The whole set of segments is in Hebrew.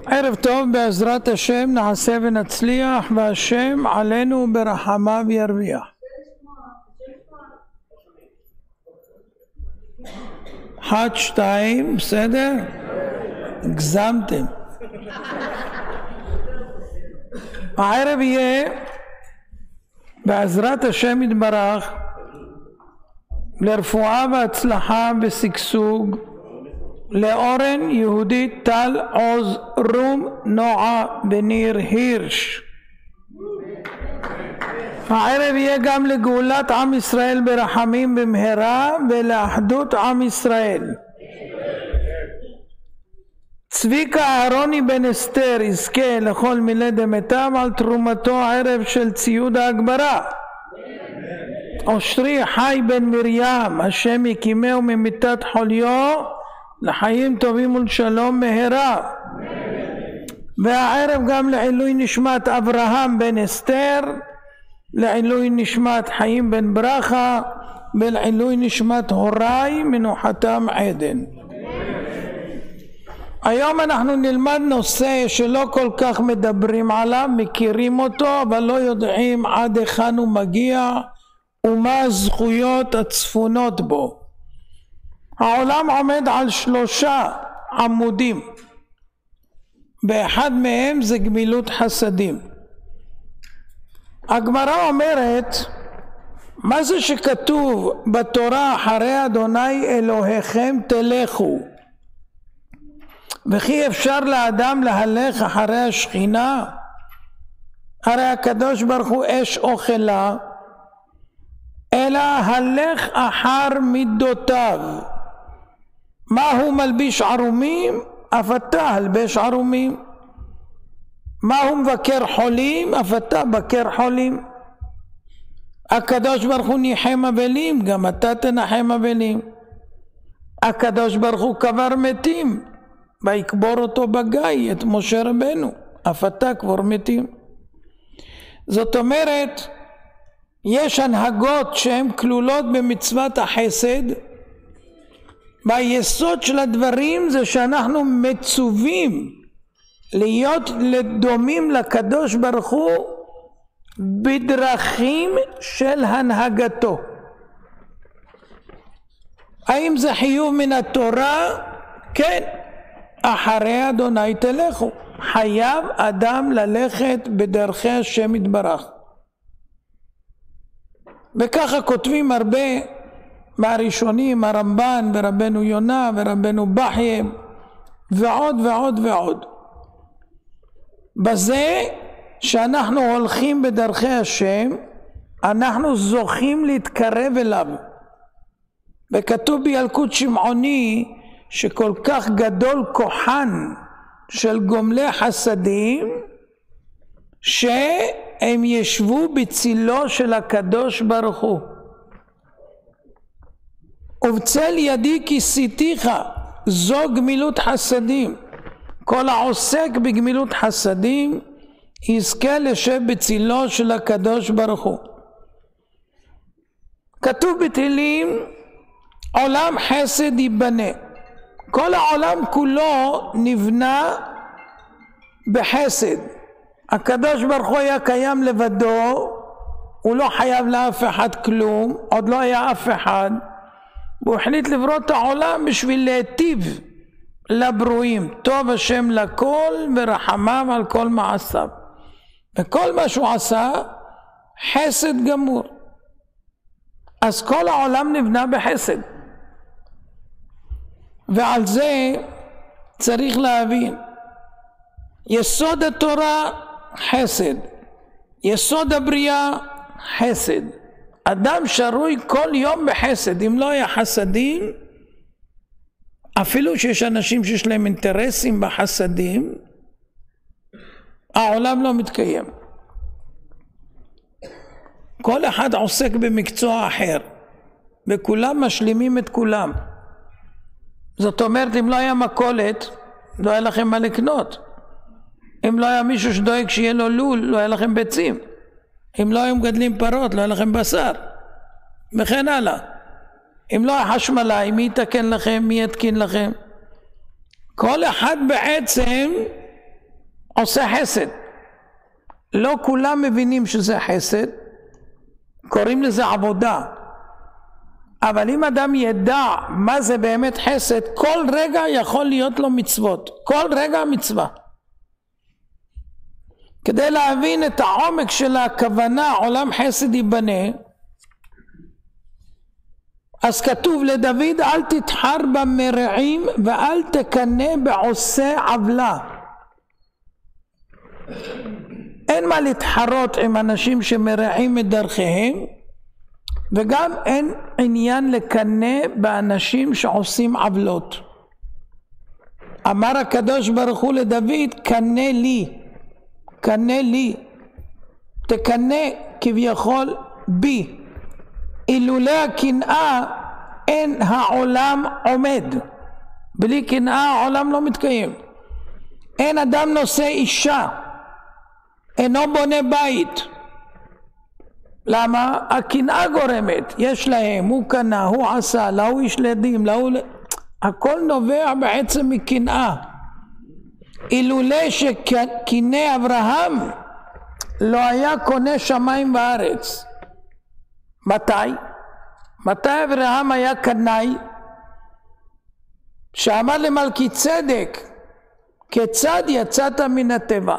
ערב טוב, בעזרת השם נעשה ונצליח, והשם עלינו ברחמיו ירוויח. אחד, שתיים, בסדר? הגזמתם. הערב יהיה בעזרת השם יתברך לרפואה והצלחה ושגשוג לאורן, יהודית, טל, עוז, רום, נועה וניר הירש. הערב יהיה גם לגאולת עם ישראל ברחמים במהרה ולאחדות עם ישראל. צביקה אהרוני בן אסתר יזכה לכל מילי דמיטב על תרומתו הערב של ציוד ההגברה. אושרי חי בן מרים, השם יקימהו ממיתת חוליו לחיים טובים ולשלום מהרה. והערב גם לעילוי נשמת אברהם בן אסתר, לעילוי נשמת חיים בן ברכה, ולעילוי נשמת הוריי מנוחתם עדן. היום אנחנו נלמד נושא שלא כל כך מדברים עליו, מכירים אותו אבל לא יודעים עד היכן הוא מגיע ומה הזכויות הצפונות בו. העולם עומד על 3 עמודים, באחד מהם זה גמילות חסדים. הגמרא אומרת, מה זה שכתוב בתורה אחרי אדוני אלוהיכם תלכו, וכי אפשר לאדם להלך אחרי השכינה? הרי הקדוש ברוך הוא אש אוכלה, אלא הלך אחר מידותיו. מה הוא מלביש ערומים? אף אתה הלבש ערומים. מה הוא מבקר חולים? אף אתה בקר חולים. הקדוש ברוך הוא ניחם אבלים, גם אתה תנחם אבלים. הקדוש ברוך הוא קבר מתים, ויקבור אותו בגיא, את משה רבנו, אף אתה קבור מתים. זאת אומרת, יש הנהגות שהן כלולות במצוות החסד, והיסוד של הדברים זה שאנחנו מצווים להיות דומים לקדוש ברוך הוא בדרכים של הנהגתו. האם זה חיוב מן התורה? כן. אחרי אדוני תלכו. חייב אדם ללכת בדרכי השם יתברך. וככה כותבים הרבה מהראשונים, הרמב"ן ורבנו יונה ורבנו בחיה ועוד ועוד ועוד. בזה שאנחנו הולכים בדרכי השם, אנחנו זוכים להתקרב אליו. וכתוב בילקוט שמעוני שכל כך גדול כוחן של גומלי חסדים, שהם ישבו בצילו של הקדוש ברוך הוא. ובצל ידי כיסיתיך, זו גמילות חסדים. כל העוסק בגמילות חסדים יזכה לשב בצילו של הקדוש ברוך הוא. כתוב בתהילים, עולם חסד ייבנה. כל העולם כולו נבנה בחסד. הקדוש ברוך הוא היה קיים לבדו, הוא לא חייב לאף אחד כלום, עוד לא היה אף אחד, והוא החליט לברוא את העולם בשביל להיטיב לברואים. טוב השם לכל ורחמיו על כל מעשיו. וכל מה שהוא עשה חסד גמור. אז כל העולם נבנה בחסד. ועל זה צריך להבין, יסוד התורה חסד, יסוד הבריאה חסד. אדם שרוי כל יום בחסד. אם לא היה חסדים, אפילו שיש אנשים שיש להם אינטרסים בחסדים, העולם לא מתקיים. כל אחד עוסק במקצוע אחר, וכולם משלימים את כולם. זאת אומרת, אם לא היה מכולת, לא היה לכם מה לקנות. אם לא היה מישהו שדואג שיהיה לו לול, לא היה לכם ביצים. אם לא היו מגדלים פרות, לא היה לכם בשר. וכן הלאה. אם לא היה חשמלאי, מי יתקן לכם? מי יתקין לכם? כל אחד בעצם עושה חסד. לא כולם מבינים שזה חסד, קוראים לזה עבודה. אבל אם אדם ידע מה זה באמת חסד, כל רגע יכול להיות לו מצוות. כל רגע מצווה. כדי להבין את העומק של הכוונה, עולם חסד ייבנה, אז כתוב לדוד, אל תתחר במרעים ואל תקנא בעושה עוולה. אין מה להתחרות עם אנשים שמרעים את דרכיהם, וגם אין עניין לקנא באנשים שעושים עוולות. אמר הקדוש ברוך הוא לדוד, קנא לי, קנא לי, תקנא כביכול בי. אילולא הקנאה אין העולם עומד. בלי קנאה העולם לא מתקיים. אין אדם נושא אישה, אינו בונה בית. למה? הקנאה גורמת. יש להם, הוא קנה, הוא עשה, להוא יש לדים, להוא... הכל נובע בעצם מקנאה. אילולא שקנא אברהם לא היה קונה שמיים וארץ. מתי אברהם היה קנאי? שאמר למלכי צדק, כיצד יצאת מן הטבע?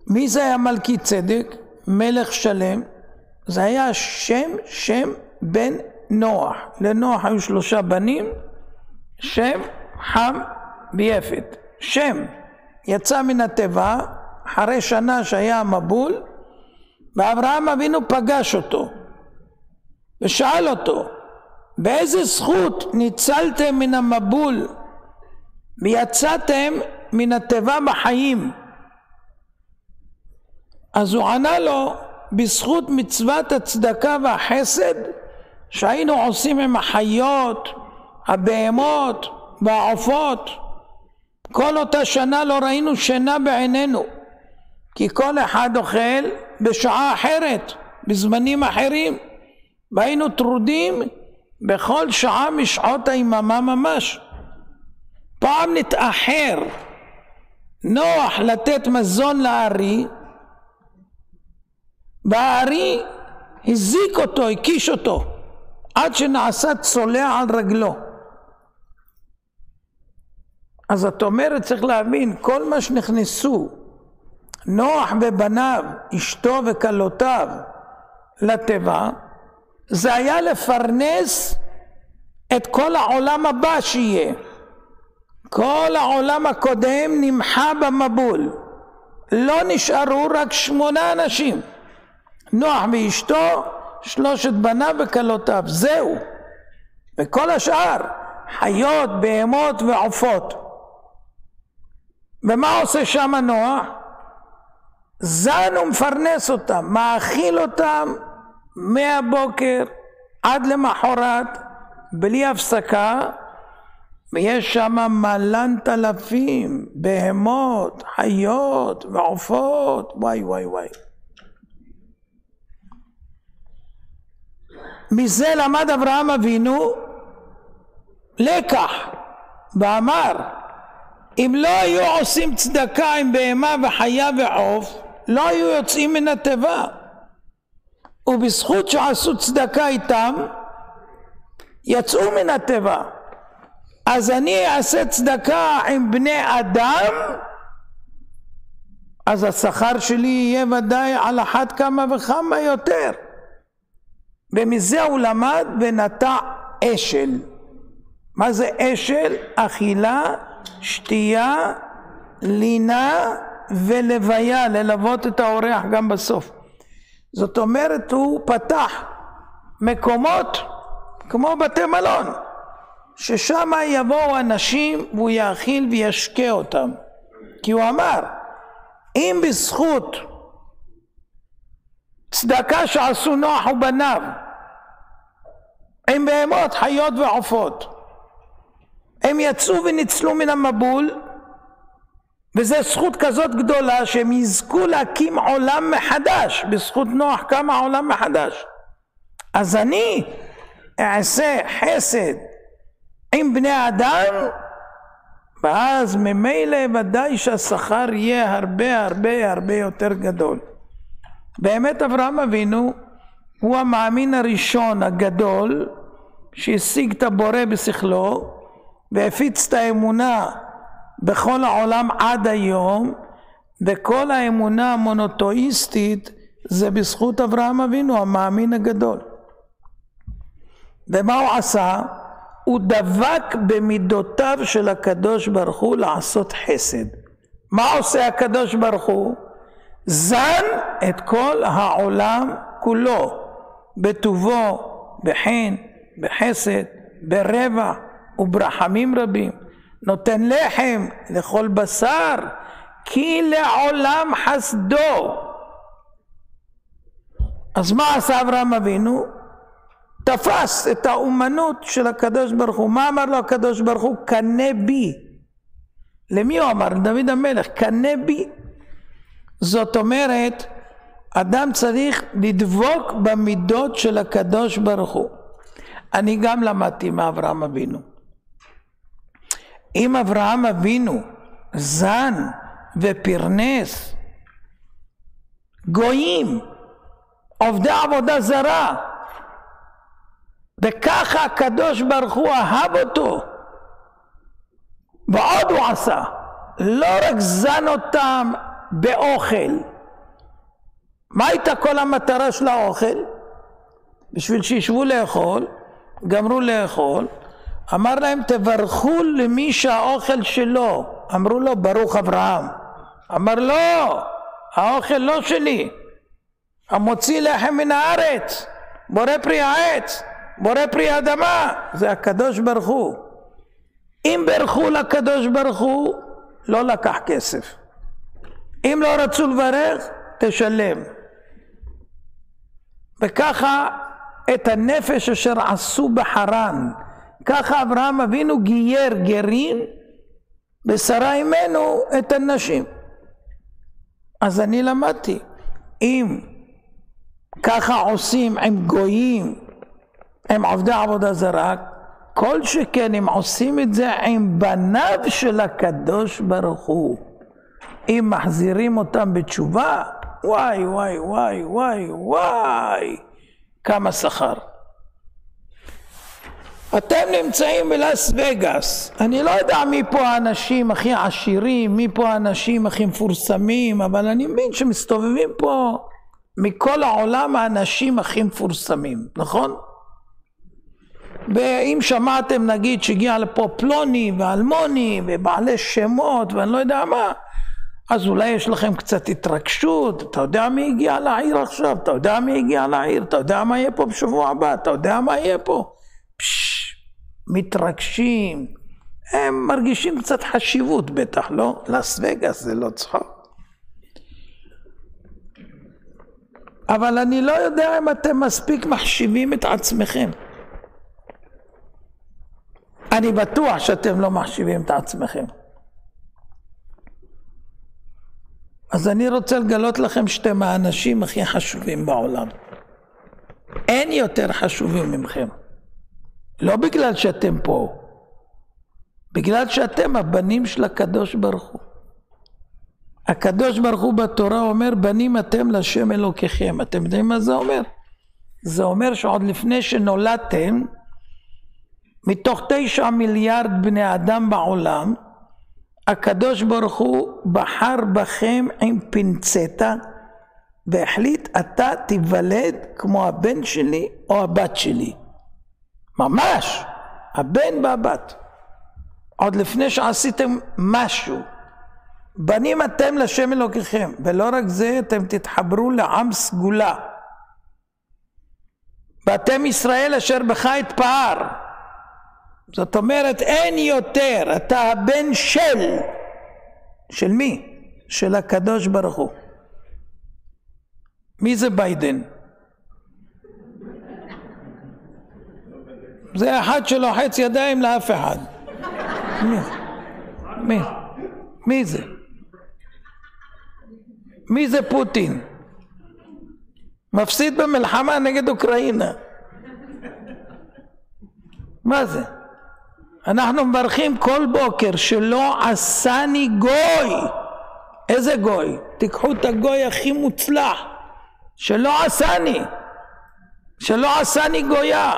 מי זה היה מלכי צדק? מלך שלם. זה היה שם בן נוח. לנוח היו 3 בנים, שם, חם ויפת. שם יצא מן הטבע אחרי שנה שהיה מבול, ואברהם אבינו פגש אותו ושאל אותו, באיזה זכות ניצלתם מן המבול ויצאתם מן הטבע בחיים? אז הוא ענה לו, בזכות מצוות הצדקה והחסד שהיינו עושים עם החיות, הבהמות והעופות. כל אותה שנה לא ראינו שינה בעינינו, כי כל אחד אוכל בשעה אחרת, בזמנים אחרים, והיינו טרודים בכל שעה משעות היממה ממש. פעם נתאחר נוח לתת מזון לארי, והארי הזיק אותו, הקיש אותו, עד שנעשה צולע על רגלו. אז את אומרת, צריך להבין, כל מה שנכנסו נוח ובניו, אשתו וכלותיו לטבע, זה היה לפרנס את כל העולם הבא שיהיה. כל העולם הקודם נמחה במבול, לא נשארו רק 8 אנשים, נוח ואשתו, 3 בניו וכלותיו, זהו. וכל השאר חיות, בהמות ועופות. ומה עושה שם נוח? זן ומפרנס אותם, מאכיל אותם מהבוקר עד למחרת בלי הפסקה, ויש שם 10,000 בהמות, חיות ועופות. וואי וואי וואי. מזה למד אברהם אבינו לקח ואמר, אם לא היו עושים צדקה עם בהמה וחיה ועוף, לא היו יוצאים מן הטבע. ובזכות שעשו צדקה איתם, יצאו מן הטבע. אז אני אעשה צדקה עם בני אדם, אז השכר שלי יהיה ודאי על אחת כמה וכמה יותר. ומזה הוא למד ונטע אשל. מה זה אשל? אכילה, שתייה, לינה ולוויה, ללוות את האורח גם בסוף. זאת אומרת, הוא פתח מקומות כמו בתי מלון, ששם יבואו אנשים והוא יאכיל וישקה אותם. כי הוא אמר, אם בזכות צדקה שעשו נוח ובניו עם בהמות, חיות ועופות, הם יצאו וניצלו מן המבול, וזו זכות כזאת גדולה שהם יזכו להקים עולם מחדש. בזכות נוח קם העולם מחדש. אז אני אעשה חסד עם בני אדם ואז ממילא ודאי שהשכר יהיה הרבה הרבה הרבה יותר גדול. באמת אברהם אבינו הוא המאמין הראשון הגדול שהשיג את הבורא בשכלו והפיץ את האמונה בכל העולם עד היום, וכל האמונה המונותאיסטית זה בזכות אברהם אבינו המאמין הגדול. ומה הוא עשה? הוא דבק במידותיו של הקדוש ברוך הוא לעשות חסד. מה עושה הקדוש ברוך הוא? זן את כל העולם כולו בטובו, בחן, בחסד, ברבע וברחמים רבים. נותן לחם לכל בשר כי לעולם חסדו. אז מה עשה אברהם אבינו? תפס את האומנות של הקדוש ברוך הוא. מה אמר לו הקדוש ברוך הוא? קנה בי. למי הוא אמר? דוד המלך, קנה בי. זאת אומרת, אדם צריך לדבוק במידות של הקדוש ברוך הוא. אני גם למדתי מאברהם אבינו. אם אברהם אבינו זן ופרנס גויים, עובדי עבודה זרה, וככה הקדוש ברוך הוא אהב אותו, ועוד הוא עשה, לא רק זן אותם באוכל. מה הייתה כל המטרה של האוכל? בשביל שישבו לאכול, גמרו לאכול, אמר להם תברכו למי שהאוכל שלו. אמרו לו ברוך אברהם. אמר לא, האוכל לא שלי, המוציא לחם מן הארץ, בורא פרי העץ, בורא פרי האדמה, זה הקדוש ברוך הוא. אם ברכו לקדוש ברוך הוא, לא לקח כסף. אם לא רצו לברך, תשלם. וככה את הנפש אשר עשו בחרן, ככה אברהם אבינו גייר גרים בשרה אימנו את הנשים. אז אני למדתי, אם ככה עושים עם גויים, עם עובדי עבודה זרה, כל שכן הם עושים את זה עם בניו של הקדוש ברוך הוא. אם מחזירים אותם בתשובה, וואי וואי וואי וואי וואי, כמה שכר. אתם נמצאים בלאס וגאס, אני לא יודע מי פה האנשים הכי עשירים, מי פה האנשים הכי מפורסמים, אבל אני מבין שמסתובבים פה מכל העולם האנשים הכי מפורסמים, נכון? ואם שמעתם נגיד שהגיע לפה פלוני ואלמוני ובעלי שמות ואני לא יודע מה, אז אולי יש לכם קצת התרגשות. אתה יודע מי הגיע לעיר עכשיו? אתה יודע מי הגיע לעיר? אתה יודע מה יהיה פה בשבוע הבא? אתה יודע מה יהיה פה? מתרגשים, הם מרגישים קצת חשיבות בטח, לא? לאס וגאס זה לא צחוק. אבל אני לא יודע אם אתם מספיק מחשיבים את עצמכם. אני בטוח שאתם לא מחשיבים את עצמכם. אז אני רוצה לגלות לכם שאתם האנשים הכי חשובים בעולם. אין יותר חשובים ממכם. לא בגלל שאתם פה, בגלל שאתם הבנים של הקדוש ברוך הוא. הקדוש ברוך הוא בתורה אומר, בנים אתם לשם אלוקיכם. אתם יודעים מה זה אומר? זה אומר שעוד לפני שנולדתם, מתוך 9 מיליארד בני אדם בעולם, הקדוש ברוך הוא בחר בכם עם פינצטה, והחליט אתה תיוולד כמו הבן שלי או הבת שלי. ממש, הבן והבת. עוד לפני שעשיתם משהו. בנים אתם לשם אלוקיכם, ולא רק זה, אתם תתחברו לעם סגולה. ואתם ישראל אשר בך התפאר. זאת אומרת, אין יותר, אתה הבן של מי? של הקדוש ברוך הוא. מי זה ביידן? זה אחד שלוחץ ידיים לאף אחד. מי זה? מי זה פוטין? מפסיד במלחמה נגד אוקראינה. מה זה? אנחנו מברכים כל בוקר שלא עשני גוי. איזה גוי? תיקחו את הגוי הכי מוצלח. שלא עשני גויה.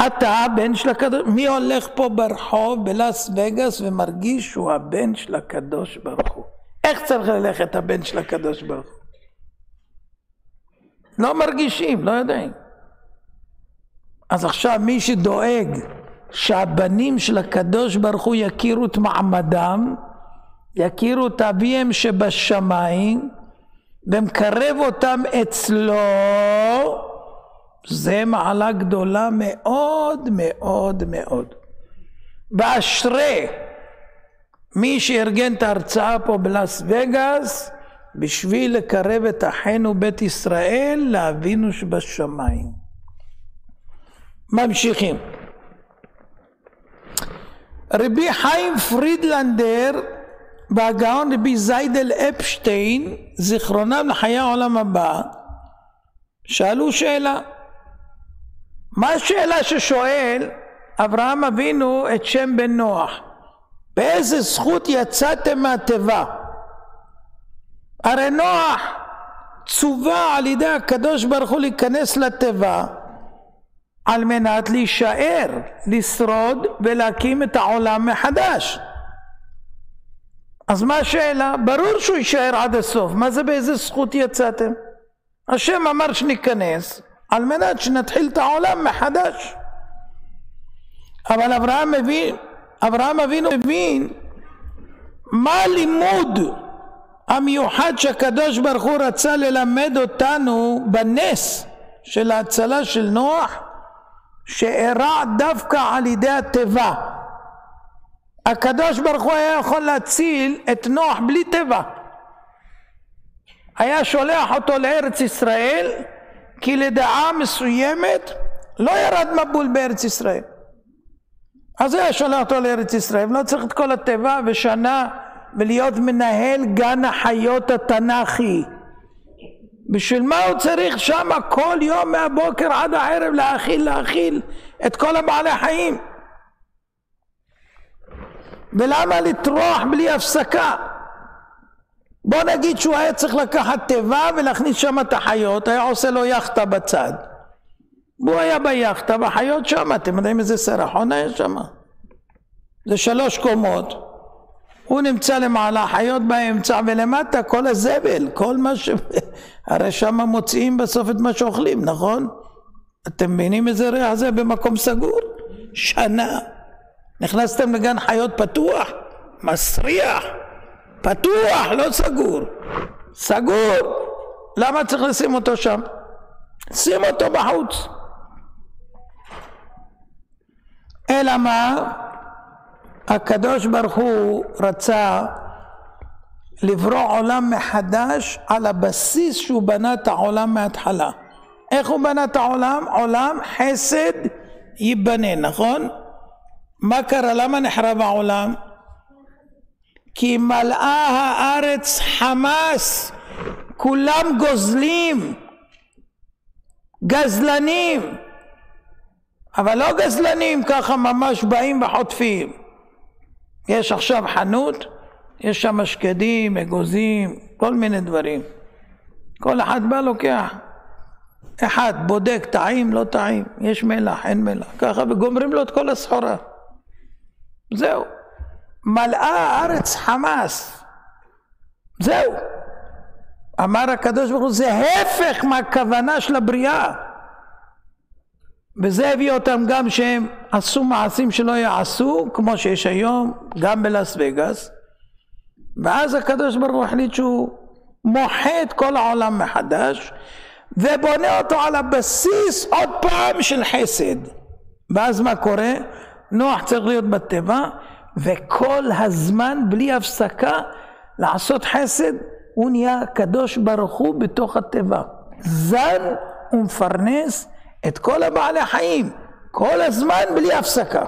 אתה הבן של הקדוש. מי הולך פה ברחוב בלאס וגאס ומרגיש שהוא הבן של הקדוש ברוך הוא? איך צריך ללכת הבן של הקדוש ברוך הוא? לא מרגישים, לא יודעים. אז עכשיו מי שדואג שהבנים של הקדוש ברוך הוא יכירו את מעמדם, יכירו את אביהם שבשמיים, ומקרב אותם אצלו, זה מעלה גדולה מאוד מאוד מאוד. באשרי מי שארגן את ההרצאה פה בלאס וגאס, בשביל לקרב את אחינו בית ישראל לאבינו שבשמיים. ממשיכים. רבי חיים פרידלנדר והגאון רבי זיידל אפשטיין, זיכרונם לחיי העולם הבא, שאלו שאלה. מה השאלה ששואל אברהם אבינו את שם בן נוח? באיזה זכות יצאתם מהתיבה? הרי נוח צווה על ידי הקדוש ברוך הוא להיכנס לתיבה על מנת להישאר, לשרוד ולהקים את העולם מחדש. אז מה השאלה? ברור שהוא יישאר עד הסוף. מה זה באיזה זכות יצאתם? השם אמר שניכנס על מנת שנתחיל את העולם מחדש. אבל אברהם אבינו מבין מה הלימוד המיוחד שהקדוש ברוך הוא רצה ללמד אותנו בנס של ההצלה של נוח, שאירע דווקא על ידי התיבה. הקדוש ברוך הוא היה יכול להציל את נוח בלי תיבה. היה שולח אותו לארץ ישראל, כי לדעה מסוימת לא ירד מבול בארץ ישראל. אז היה שולח אותו לארץ ישראל, לא צריך את כל התיבה ושנה ולהיות מנהל גן החיות התנ"כי. בשביל מה הוא צריך שם כל יום מהבוקר עד הערב להאכיל את כל הבעלי חיים? ולמה לטרוח בלי הפסקה? בוא נגיד שהוא היה צריך לקחת תיבה ולהכניס שם את החיות, היה עושה לו יחטה בצד. הוא היה ביחטה והחיות שם, אתם יודעים איזה סרחון היה שם? זה 3 קומות. הוא נמצא למעלה, חיות באמצע, ולמטה כל הזבל, כל מה ש... הרי שם מוצאים בסוף את מה שאוכלים, נכון? אתם מבינים איזה ריח זה במקום סגור? שנה. נכנסתם לגן חיות פתוח? מסריח. פתוח, לא סגור. סגור. למה צריך לשים אותו שם? שים אותו בחוץ. אלא מה? הקדוש ברוך הוא רצה לברוא עולם מחדש על הבסיס שהוא בנה את העולם מההתחלה. איך הוא בנה את העולם? עולם חסד ייבנה, נכון? מה קרה? למה נחרב העולם? כי מלאה הארץ חמס, כולם גוזלים, גזלנים, אבל לא גזלנים ככה ממש באים וחוטפים. יש עכשיו חנות, יש שם שקדים, אגוזים, כל מיני דברים. כל אחד בא לוקח, אחד בודק טעים, לא טעים, יש מלח, אין מלח, ככה וגומרים לו את כל הסחורה. זהו. מלאה הארץ חמס. זהו. אמר הקדוש ברוך הוא, זה הפך מהכוונה של הבריאה. וזה הביא אותם גם שהם עשו מעשים שלא יעשו, כמו שיש היום, גם בלאס וגאס. ואז הקדוש ברוך הוא החליט שהוא מוחה את כל העולם מחדש, ובונה אותו על הבסיס עוד פעם של חסד. ואז מה קורה? נוח צריך להיות בטבע, וכל הזמן בלי הפסקה לעשות חסד, הוא נהיה קדוש ברוך הוא בתוך הטבע. זן ומפרנס את כל הבעלי חיים, כל הזמן בלי הפסקה.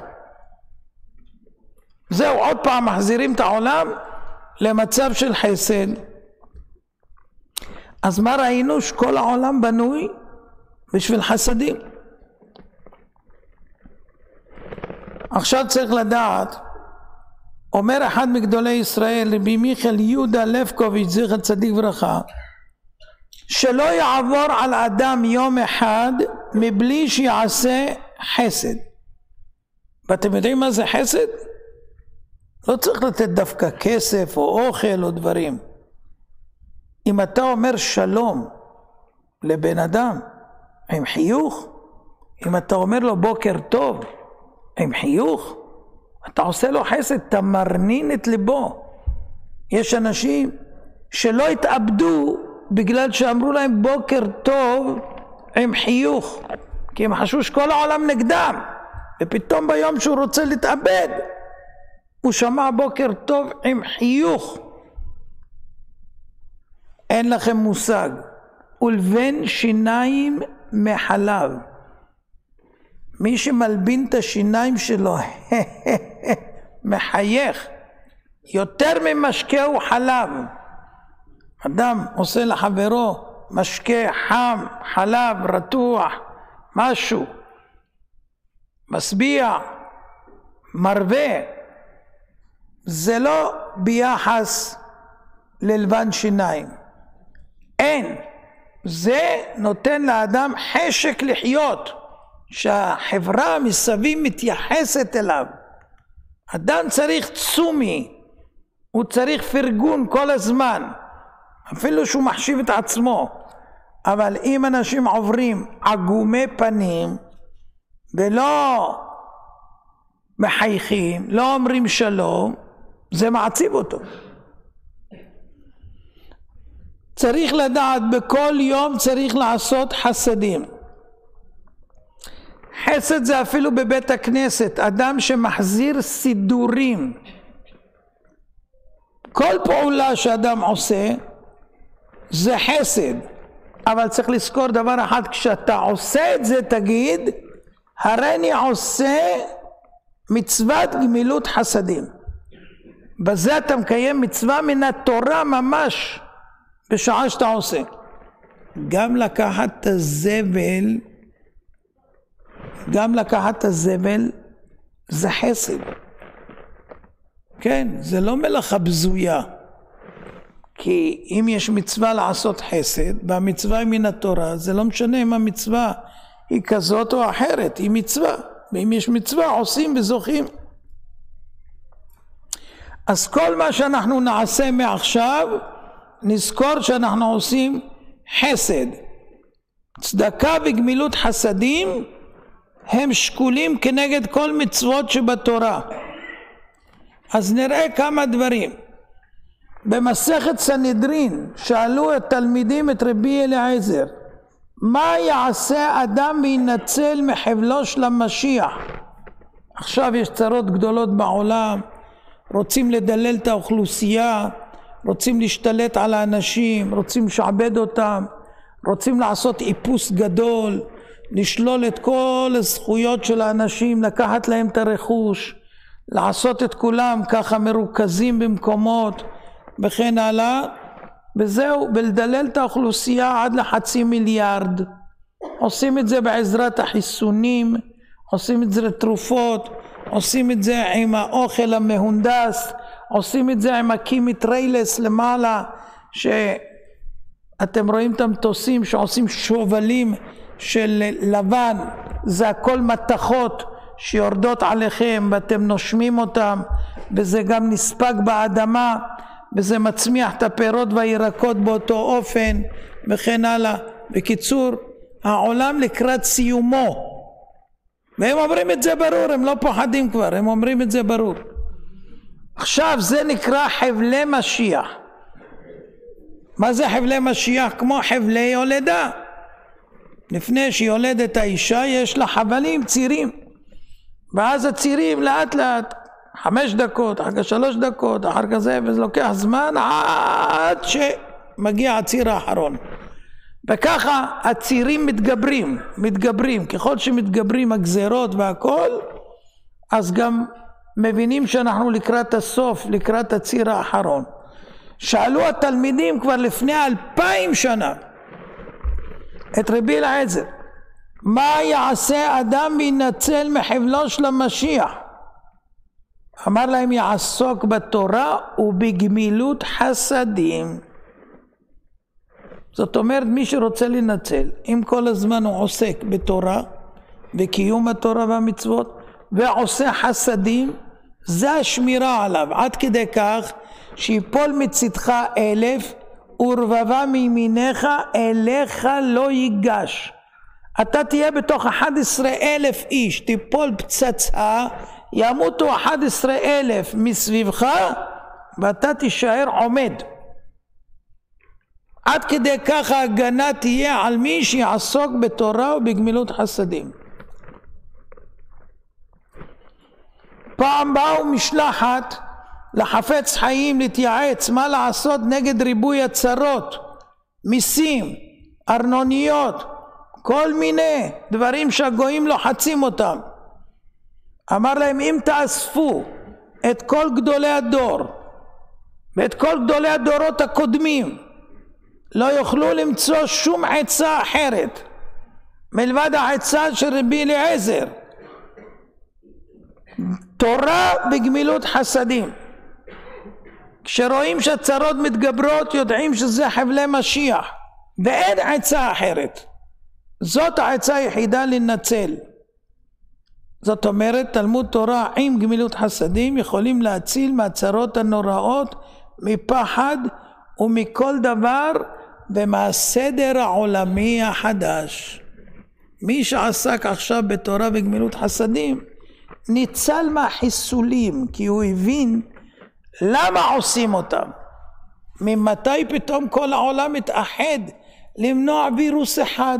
זהו, עוד פעם מחזירים את העולם למצב של חסד. אז מה ראינו? שכל העולם בנוי בשביל חסדים. עכשיו צריך לדעת, אומר אחד מגדולי ישראל, רבי מיכאל יהודה לבקוביץ' זכר צדיק ברכה, שלא יעבור על אדם יום אחד מבלי שיעשה חסד. ואתם יודעים מה זה חסד? לא צריך לתת דווקא כסף או אוכל או דברים. אם אתה אומר שלום לבן אדם עם חיוך, אם אתה אומר לו בוקר טוב עם חיוך, אתה עושה לו חסד, אתה מרנין את ליבו. יש אנשים שלא התאבדו בגלל שאמרו להם בוקר טוב עם חיוך, כי הם חשבו שכל העולם נגדם, ופתאום ביום שהוא רוצה להתאבד הוא שמע בוקר טוב עם חיוך. אין לכם מושג. ולבן שיניים מחלב, מי שמלבין את השיניים שלו מחייך יותר ממשקה הוא חלב. אדם עושה לחברו משקה חם, חלב רתוח, משהו משביע, מרווה, זה לא ביחס ללבן שיניים. אין. זה נותן לאדם חשק לחיות, שהחברה מסביב מתייחסת אליו. אדם צריך צומי, הוא צריך פרגון כל הזמן, אפילו שהוא מחשיב את עצמו. אבל אם אנשים עוברים עגומי פנים ולא מחייכים, לא אומרים שלום, זה מעציב אותו. צריך לדעת, בכל יום צריך לעשות חסדים. חסד זה אפילו בבית הכנסת, אדם שמחזיר סידורים. כל פעולה שאדם עושה זה חסד, אבל צריך לזכור דבר אחד, כשאתה עושה את זה תגיד, הרי אני עושה מצוות גמילות חסדים. בזה אתה מקיים מצווה מן התורה ממש בשעה שאתה עושה. גם לקחת את הזבל, זה חסד. כן, זה לא מלאכה בזויה. כי אם יש מצווה לעשות חסד, והמצווה היא מן התורה, זה לא משנה אם המצווה היא כזאת או אחרת, היא מצווה. ואם יש מצווה עושים וזוכים. אז כל מה שאנחנו נעשה מעכשיו, נזכור שאנחנו עושים חסד. צדקה וגמילות חסדים הם שקולים כנגד כל מצוות שבתורה. אז נראה כמה דברים. במסכת סנהדרין שאלו התלמידים את רבי אליעזר, מה יעשה אדם וינצל מחבלו של המשיח? עכשיו יש צרות גדולות בעולם, רוצים לדלל את האוכלוסייה, רוצים להשתלט על האנשים, רוצים לשעבד אותם, רוצים לעשות איפוס גדול, לשלול את כל הזכויות של האנשים, לקחת להם את הרכוש, לעשות את כולם ככה מרוכזים במקומות וכן הלאה, וזהו, ולדלל את האוכלוסייה עד ל500,000,000. עושים את זה בעזרת החיסונים, עושים את זה לתרופות, עושים את זה עם האוכל המהונדס, עושים את זה עם הקימיטריילס למעלה, שאתם רואים את המטוסים שעושים שובלים של לבן, זה הכל מתכות שיורדות עליכם ואתם נושמים אותם, וזה גם נספג באדמה, וזה מצמיח את הפירות והירקות באותו אופן וכן הלאה. בקיצור, העולם לקראת סיומו, והם אומרים את זה ברור, הם לא פוחדים כבר, הם אומרים את זה ברור. עכשיו זה נקרא חבלי משיח. מה זה חבלי משיח? כמו חבלי יולדה. לפני שיולדת האישה יש לה חבלים, צירים, ואז הצירים לאט לאט 5 דקות, אחר כך 3 דקות, אחר כך זה, וזה לוקח זמן עד שמגיע הציר האחרון. וככה הצירים מתגברים, ככל שמתגברים הגזרות והכל, אז גם מבינים שאנחנו לקראת הסוף, לקראת הציר האחרון. שאלו התלמידים כבר לפני 2000 שנה את רבי אליעזר, מה יעשה אדם וינצל מחבלו של המשיח? אמר להם יעסוק בתורה ובגמילות חסדים. זאת אומרת, מי שרוצה לנצל, אם כל הזמן הוא עוסק בתורה, בקיום התורה והמצוות, ועושה חסדים, זה השמירה עליו, עד כדי כך שיפול מצדך 1,000 ורבבה מימינך אליך לא ייגש. אתה תהיה בתוך 11,000 איש, תיפול פצצה, ימותו 11,000 מסביבך, ואתה תישאר עומד. עד כדי כך ההגנה תהיה על מי שיעסוק בתורה ובגמילות חסדים. פעם באו משלחת לחפץ חיים להתייעץ מה לעשות נגד ריבוי הצרות, מיסים, ארנוניות, כל מיני דברים שהגויים לוחצים אותם. אמר להם, אם תאספו את כל גדולי הדור ואת כל גדולי הדורות הקודמים, לא יוכלו למצוא שום עצה אחרת מלבד העצה של רבי אליעזר, תורה בגמילות חסדים. כשרואים שהצרות מתגברות יודעים שזה חבלי משיח ואין עצה אחרת, זאת העצה היחידה לנצל. זאת אומרת, תלמוד תורה עם גמילות חסדים יכולים להציל מהצרות הנוראות, מפחד ומכל דבר ומהסדר העולמי החדש. מי שעסק עכשיו בתורה וגמילות חסדים ניצל מהחיסולים, כי הוא הבין למה עושים אותם. ממתי פתאום כל העולם מתאחד למנוע וירוס אחד?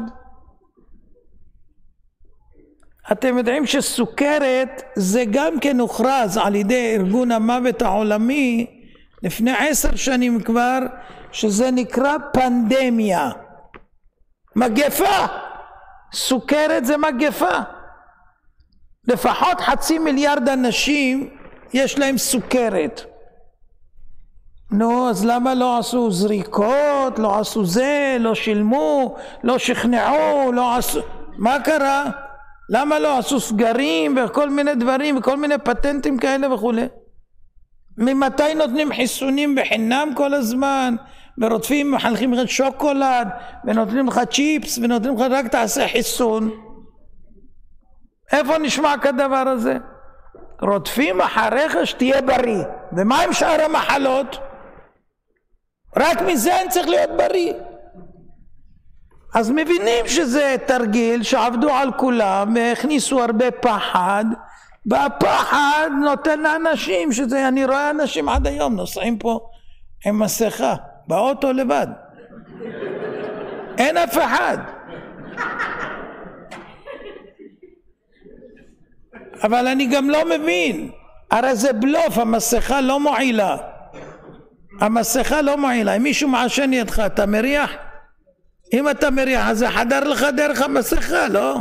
אתם יודעים שסוכרת זה גם כן הוכרז על ידי ארגון המוות העולמי לפני 10 שנים כבר, שזה נקרא פנדמיה, מגפה. סוכרת זה מגפה. לפחות 500,000,000 אנשים יש להם סוכרת. נו, אז למה לא עשו זריקות, לא עשו זה, לא שילמו, לא שכנעו, לא עשו... מה קרה? למה לא עשו סגרים וכל מיני דברים וכל מיני פטנטים כאלה וכו'? ממתי נותנים חיסונים בחינם כל הזמן, ורודפים, מחלקים לך שוקולד ונותנים לך צ'יפס ונותנים לך רק תעשה חיסון? איפה נשמע כדבר הזה? רודפים אחריך שתהיה בריא. ומה עם שאר המחלות? רק מזה אני צריך להיות בריא. אז מבינים שזה תרגיל שעבדו על כולם והכניסו הרבה פחד, והפחד נותן לאנשים שזה, אני רואה אנשים עד היום נוסעים פה עם מסכה באוטו לבד, אין אף אחד. אבל אני גם לא מבין, הרי זה בלוף, המסכה לא מועילה, המסכה לא מועילה. אם מישהו מעשן ידך אתה מריח? אם אתה מריח אז זה חדר לך דרך המסכה, לא?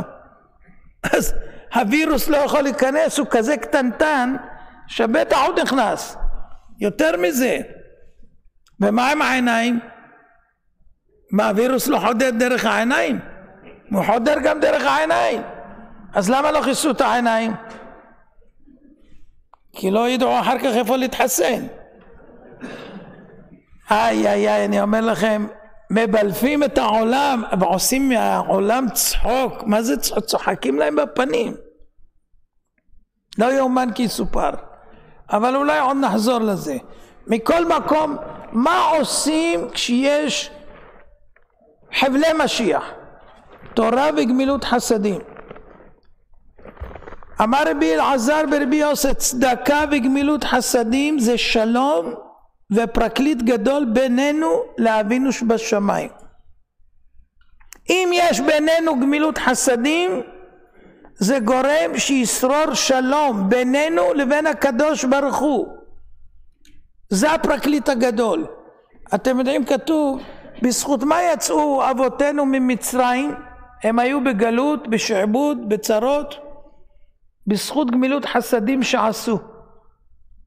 אז הווירוס לא יכול להיכנס, הוא כזה קטנטן שבטח הוא נכנס. יותר מזה, ומה עם העיניים? מה, הווירוס לא חודר דרך העיניים? הוא חודר גם דרך העיניים. אז למה לא חיסו את העיניים? כי לא ידעו אחר כך איפה להתחסן. איי, אני אומר לכם, מבלפים את העולם ועושים מהעולם צחוק. מה זה צחוק? צוחקים להם בפנים. לא יאומן כי יסופר. אבל אולי עוד נחזור לזה. מכל מקום, מה עושים כשיש חבלי משיח? תורה וגמילות חסדים. אמר רבי אלעזר ברבי יוסף, צדקה וגמילות חסדים זה שלום ופרקליט גדול בינינו לאבינו שבשמיים. אם יש בינינו גמילות חסדים, זה גורם שישרור שלום בינינו לבין הקדוש ברוך הוא. זה הפרקליט הגדול. אתם יודעים, כתוב, בזכות מה יצאו אבותינו ממצרים? הם היו בגלות, בשעבוד, בצרות, בזכות גמילות חסדים שעשו.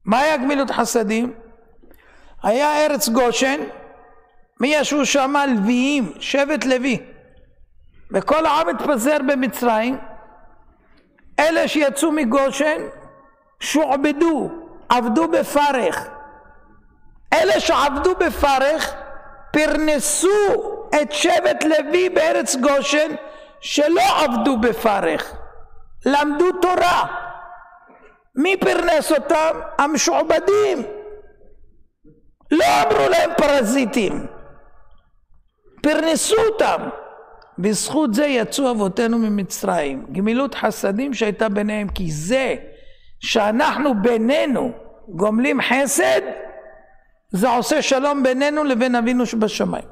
מה היה גמילות חסדים? היה ארץ גושן, מי ישבו שם? לוויים, שבט לוי, וכל העם התפזר במצרים. אלה שיצאו מגושן שועבדו, עבדו בפרך. אלה שעבדו בפרך פרנסו את שבט לוי בארץ גושן שלא עבדו בפרך, למדו תורה. מי פרנס אותם? המשועבדים. לא אמרו להם פרזיטים, פרנסו אותם. בזכות זה יצאו אבותינו ממצרים. גמילות חסדים שהייתה ביניהם, כי זה שאנחנו בינינו גומלים חסד, זה עושה שלום בינינו לבין אבינו שבשמיים.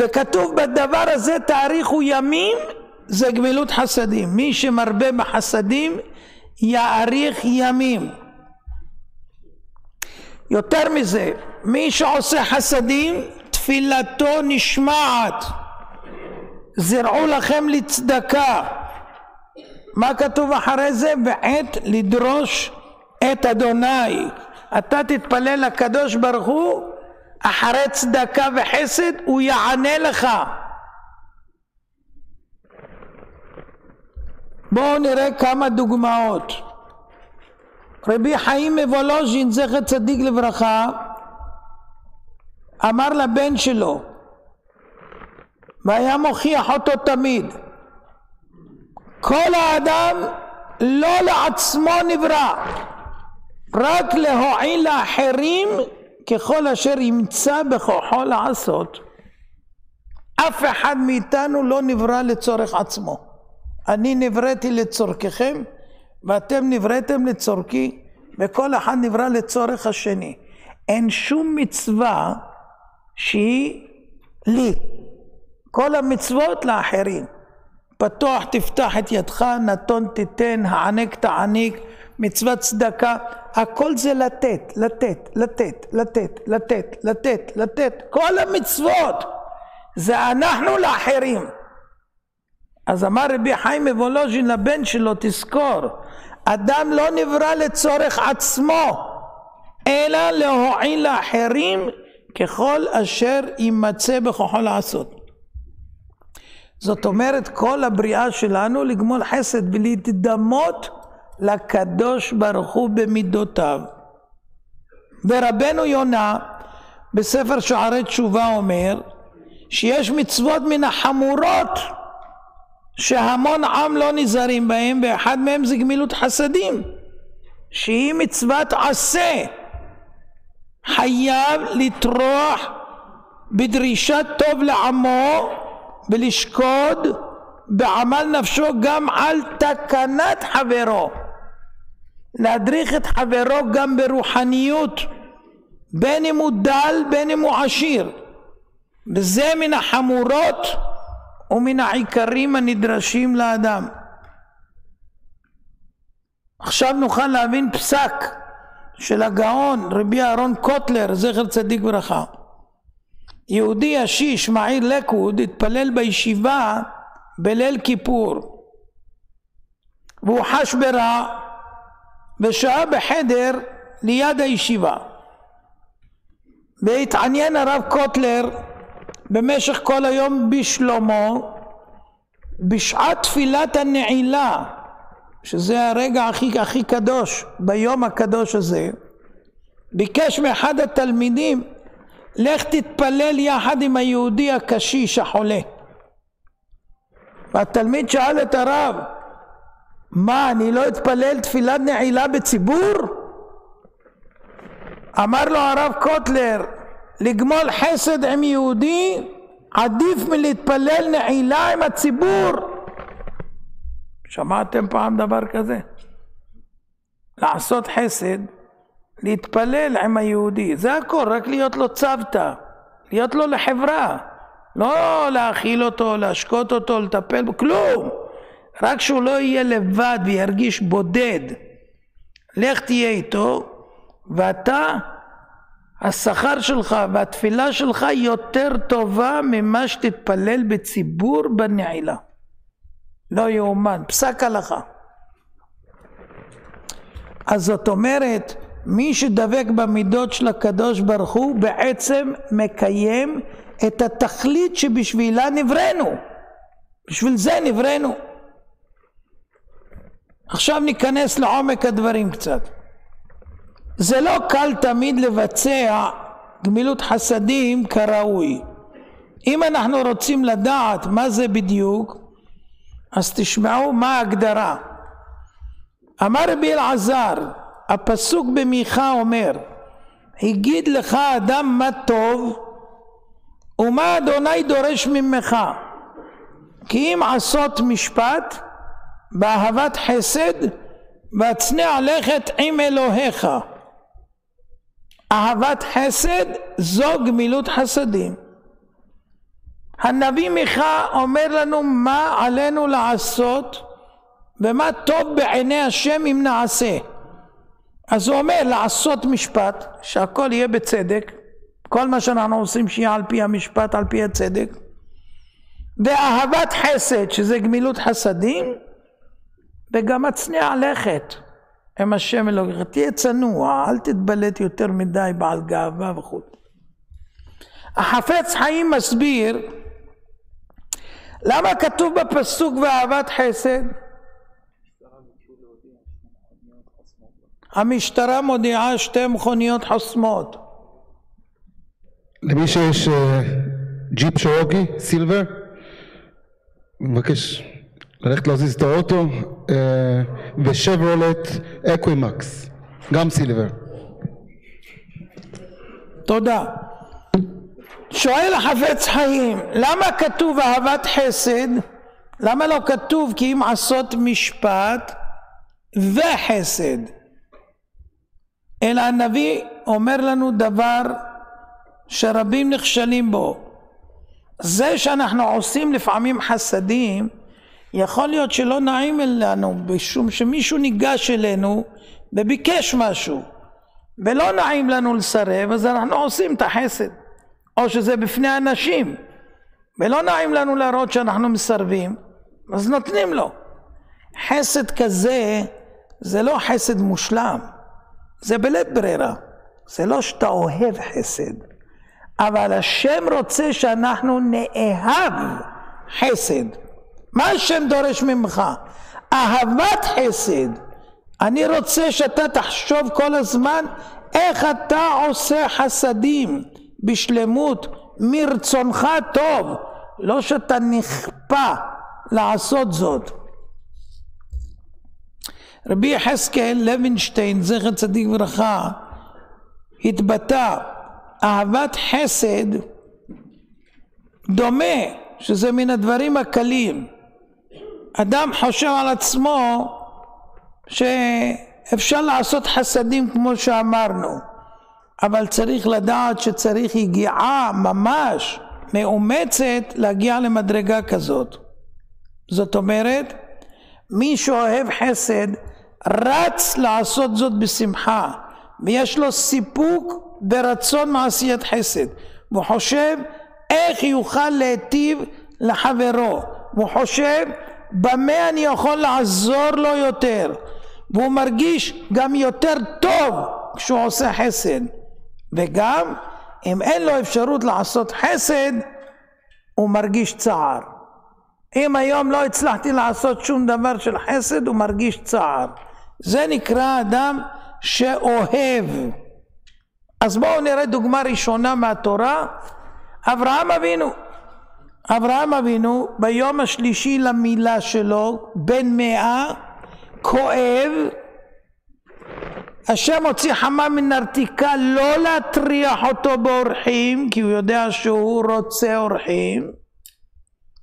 וכתוב בדבר הזה תאריכו ימים, זה גמילות חסדים. מי שמרבה בחסדים יאריך ימים. יותר מזה, מי שעושה חסדים תפילתו נשמעת. זרעו לכם לצדקה. מה כתוב אחרי זה? בעת לדרוש את אדוני. אתה תתפלל לקדוש ברוך הוא אחרי צדקה וחסד, הוא יענה לך. בואו נראה כמה דוגמאות. רבי חיים מוולוז'ין זכר צדיק לברכה אמר לבן שלו, והיה מוכיח אותו תמיד, כל האדם לא לעצמו נברא, רק להועיל לאחרים ככל אשר ימצא בכוחו לעשות. אף אחד מאיתנו לא נברא לצורך עצמו. אני נבראתי לצורככם ואתם נבראתם לצורכי, וכל אחד נברא לצורך השני. אין שום מצווה שהיא לי, כל המצוות לאחרים. פתוח תפתח את ידך, נתון תיתן, הענק תעניק, מצוות צדקה, הכל זה לתת, לתת, לתת, לתת, לתת, לתת, לתת. כל המצוות זה אנחנו לאחרים. אז אמר רבי חיים מוולוז'ין לבן שלו, תזכור, אדם לא נברא לצורך עצמו, אלא להועיל לאחרים ככל אשר יימצא בכוחו לעשות. זאת אומרת, כל הבריאה שלנו לגמול חסד ולהתדמות לקדוש ברוך הוא במידותיו. ורבנו יונה בספר שערי תשובה אומר שיש מצוות מן החמורות שהמון עם לא נזהרים בהם, ואחד מהם זה גמילות חסדים, שהיא מצוות עשה. חייב לטרוח בדרישת טוב לעמו ולשקוד בעמל נפשו גם על תקנת חברו, להדריך את חברו גם ברוחניות, בין אם הוא דל בין אם הוא עשיר. וזה מן החמורות ומן העיקרים הנדרשים לאדם. עכשיו נוכל להבין פסק של הגאון רבי אהרון קוטלר זכר צדיק ברכה. יהודי ישיש מעיר לקוד התפלל בישיבה בליל כיפור, והוא חש ברע ושהה בחדר ליד הישיבה, והתעניין הרב קוטלר במשך כל היום בשלומו. בשעת תפילת הנעילה, שזה הרגע הכי קדוש ביום הקדוש הזה, ביקש מאחד התלמידים, לך תתפלל יחד עם היהודי הקשיש החולה. והתלמיד שאל את הרב, מה, אני לא אתפלל תפילת נעילה בציבור? אמר לו הרב קוטלר, לגמול חסד עם יהודי עדיף מלהתפלל נעילה עם הציבור. שמעתם פעם דבר כזה? לעשות חסד, להתפלל עם היהודי, זה הכל, רק להיות לו צוותא, להיות לו לחברה, לא להאכיל אותו, להשקות אותו, לטפל בו, כלום. רק שהוא לא יהיה לבד וירגיש בודד. לך תהיה איתו, ואתה, השכר שלך והתפילה שלך יותר טובה ממה שתתפלל בציבור בנעילה. לא יאומן, פסק הלכה. אז זאת אומרת, מי שדבק במידות של הקדוש ברוך הוא בעצם מקיים את התכלית שבשבילה נבראנו. בשביל זה נבראנו. עכשיו ניכנס לעומק הדברים קצת. זה לא קל תמיד לבצע גמילות חסדים כראוי. אם אנחנו רוצים לדעת מה זה בדיוק, אז תשמעו מה ההגדרה. אמר רבי אלעזר, הפסוק במיכה אומר, הגיד לך אדם מה טוב ומה אדוני דורש ממך, כי אם עשות משפט באהבת חסד והצנע לכת עם אלוהיך. אהבת חסד זו גמילות חסדים. הנביא מיכה אומר לנו מה עלינו לעשות ומה טוב בעיני השם אם נעשה. אז הוא אומר לעשות משפט, שהכל יהיה בצדק, כל מה שאנחנו עושים שיהיה על פי המשפט, על פי הצדק, ואהבת חסד שזה גמילות חסדים, וגם הצנע לכת עם השם אלוהיך. תהיה צנוע, אל תתבלט יותר מדי בעל גאווה וכו'. החפץ חיים מסביר למה כתוב בפסוק ואהבת חסד. המשטרה מודיעה 2 מכוניות חוסמות. למי שיש ג'יפ שורוקי סילבר, מבקש ללכת להזיז את האוטו, ושברולט אקווימקס גם סילבר. תודה. שואל החפץ חיים, למה כתוב אהבת חסד? למה לא כתוב כי אם עשות משפט וחסד? אלא הנביא אומר לנו דבר שרבים נכשלים בו. זה שאנחנו עושים לפעמים חסדים, יכול להיות שלא נעים לנו, בשום שמישהו ניגש אלינו וביקש משהו, ולא נעים לנו לסרב, אז אנחנו עושים את החסד. או שזה בפני אנשים, ולא נעים לנו להראות שאנחנו מסרבים, אז נותנים לו. חסד כזה, זה לא חסד מושלם, זה בלית ברירה. זה לא שאתה אוהב חסד, אבל השם רוצה שאנחנו נאהב חסד. מה השם דורש ממך? אהבת חסד. אני רוצה שאתה תחשוב כל הזמן איך אתה עושה חסדים בשלמות מרצונך טוב, לא שאתה נכפה לעשות זאת. רבי יחזקאל לוינשטיין זכר צדיק וברכה התבטא, אהבת חסד דומה, שזה מן הדברים הקלים. אדם חושב על עצמו שאפשר לעשות חסדים כמו שאמרנו, אבל צריך לדעת שצריך יגיעה ממש מאומצת להגיע למדרגה כזאת. זאת אומרת, מי שאוהב חסד רץ לעשות זאת בשמחה, ויש לו סיפוק ברצון מעשיית חסד, והוא חושב איך יוכל להיטיב לחברו, והוא חושב במה אני יכול לעזור לו יותר, והוא מרגיש גם יותר טוב כשהוא עושה חסד. וגם אם אין לו אפשרות לעשות חסד, הוא מרגיש צער. אם היום לא הצלחתי לעשות שום דבר של חסד, הוא מרגיש צער. זה נקרא אדם שאוהב. אז בואו נראה דוגמה ראשונה מהתורה. אברהם אבינו ביום השלישי למילה שלו, בן 100, כואב, השם הוציא חמה מנרתיקה לא להטריח אותו באורחים, כי הוא יודע שהוא רוצה אורחים.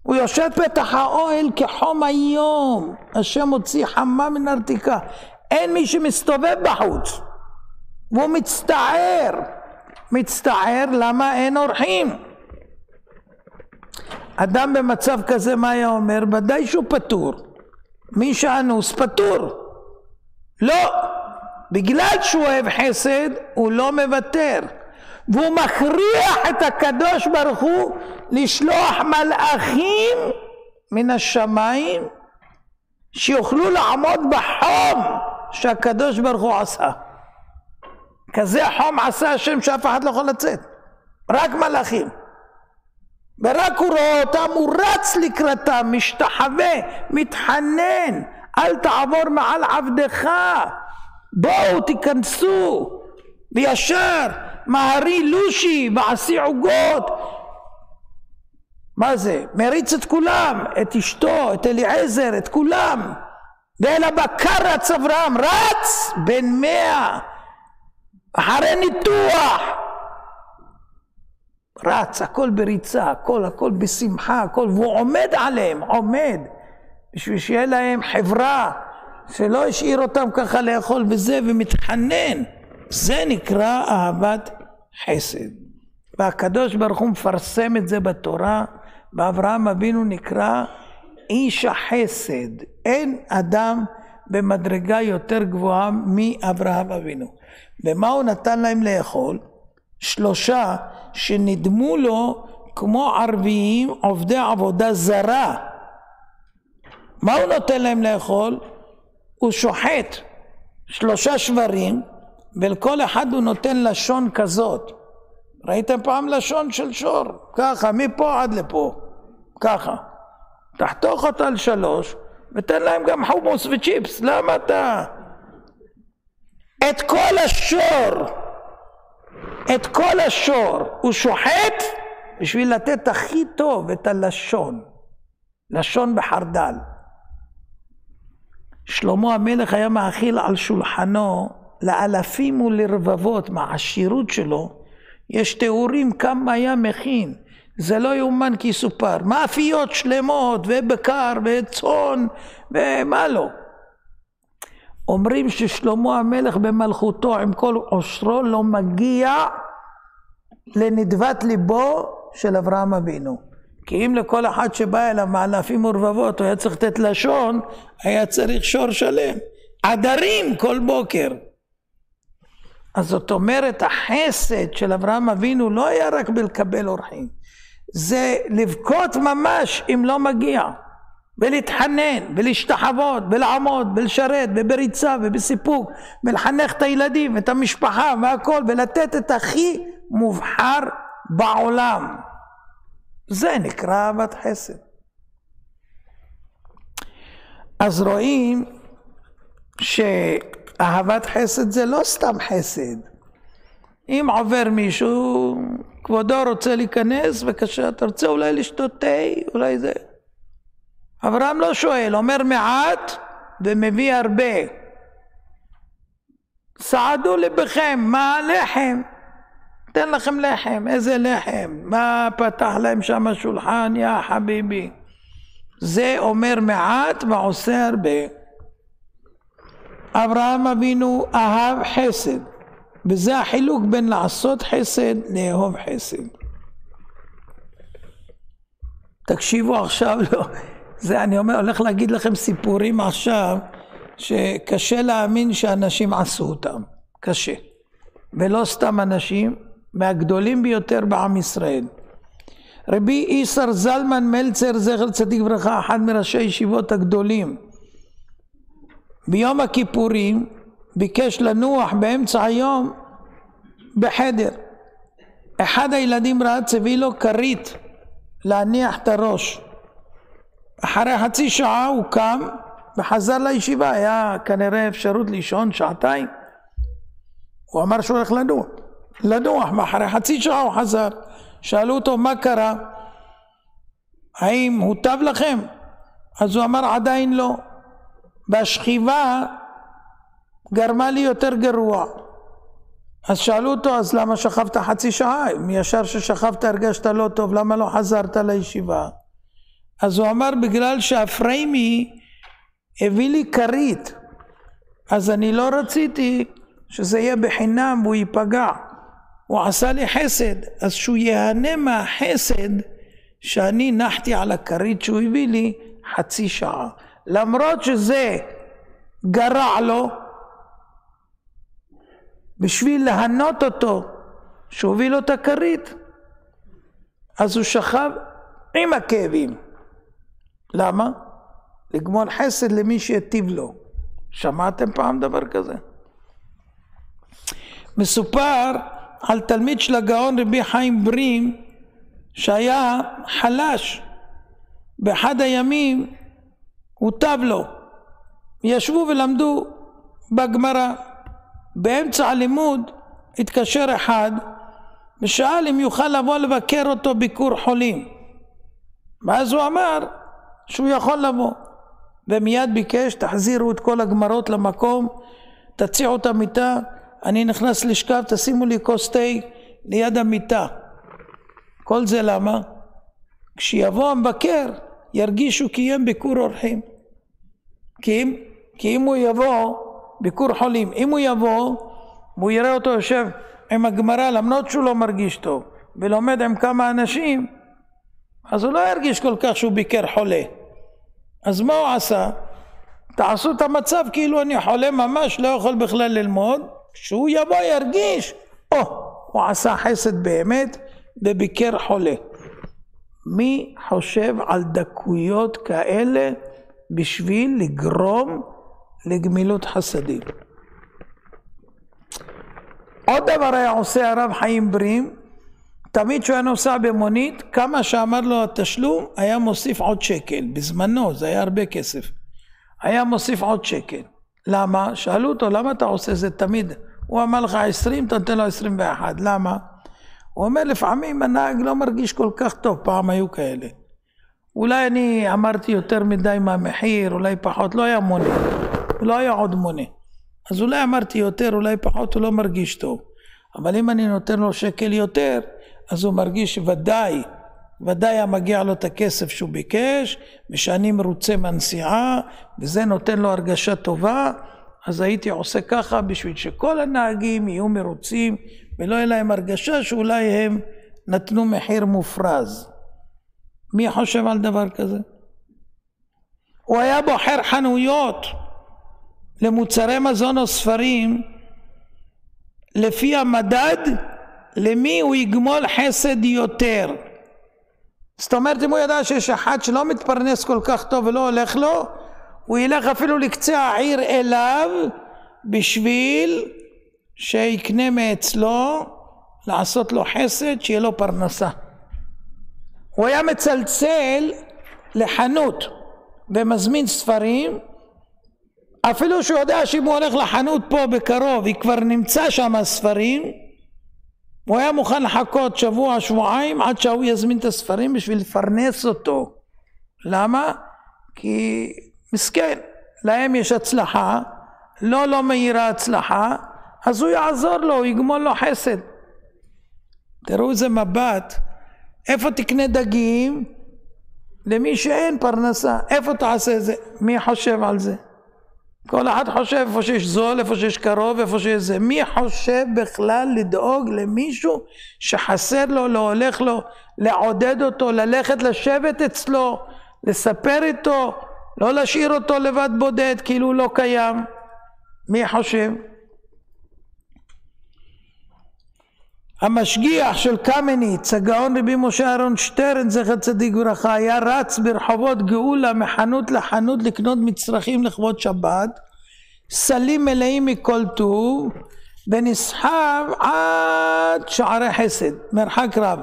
הוא יושב פתח האוהל כחום היום, השם הוציא חמה מנרתיקה, אין מי שמסתובב בחוץ, והוא מצטער למה אין אורחים. אדם במצב כזה מה היה אומר? ודאי שהוא פטור. מי שאנוס פטור. לא, בגלל שהוא אוהב חסד הוא לא מוותר, והוא מכריח את הקדוש ברוך הוא לשלוח מלאכים מן השמיים שיוכלו לעמוד בחום שהקדוש ברוך הוא עשה. כזה חום עשה השם שאף אחד לא יכול לצאת, רק מלאכים. ורק הוא רואה אותם, הוא רץ לקראתם, משתחווה, מתחנן, אל תעבור מעל עבדך, בואו תיכנסו וישר, מהרי לושי ועשי עוגות. מה זה? מריץ את כולם, את אשתו, את אליעזר, את כולם. ואל הבקר רץ אברהם, רץ בן 100 אחרי ניתוח, רץ, הכל בריצה, הכל בשמחה, הכל, והוא עומד עליהם, עומד בשביל שיהיה להם חברה, שלא השאיר אותם ככה לאכול וזה, ומתחנן. זה נקרא אהבת חסד, והקדוש ברוך הוא מפרסם את זה בתורה. ואברהם אבינו נקרא איש החסד. אין אדם במדרגה יותר גבוהה מאברהם אבינו. ומה הוא נתן להם לאכול? 3 שנדמו לו כמו ערביים, עובדי עבודה זרה. מה הוא נותן להם לאכול? הוא שוחט 3 שברים, ולכל אחד הוא נותן לשון כזאת. ראיתם פעם לשון של שור? ככה, מפה עד לפה. ככה. תחתוך אותה על 3, ותן להם גם חומוס וצ'יפס. למה אתה? את כל השור הוא שוחט בשביל לתת הכי טוב את הלשון. לשון בחרדל. שלמה המלך היה מאכיל על שולחנו לאלפים ולרבבות. מהעשירות שלו יש תיאורים כמה היה מכין. זה לא יאומן כי סופר. מאפיות שלמות ובקר וצאן ומה לא. אומרים ששלמה המלך במלכותו עם כל עושרו לא מגיע לנדבת ליבו של אברהם אבינו. כי אם לכל אחד שבא אליו מאלפים ורבבות הוא היה צריך לתת לשון, היה צריך שור שלם. עדרים כל בוקר. אז זאת אומרת, החסד של אברהם אבינו לא היה רק בלקבל אורחים. זה לבכות ממש אם לא מגיע. ולהתחנן, ולהשתחוות, ולעמוד, ולשרת, ובריצה, ובסיפוק, ולחנך את הילדים, את המשפחה, והכל, ולתת את הכי מובחר בעולם. זה נקרא אהבת חסד. אז רואים שאהבת חסד זה לא סתם חסד. אם עובר מישהו, כבודו רוצה להיכנס, בבקשה, אתה רוצה אולי לשתות תה, אולי זה. אברהם לא שואל, אומר מעט ומביא הרבה. סעדו לבכם, מה לחם? תן לכם לחם, איזה לחם? מה פתח להם שם השולחן, יא חביבי? זה אומר מעט ועושה הרבה. אברהם אבינו אהב חסד, וזה החילוק בין לעשות חסד לאהוב חסד. תקשיבו עכשיו, לא. זה אני אומר, הולך להגיד לכם סיפורים עכשיו שקשה להאמין שאנשים עשו אותם, קשה. ולא סתם אנשים, מהגדולים ביותר בעם ישראל. רבי איסר זלמן מלצר זכר צדיק ברכה, אחד מראשי ישיבות הגדולים, ביום הכיפורים ביקש לנוח באמצע היום בחדר. אחד הילדים רץ, הביא לו כרית להניח את הראש. אחרי חצי שעה הוא קם וחזר לישיבה, היה כנראה אפשרות לישון 2 שעות. הוא אמר שהוא הולך לנוח, ואחרי חצי שעה הוא חזר. שאלו אותו מה קרה, האם הוטב לכם? אז הוא אמר עדיין לא, והשכיבה גרמה לי יותר גרוע. אז שאלו אותו, אז למה שכבת חצי שעה? מישר ששכבת הרגשת לא טוב, למה לא חזרת לישיבה? אז הוא אמר, בגלל שהפריימי הביא לי כרית, אז אני לא רציתי שזה יהיה בחינם והוא ייפגע. הוא עשה לי חסד, אז שהוא יהנה מהחסד שאני נחתי על הכרית שהוא הביא לי חצי שעה. למרות שזה גרע לו, בשביל להנות אותו, שהוא הביא לו את הכרית, אז הוא שכב עם הכאבים. למה? לגמול חסד למי שיטיב לו. שמעתם פעם דבר כזה? מסופר על תלמיד של הגאון רבי חיים ברים שהיה חלש. באחד הימים הוטב לו ישבו ולמדו בגמרא. באמצע הלימוד התקשר אחד ושאל אם יוכל לבוא לבקר אותו ביקור חולים. ואז הוא אמר שהוא יכול לבוא, ומיד ביקש, תחזירו את כל הגמרות למקום, תציעו את המיטה, אני נכנס לשכב, תשימו לי כוס תה ליד המיטה. כל זה למה? כשיבוא המבקר ירגישו קיים ביקור אורחים. כי אם הוא יבוא ביקור חולים, אם הוא יבוא והוא יראה אותו יושב עם הגמרא למרות שהוא לא מרגיש טוב ולומד עם כמה אנשים, אז הוא לא ירגיש כל כך שהוא ביקר חולה. אז מה הוא עשה? תעשו את המצב כאילו אני חולה ממש, לא יכול בכלל ללמוד. כשהוא יבוא ירגיש, הוא עשה חסד באמת וביקר חולה. מי חושב על דקויות כאלה בשביל לגרום לגמילות חסדים? עוד דבר היה עושה הרב חיים ברים, תמיד שהוא היה נוסע במונית, כמה שאמר לו התשלום, היה מוסיף עוד שקל. בזמנו, זה היה הרבה כסף. היה מוסיף עוד שקל. למה? שאלו אותו, למה אתה עושה זה תמיד? הוא אמר לך 20, אתה נותן לו 21. למה? הוא אומר, לפעמים הנהג לא מרגיש כל כך טוב, פעם היו כאלה. אולי אני אמרתי יותר מדי מהמחיר, אולי פחות, לא היה מונה. לא היה עוד מונה. אז אולי אמרתי יותר, אולי פחות, הוא לא מרגיש טוב. אבל אם אני נותן לו שקל יותר, אז הוא מרגיש ודאי מגיע לו את הכסף שהוא ביקש, ושאני מרוצה מהנסיעה, וזה נותן לו הרגשה טובה. אז הייתי עושה ככה בשביל שכל הנהגים יהיו מרוצים, ולא יהיה להם הרגשה שאולי הם נתנו מחיר מופרז. מי חושב על דבר כזה? הוא היה בוחר חנויות למוצרי מזון או ספרים, לפי המדד למי הוא יגמול חסד יותר. זאת אומרת, אם הוא ידע שיש אחד שלא מתפרנס כל כך טוב ולא הולך לו, הוא ילך אפילו לקצה העיר אליו בשביל שיקנה מאצלו, לעשות לו חסד, שיהיה לו פרנסה. הוא היה מצלצל לחנות ומזמין ספרים, אפילו שהוא יודע שאם הוא הולך לחנות פה בקרוב, היא כבר נמצא שם הספרים, הוא היה מוכן לחכות שבוע, שבועיים, עד שהוא יזמין את הספרים בשביל לפרנס אותו. למה? כי מסכן, להם יש הצלחה, לא מהירה הצלחה, אז הוא יעזור לו, הוא יגמול לו חסד. תראו איזה מבט, איפה תקנה דגים? למי שאין פרנסה, איפה תעשה זה? מי חושב על זה? כל אחד חושב איפה שיש זול, איפה שיש קרוב, איפה שיש זה. מי חושב בכלל לדאוג למישהו שחסר לו, לא הולך לו, לעודד אותו, ללכת לשבת אצלו, לספר איתו, לא להשאיר אותו לבד בודד כאילו הוא לא קיים? מי חושב? המשגיח של קמניץ, הגאון רבי משה אהרון שטרן זכר צדיק ברכה, היה רץ ברחובות גאולה מחנות לחנות לקנות מצרכים לכבוד שבת, סלים מלאים מכל טוב, ונסחב עד שערי חסד, מרחק רב.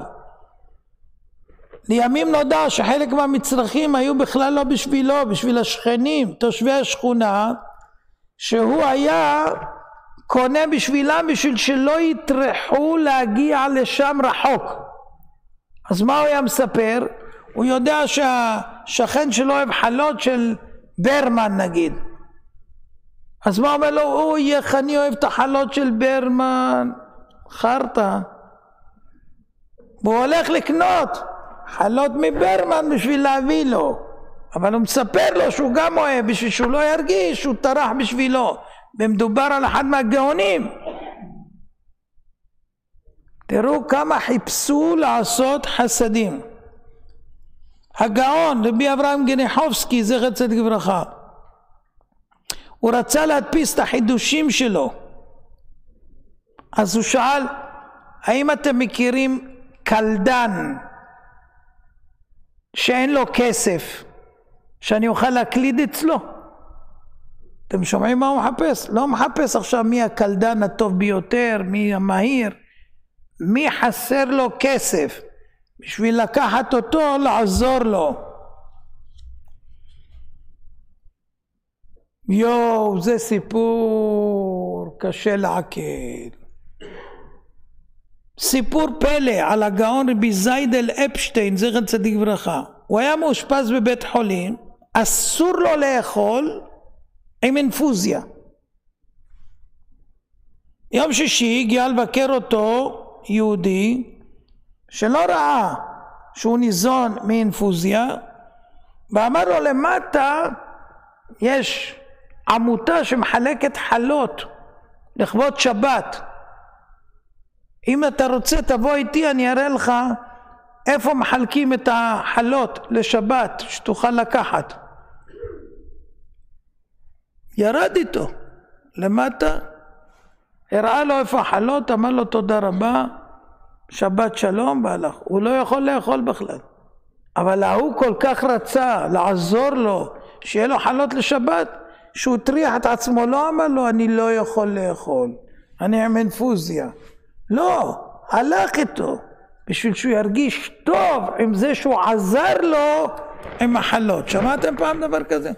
לימים נודע שחלק מהמצרכים היו בכלל לא בשבילו, בשביל השכנים, תושבי השכונה, שהוא היה קונה בשבילם בשביל שלא יטרחו להגיע לשם רחוק. אז מה הוא היה מספר? הוא יודע שהשכן שלו אוהב חלות של ברמן נגיד. אז מה אומר לו? איך אני אוהב את החלות של ברמן? חרטה. והוא הולך לקנות חלות מברמן בשביל להביא לו. אבל הוא מספר לו שהוא גם אוהב, בשביל שהוא לא ירגיש שהוא טרח בשבילו. ומדובר על אחד מהגאונים. תראו כמה חיפשו לעשות חסדים. הגאון רבי אברהם גניחובסקי זכר צדיק ברכה, הוא רצה להדפיס את החידושים שלו. אז הוא שאל, האם אתם מכירים קלדן שאין לו כסף שאני אוכל להקליד אצלו? אתם שומעים מה הוא מחפש? לא מחפש עכשיו מי הקלדן הטוב ביותר, מי המהיר. מי חסר לו כסף בשביל לקחת אותו, לעזור לו. יואו, זה סיפור קשה לעכל. סיפור פלא על הגאון רבי זיידל אפשטיין, זכר צדיק ברכה. הוא היה מאושפז בבית חולים, אסור לו לאכול עם אינפוזיה. יום שישי הגיע לבקר אותו יהודי שלא ראה שהוא ניזון מאינפוזיה, ואמר לו, למטה יש עמותה שמחלקת חלות לכבוד שבת. אם אתה רוצה תבוא איתי, אני אראה לך איפה מחלקים את החלות לשבת שתוכל לקחת. ירד איתו למטה, הראה לו איפה החלות, אמר לו תודה רבה, שבת שלום, והלך. הוא לא יכול לאכול בכלל, אבל הוא כל כך רצה לעזור לו שיהיה לו חלות לשבת, שהוא הטריח את עצמו, לא אמר לו אני לא יכול לאכול, אני עם אינפוזיה. לא, הלך איתו בשביל שהוא ירגיש טוב עם זה שהוא עזר לו עם החלות. שמעתם פעם דבר כזה?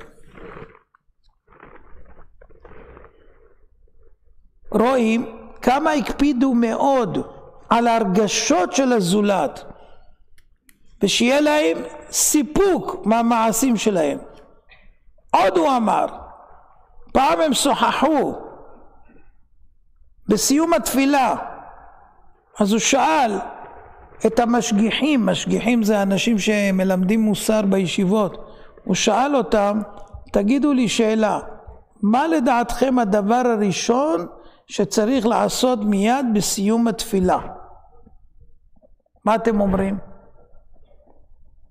רואים כמה הקפידו מאוד על הרגשות של הזולת, ושיהיה להם סיפוק מהמעשים שלהם. עוד הוא אמר, פעם הם שוחחו בסיום התפילה, אז הוא שאל את המשגיחים, משגיחים זה אנשים שמלמדים מוסר בישיבות, הוא שאל אותם, תגידו לי שאלה, מה לדעתכם הדבר הראשון שצריך לעשות מיד בסיום התפילה? מה אתם אומרים?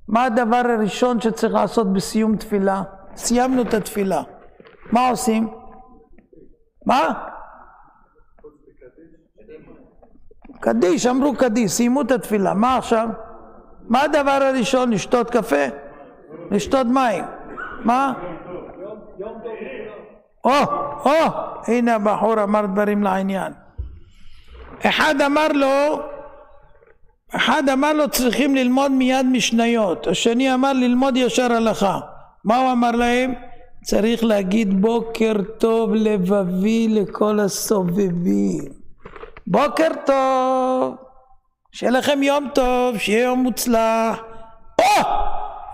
מה הדבר הראשון שצריך לעשות בסיום תפילה? סיימנו את התפילה, מה עושים? מה? קדיש, אמרו קדיש, סיימו את התפילה, מה עכשיו? מה הדבר הראשון? לשתות קפה? לשתות מים? מה? הנה הבחור אמר דברים לעניין. אחד אמר לו צריכים ללמוד מיד משניות, השני אמר ללמוד ישר הלכה. מה הוא אמר להם? צריך להגיד בוקר טוב לבבי לכל הסובבים. בוקר טוב, שיהיה לכם יום טוב, שיהיה יום מוצלח.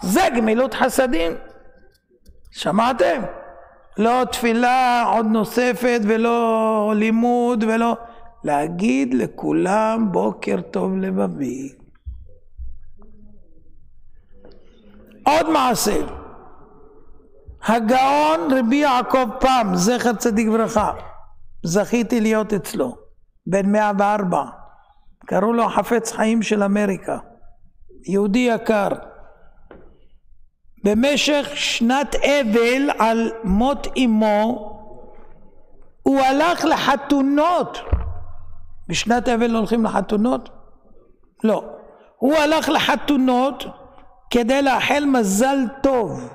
זה גמילות חסדים. שמעתם? לא תפילה עוד נוספת ולא לימוד ולא, להגיד לכולם בוקר טוב לבבי. עוד מעשה, הגאון רבי יעקב פעם, זכר צדיק ברכה, זכיתי להיות אצלו, בן 104, קראו לו חפץ חיים של אמריקה, יהודי יקר. במשך שנת אבל על מות אמו הוא הלך לחתונות. בשנת אבל הולכים לחתונות? לא. הוא הלך לחתונות כדי לאחל מזל טוב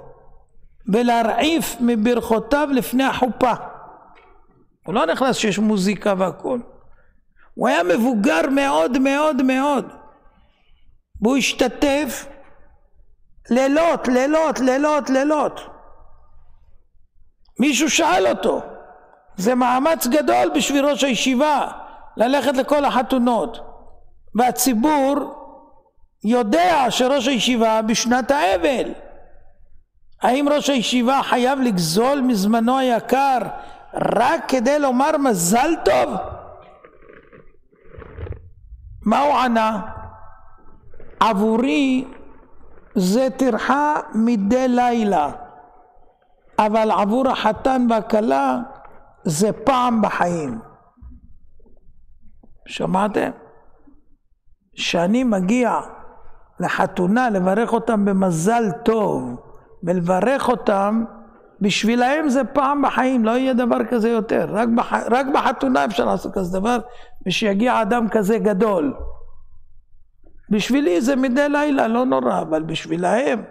ולהרעיף מברכותיו לפני החופה. הוא לא נכנס שיש מוזיקה והכל. הוא היה מבוגר מאוד מאוד מאוד, והוא השתתף לילות. מישהו שאל אותו, זה מאמץ גדול בשביל ראש הישיבה ללכת לכל החתונות, והציבור יודע שראש הישיבה בשנת האבל. האם ראש הישיבה חייב לגזול מזמנו היקר רק כדי לומר מזל טוב? מה הוא ענה? עבורי זה טרחה מדי לילה, אבל עבור החתן והכלה זה פעם בחיים. שמעתם? שאני מגיע לחתונה לברך אותם במזל טוב ולברך אותם, בשבילהם זה פעם בחיים, לא יהיה דבר כזה יותר. רק בחתונה אפשר לעשות כזה דבר, ושיגיע אדם כזה גדול. בשבילי זה מדי לילה, לא נורא, אבל בשבילהם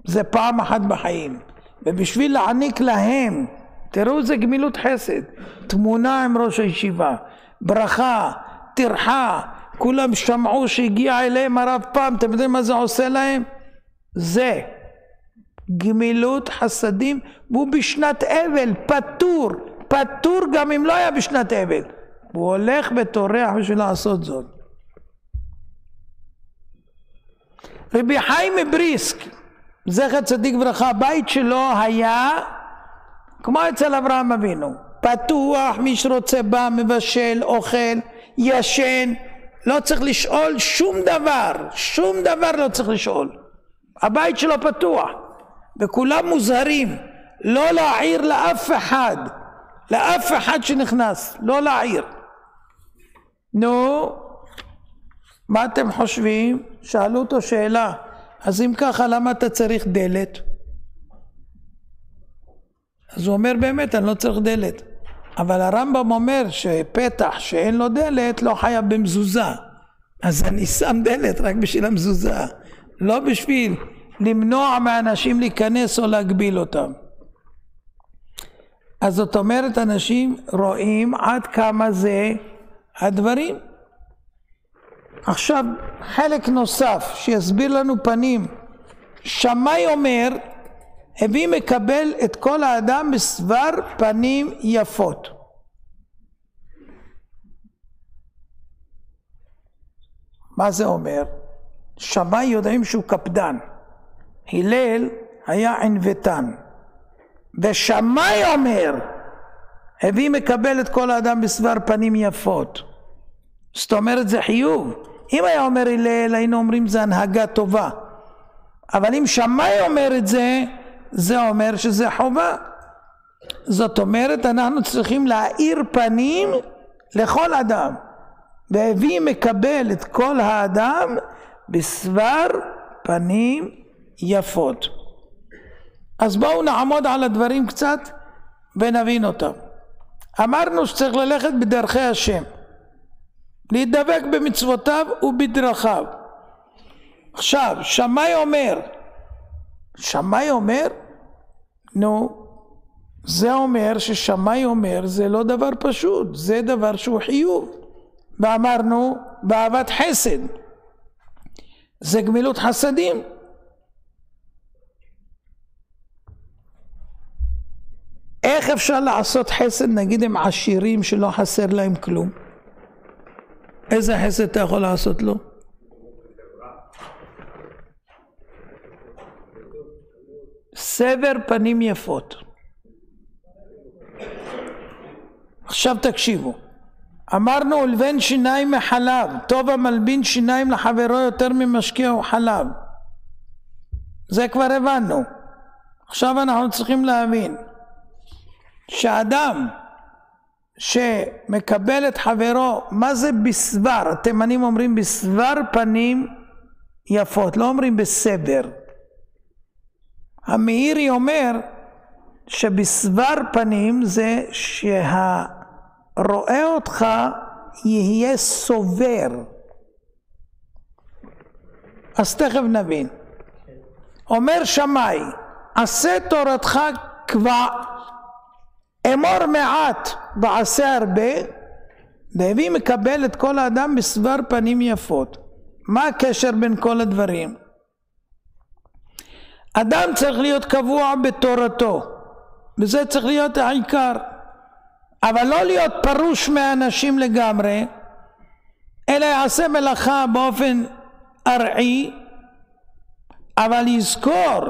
זה פעם אחת בחיים. ובשביל להעניק להם, תראו זה גמילות חסד, תמונה עם ראש הישיבה, ברכה, טרחה, כולם שמעו שהגיע אליהם הרב פעם, אתם יודעים מה זה עושה להם? זה גמילות חסדים, והוא בשנת אבל, פטור, פטור גם אם לא היה בשנת אבל. הוא הולך וטורח בשביל לעשות זאת. רבי חיים מבריסק, זכר צדיק ברכה, הבית שלו היה כמו אצל אברהם אבינו, פתוח, מי שרוצה בא, מבשל, אוכל, ישן, לא צריך לשאול שום דבר, שום דבר לא צריך לשאול. הבית שלו פתוח, וכולם מוזהרים לא להעיר לאף אחד, לאף אחד שנכנס, לא להעיר. נו, מה אתם חושבים? שאלו אותו שאלה, אז אם ככה למה אתה צריך דלת? אז הוא אומר באמת אני לא צריך דלת, אבל הרמב"ם אומר שפתח שאין לו דלת לא חייב במזוזה, אז אני שם דלת רק בשביל המזוזה, לא בשביל למנוע מאנשים להיכנס או להגביל אותם. אז זאת אומרת אנשים רואים עד כמה זה הדברים. עכשיו חלק נוסף שיסביר לנו פנים. שמאי אומר הביא מקבל את כל האדם בסבר פנים יפות. מה זה אומר? שמאי יודעים שהוא קפדן, הלל היה ענוותן, ושמאי אומר הביא מקבל את כל האדם בסבר פנים יפות. זאת אומרת זה חיוב. אם היה אומר הלל היינו אומרים זה הנהגה טובה, אבל אם שמאי אומר את זה, זה אומר שזה חובה. זאת אומרת אנחנו צריכים להאיר פנים לכל אדם, והביא מקבל את כל האדם בסבר פנים יפות. אז בואו נעמוד על הדברים קצת ונבין אותם. אמרנו שצריך ללכת בדרכי השם, להידבק במצוותיו ובדרכיו. עכשיו שמאי אומר, נו, זה אומר ששמאי אומר זה לא דבר פשוט, זה דבר שהוא חיוב. ואמרנו באהבת חסד, זה גמילות חסדים. איך אפשר לעשות חסד נגיד עם עשירים שלא חסר להם כלום? איזה חסד אתה יכול לעשות לו? סבר פנים יפות. עכשיו תקשיבו, אמרנו ולבן שיניים מחלב, טוב המלבין שיניים לחברו יותר ממשקיע וחלב. זה כבר הבנו. עכשיו אנחנו צריכים להבין שאדם שמקבל את חברו, מה זה בסבר? התימנים אומרים בסבר פנים יפות, לא אומרים בסבר. המאירי אומר שבסבר פנים זה שהרואה אותך יהיה סובר. אז תכף נבין. אומר שמאי, עשה תורתך קבע, אמור מעט ועשה הרבה, והביא מקבל את כל האדם בסבר פנים יפות. מה הקשר בין כל הדברים? אדם צריך להיות קבוע בתורתו, וזה צריך להיות העיקר, אבל לא להיות פרוש מהאנשים לגמרי, אלא יעשה מלאכה באופן ארעי, אבל יזכור,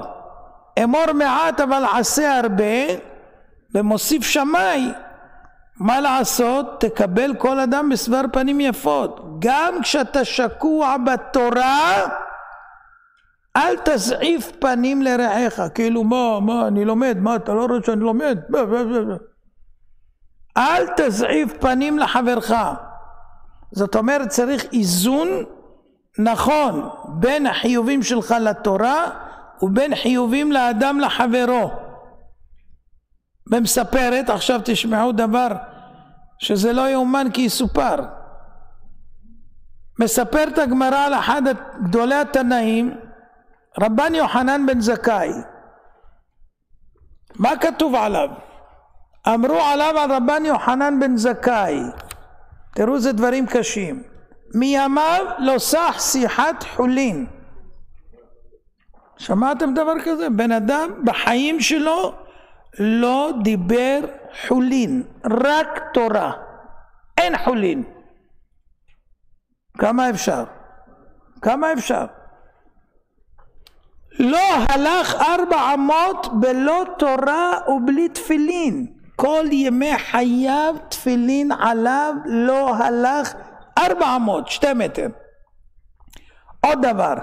אמור מעט אבל עשה הרבה, ומוסיף שמאי, מה לעשות? תקבל כל אדם בסבר פנים יפות. גם כשאתה שקוע בתורה, אל תזעיף פנים לרעך, כאילו מה, אני לומד, מה אתה לא רואה שאני לומד? אל תזעיף פנים לחברך. זאת אומרת צריך איזון נכון בין החיובים שלך לתורה ובין חיובים לאדם לחברו. ומספרת, עכשיו תשמעו דבר שזה לא יאומן כי יסופר. מספרת הגמרא על אחד גדולי התנאים, רבן יוחנן בן זכאי. מה כתוב עליו? אמרו עליו על רבן יוחנן בן זכאי, תראו איזה דברים קשים. מימיו לא סח שיחת חולין. שמעתם דבר כזה? בן אדם בחיים שלו לא דיבר חולין, רק תורה, אין חולין. כמה אפשר? כמה אפשר? לא הלך 4 אמות בלא תורה ובלי תפילין. כל ימי חייו תפילין עליו, לא הלך 4 אמות, 2 מטר. עוד דבר,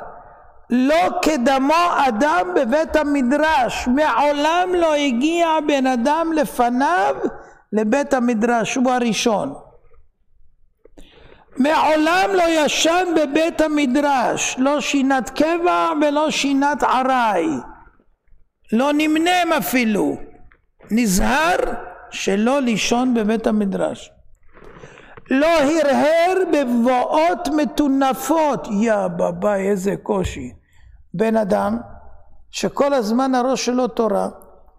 לא כדמו אדם בבית המדרש, מעולם לא הגיע בן אדם לפניו לבית המדרש, הוא הראשון. מעולם לא ישן בבית המדרש, לא שינת קבע ולא שינת עראי, לא נמנם אפילו, נזהר שלא לישון בבית המדרש. לא הרהר בבואות מטונפות. יא בבאי, איזה קושי. בן אדם שכל הזמן הראש שלו תורה,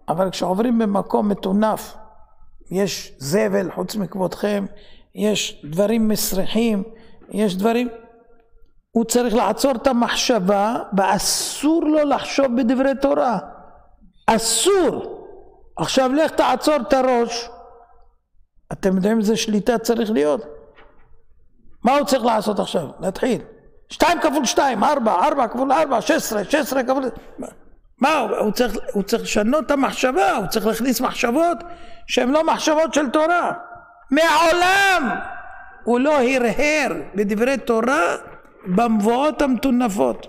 אבל כשעוברים במקום מטונף, יש זבל חוץ מכבודכם, יש דברים מסריחים, יש דברים, הוא צריך לעצור את המחשבה, ואסור לו לחשוב בדברי תורה, אסור. עכשיו לך תעצור את הראש. אתם יודעים איזה שליטה צריך להיות? מה הוא צריך לעשות עכשיו? להתחיל 2 כפול 2, 4, 4 כפול 4, 16, 16 כפול... מה הוא צריך לשנות את המחשבה, הוא צריך להכניס מחשבות שהן לא מחשבות של תורה. מעולם הוא לא הרהר בדברי תורה במבואות המטונפות.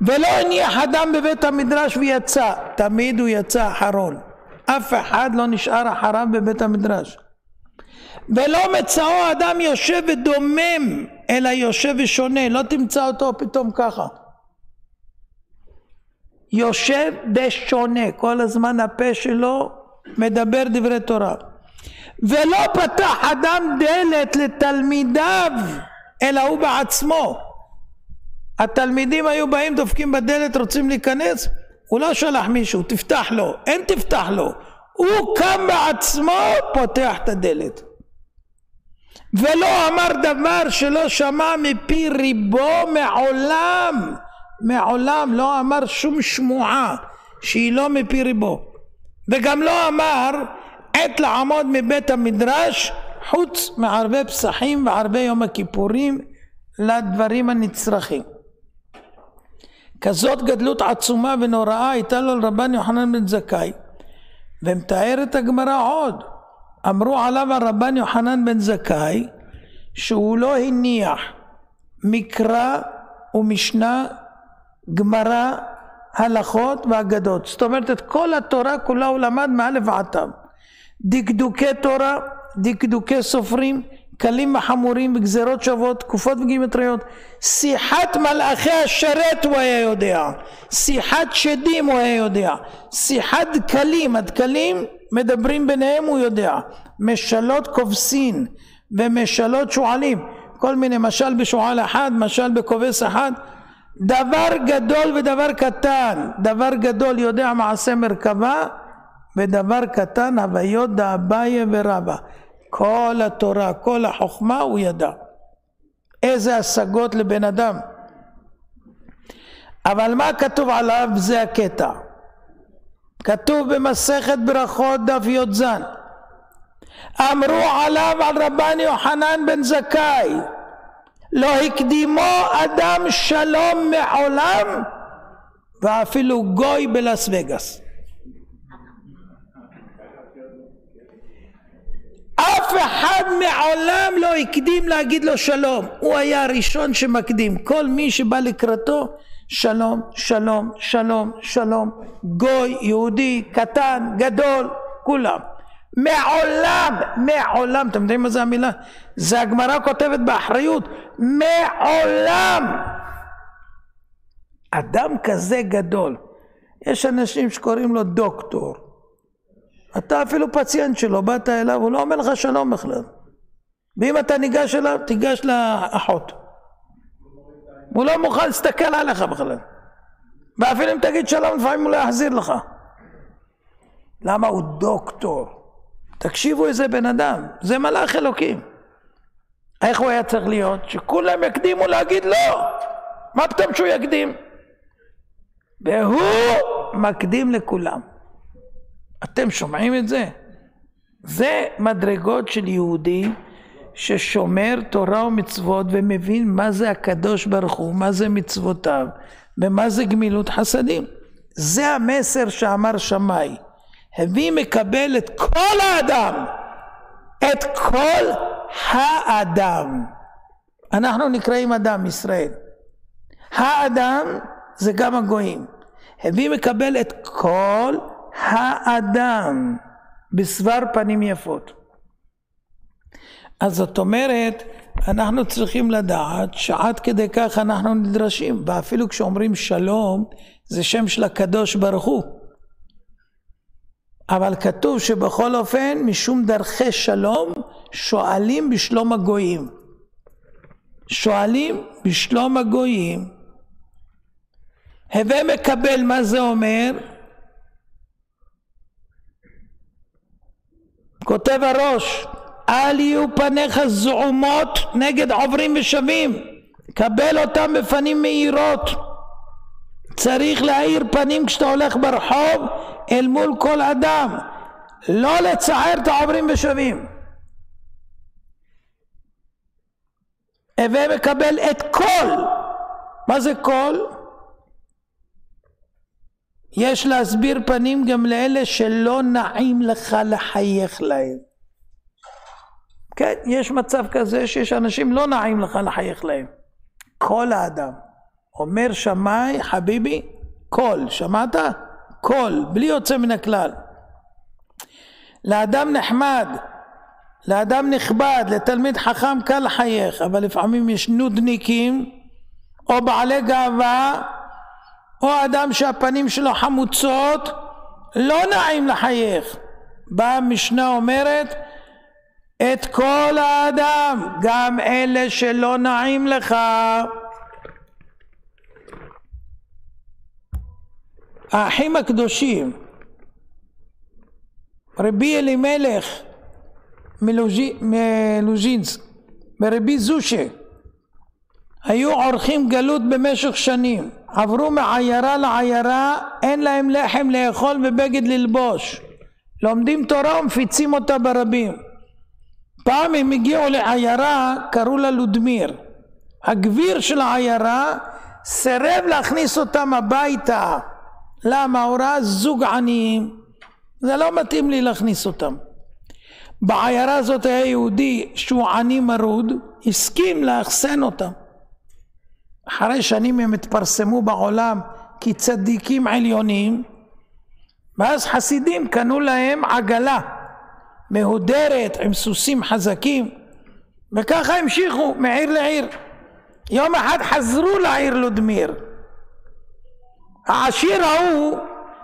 ולא הניח אדם בבית המדרש ויצא, תמיד הוא יצא אחרון, אף אחד לא נשאר אחריו בבית המדרש. ולא מצאו אדם יושב ודומם, אלא יושב ושונה, לא תמצא אותו פתאום ככה, יושב ושונה, כל הזמן הפה שלו מדבר דברי תורה. ולא פתח אדם דלת לתלמידיו, אלא הוא בעצמו. התלמידים היו באים, דופקים בדלת, רוצים להיכנס, הוא לא שלח מישהו, תפתח לו, אין תפתח לו, הוא קם בעצמו, פותח את הדלת. ולא אמר דבר שלא שמע מפי ריבו מעולם, מעולם לא אמר שום שמועה שהיא לא מפי ריבו. וגם לא אמר עת לעמוד מבית המדרש חוץ מערבי פסחים וערבי יום הכיפורים לדברים הנצרכים. כזאת גדלות עצומה ונוראה הייתה לו לרבן יוחנן בן זכאי. ומתארת הגמרא עוד, אמרו עליו הרבן יוחנן בן זכאי שהוא לא הניח מקרא ומשנה, גמרא, הלכות ואגדות. זאת אומרת את כל התורה כולה הוא למד מאלף ועד תו. דקדוקי תורה, דקדוקי סופרים, קלים וחמורים וגזרות שוות, תקופות וגימטריות. שיחת מלאכי השרת הוא היה יודע, שיחת שדים הוא היה יודע, שיחת דקלים, הדקלים מדברים ביניהם הוא יודע, משלות כובסין ומשלות שועלים, כל מיני, משל בשועל אחד, משל בכובס אחד. דבר גדול ודבר קטן, דבר גדול יודע מעשה מרכבה, ודבר קטן הוויות דאביי ורבא. כל התורה, כל החוכמה הוא ידע. איזה השגות לבן אדם. אבל מה כתוב עליו? זה הקטע. כתוב במסכת ברכות דף י"ז, אמרו עליו על רבן יוחנן בן זכאי, לא הקדימו אדם שלום מעולם, ואפילו גוי בלאס וגאס. אף אחד מעולם לא הקדים להגיד לו שלום, הוא היה הראשון שמקדים. כל מי שבא לקראתו, שלום, שלום, שלום, שלום, גוי, יהודי, קטן, גדול, כולם. מעולם, מעולם, אתם יודעים מה זה המילה? זה הגמרא כותבת באחריות, מעולם. אדם כזה גדול, יש אנשים שקוראים לו דוקטור, אתה אפילו פציינט שלו, באת אליו, הוא לא אומר לך שלום בכלל. ואם אתה ניגש אליו, תיגש לאחות. הוא לא מוכן להסתכל עליך בכלל. ואפילו אם תגיד שלום, לפעמים הוא לא יחזיר לך. למה? הוא דוקטור. תקשיבו איזה בן אדם, זה מלאך אלוקים. איך הוא היה צריך להיות? שכולם יקדימו להגיד לא. מה פתאום שהוא יקדים? והוא מקדים לכולם. אתם שומעים את זה? זה מדרגות של יהודי ששומר תורה ומצוות ומבין מה זה הקדוש ברוך הוא, מה זה מצוותיו ומה זה גמילות חסדים. זה המסר שאמר שמאי. הביא מקבל את כל האדם, את כל האדם. אנחנו נקראים אדם ישראל. האדם זה גם הגויים. הביא מקבל את כל האדם בסבר פנים יפות. אז זאת אומרת, אנחנו צריכים לדעת שעד כדי כך אנחנו נדרשים, ואפילו כשאומרים שלום זה שם של הקדוש ברוך הוא, אבל כתוב שבכל אופן משום דרכי שלום שואלים בשלום הגויים. שואלים בשלום הגויים. הווה מקבל, מה זה אומר? כותב הראש, אל יהיו פניך זעומות נגד עוברים ושבים, קבל אותם בפנים מאירות. צריך להאיר פנים כשאתה הולך ברחוב אל מול כל אדם, לא לצער את העוברים ושבים. הווה מקבל את כל. מה זה כל? יש להסביר פנים גם לאלה שלא נעים לך לחייך להם. כן, יש מצב כזה שיש אנשים לא נעים לך לחייך להם. כל האדם. אומר שמאי, חביבי, כל. שמעת? כל. בלי יוצא מן הכלל. לאדם נחמד, לאדם נכבד, לתלמיד חכם קל לחייך, אבל לפעמים יש נודניקים, או בעלי גאווה, או אדם שהפנים שלו חמוצות, לא נעים לחייך. באה המשנה אומרת, את כל האדם, גם אלה שלא נעים לך. האחים הקדושים, רבי אלימלך מלוז'ינסק ורבי זושה, היו עורכים גלות במשך שנים, עברו מעיירה לעיירה, אין להם לחם לאכול ובגד ללבוש, לומדים תורה ומפיצים אותה ברבים. פעם הם הגיעו לעיירה, קראו לה לודמיר. הגביר של העיירה סירב להכניס אותם הביתה. למה? הוא ראה זוג עניים, זה לא מתאים לי להכניס אותם. בעיירה הזאת היה יהודי שהוא עני מרוד, הסכים לאחסן אותם. אחרי שנים הם התפרסמו בעולם כצדיקים עליונים, ואז חסידים קנו להם עגלה מהודרת עם סוסים חזקים, וככה המשיכו מעיר לעיר. יום אחד חזרו לעיר לודמיר. העשיר ההוא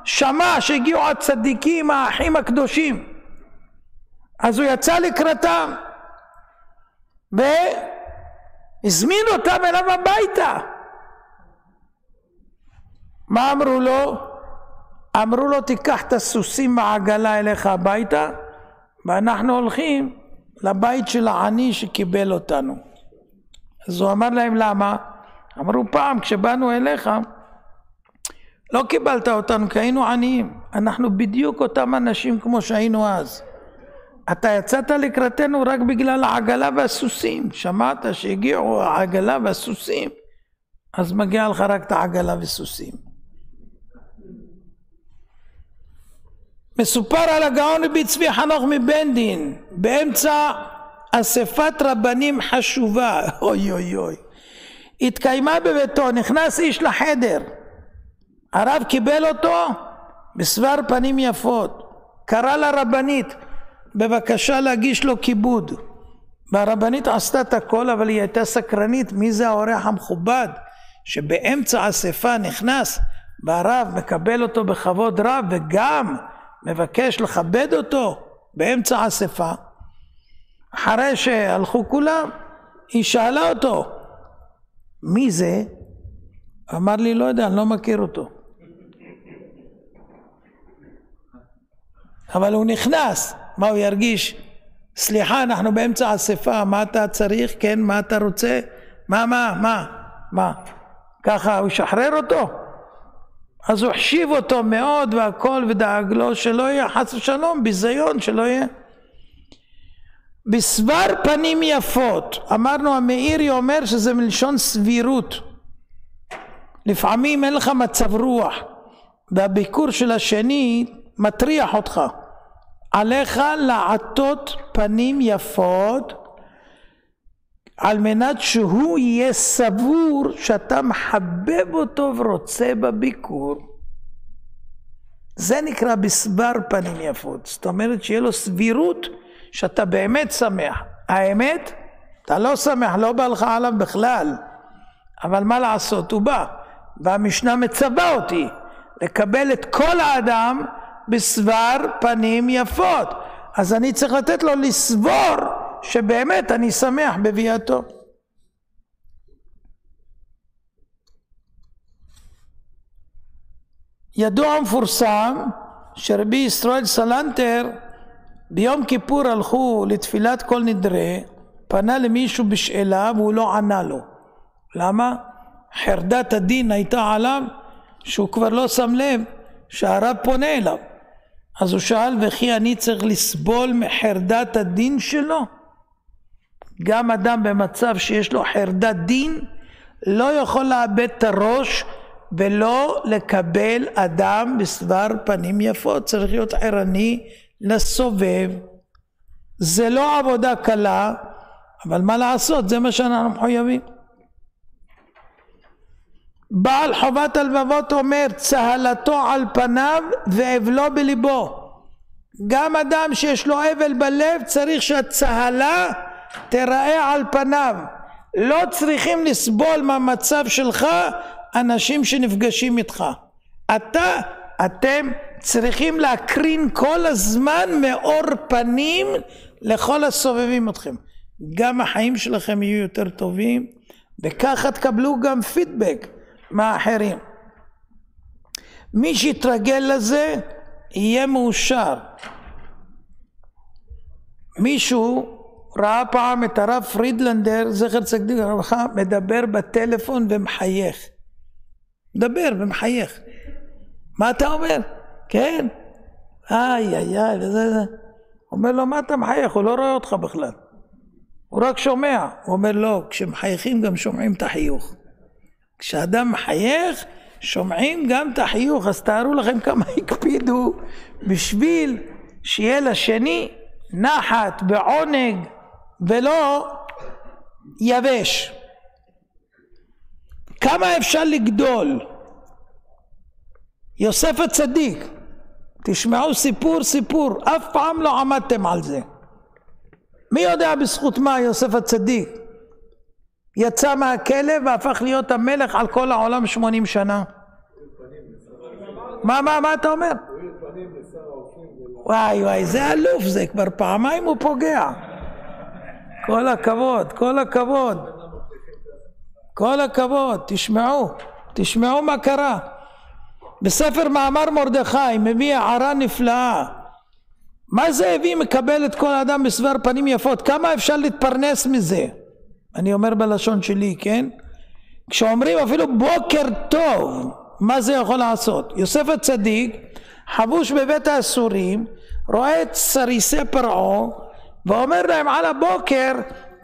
שמע שהגיעו הצדיקים, האחים הקדושים, אז הוא יצא לקראתם והזמין אותם אליו הביתה. מה אמרו לו? אמרו לו, תיקח את הסוסים מהעגלה אליך הביתה, ואנחנו הולכים לבית של העני שקיבל אותנו. אז הוא אמר להם, למה? אמרו, פעם כשבאנו אליך לא קיבלת אותנו כי היינו עניים, אנחנו בדיוק אותם אנשים כמו שהיינו אז. אתה יצאת לקראתנו רק בגלל העגלה והסוסים, שמעת שהגיעו העגלה והסוסים, אז מגיע לך רק את העגלה והסוסים. מסופר על הגאון רבי צבי חנוך מבנדין, באמצע אספת רבנים חשובה, אוי אוי אוי, התקיימה בביתו, נכנס איש לחדר, הרב קיבל אותו בסבר פנים יפות, קרא לרבנית בבקשה להגיש לו כיבוד, והרבנית עשתה את הכל, אבל היא הייתה סקרנית, מי זה האורח המכובד שבאמצע אספה נכנס והרב מקבל אותו בכבוד רב וגם מבקש לכבד אותו באמצע אספה. אחרי שהלכו כולם היא שאלה אותו, מי זה? אמר לי, לא יודע, אני לא מכיר אותו. אבל הוא נכנס, מה הוא ירגיש? סליחה, אנחנו באמצע אספה, מה אתה צריך? כן, מה אתה רוצה? מה? ככה הוא ישחרר אותו? אז הוא החשיב אותו מאוד והכל ודאג לו שלא יהיה חס ושלום ביזיון, שלא יהיה. בסבר פנים יפות, אמרנו המאירי אומר שזה מלשון סבירות. לפעמים אין לך מצב רוח והביקור של השני מטריח אותך, עליך לעטות פנים יפות על מנת שהוא יהיה סבור שאתה מחבב אותו ורוצה בביקור. זה נקרא בסבר פנים יפות, זאת אומרת שיהיה לו סבירות שאתה באמת שמח. האמת, אתה לא שמח, לא בא לך עליו בכלל, אבל מה לעשות, הוא בא, והמשנה מצווה אותי לקבל את כל האדם בסבר פנים יפות, אז אני צריך לתת לו לסבור שבאמת אני שמח בביאתו. ידוע ומפורסם שרבי ישראל סלנטר ביום כיפור הלכו לתפילת כל נדרי, פנה למישהו בשאלה והוא לא ענה לו. למה? חרדת הדין הייתה עליו שהוא כבר לא שם לב שהרב פונה אליו. אז הוא שאל, וכי אני צריך לסבול מחרדת הדין שלו? גם אדם במצב שיש לו חרדת דין לא יכול לאבד את הראש ולא לקבל אדם בסבר פנים יפות. צריך להיות ערני לסובב. זה לא עבודה קלה, אבל מה לעשות, זה מה שאנחנו מחויבים. בעל חובת הלבבות אומר, צהלתו על פניו ואבלו בליבו. גם אדם שיש לו אבל בלב צריך שהצהלה תראה על פניו. לא צריכים לסבול מהמצב שלך אנשים שנפגשים איתך. אתם צריכים להקרין כל הזמן מאור פנים לכל הסובבים אתכם. גם החיים שלכם יהיו יותר טובים, וככה תקבלו גם פידבק מהאחרים. מי שיתרגל לזה יהיה מאושר. מישהו ראה פעם את הרב פרידלנדר, זכר צדיק לברכה, מדבר בטלפון ומחייך. מדבר ומחייך. מה אתה אומר? כן. וזה. אומר לו, מה אתה מחייך? הוא לא רואה אותך בכלל. הוא רק שומע. הוא אומר לו, כשמחייכים גם שומעים את החיוך. כשאדם מחייך, שומעים גם את החיוך. אז תארו לכם כמה הקפידו בשביל שיהיה לשני נחת בעונג ולא יבש. כמה אפשר לגדול? יוסף הצדיק, תשמעו סיפור, אף פעם לא עמדתם על זה. מי יודע בזכות מה יוסף הצדיק יצא מהכלא והפך להיות המלך על כל העולם 80 שנה? מה אתה אומר? וואי, זה אלוף, זה כבר פעמיים הוא פוגע. כל הכבוד, תשמעו מה קרה. בספר מאמר מרדכי מביא הערה נפלאה. מה זה הביא מקבל את כל האדם בסבר פנים יפות? כמה אפשר להתפרנס מזה? אני אומר בלשון שלי, כן? כשאומרים אפילו בוקר טוב, מה זה יכול לעשות? יוסף הצדיק חבוש בבית האסורים, רואה את סריסי פרעה ואומר להם על הבוקר,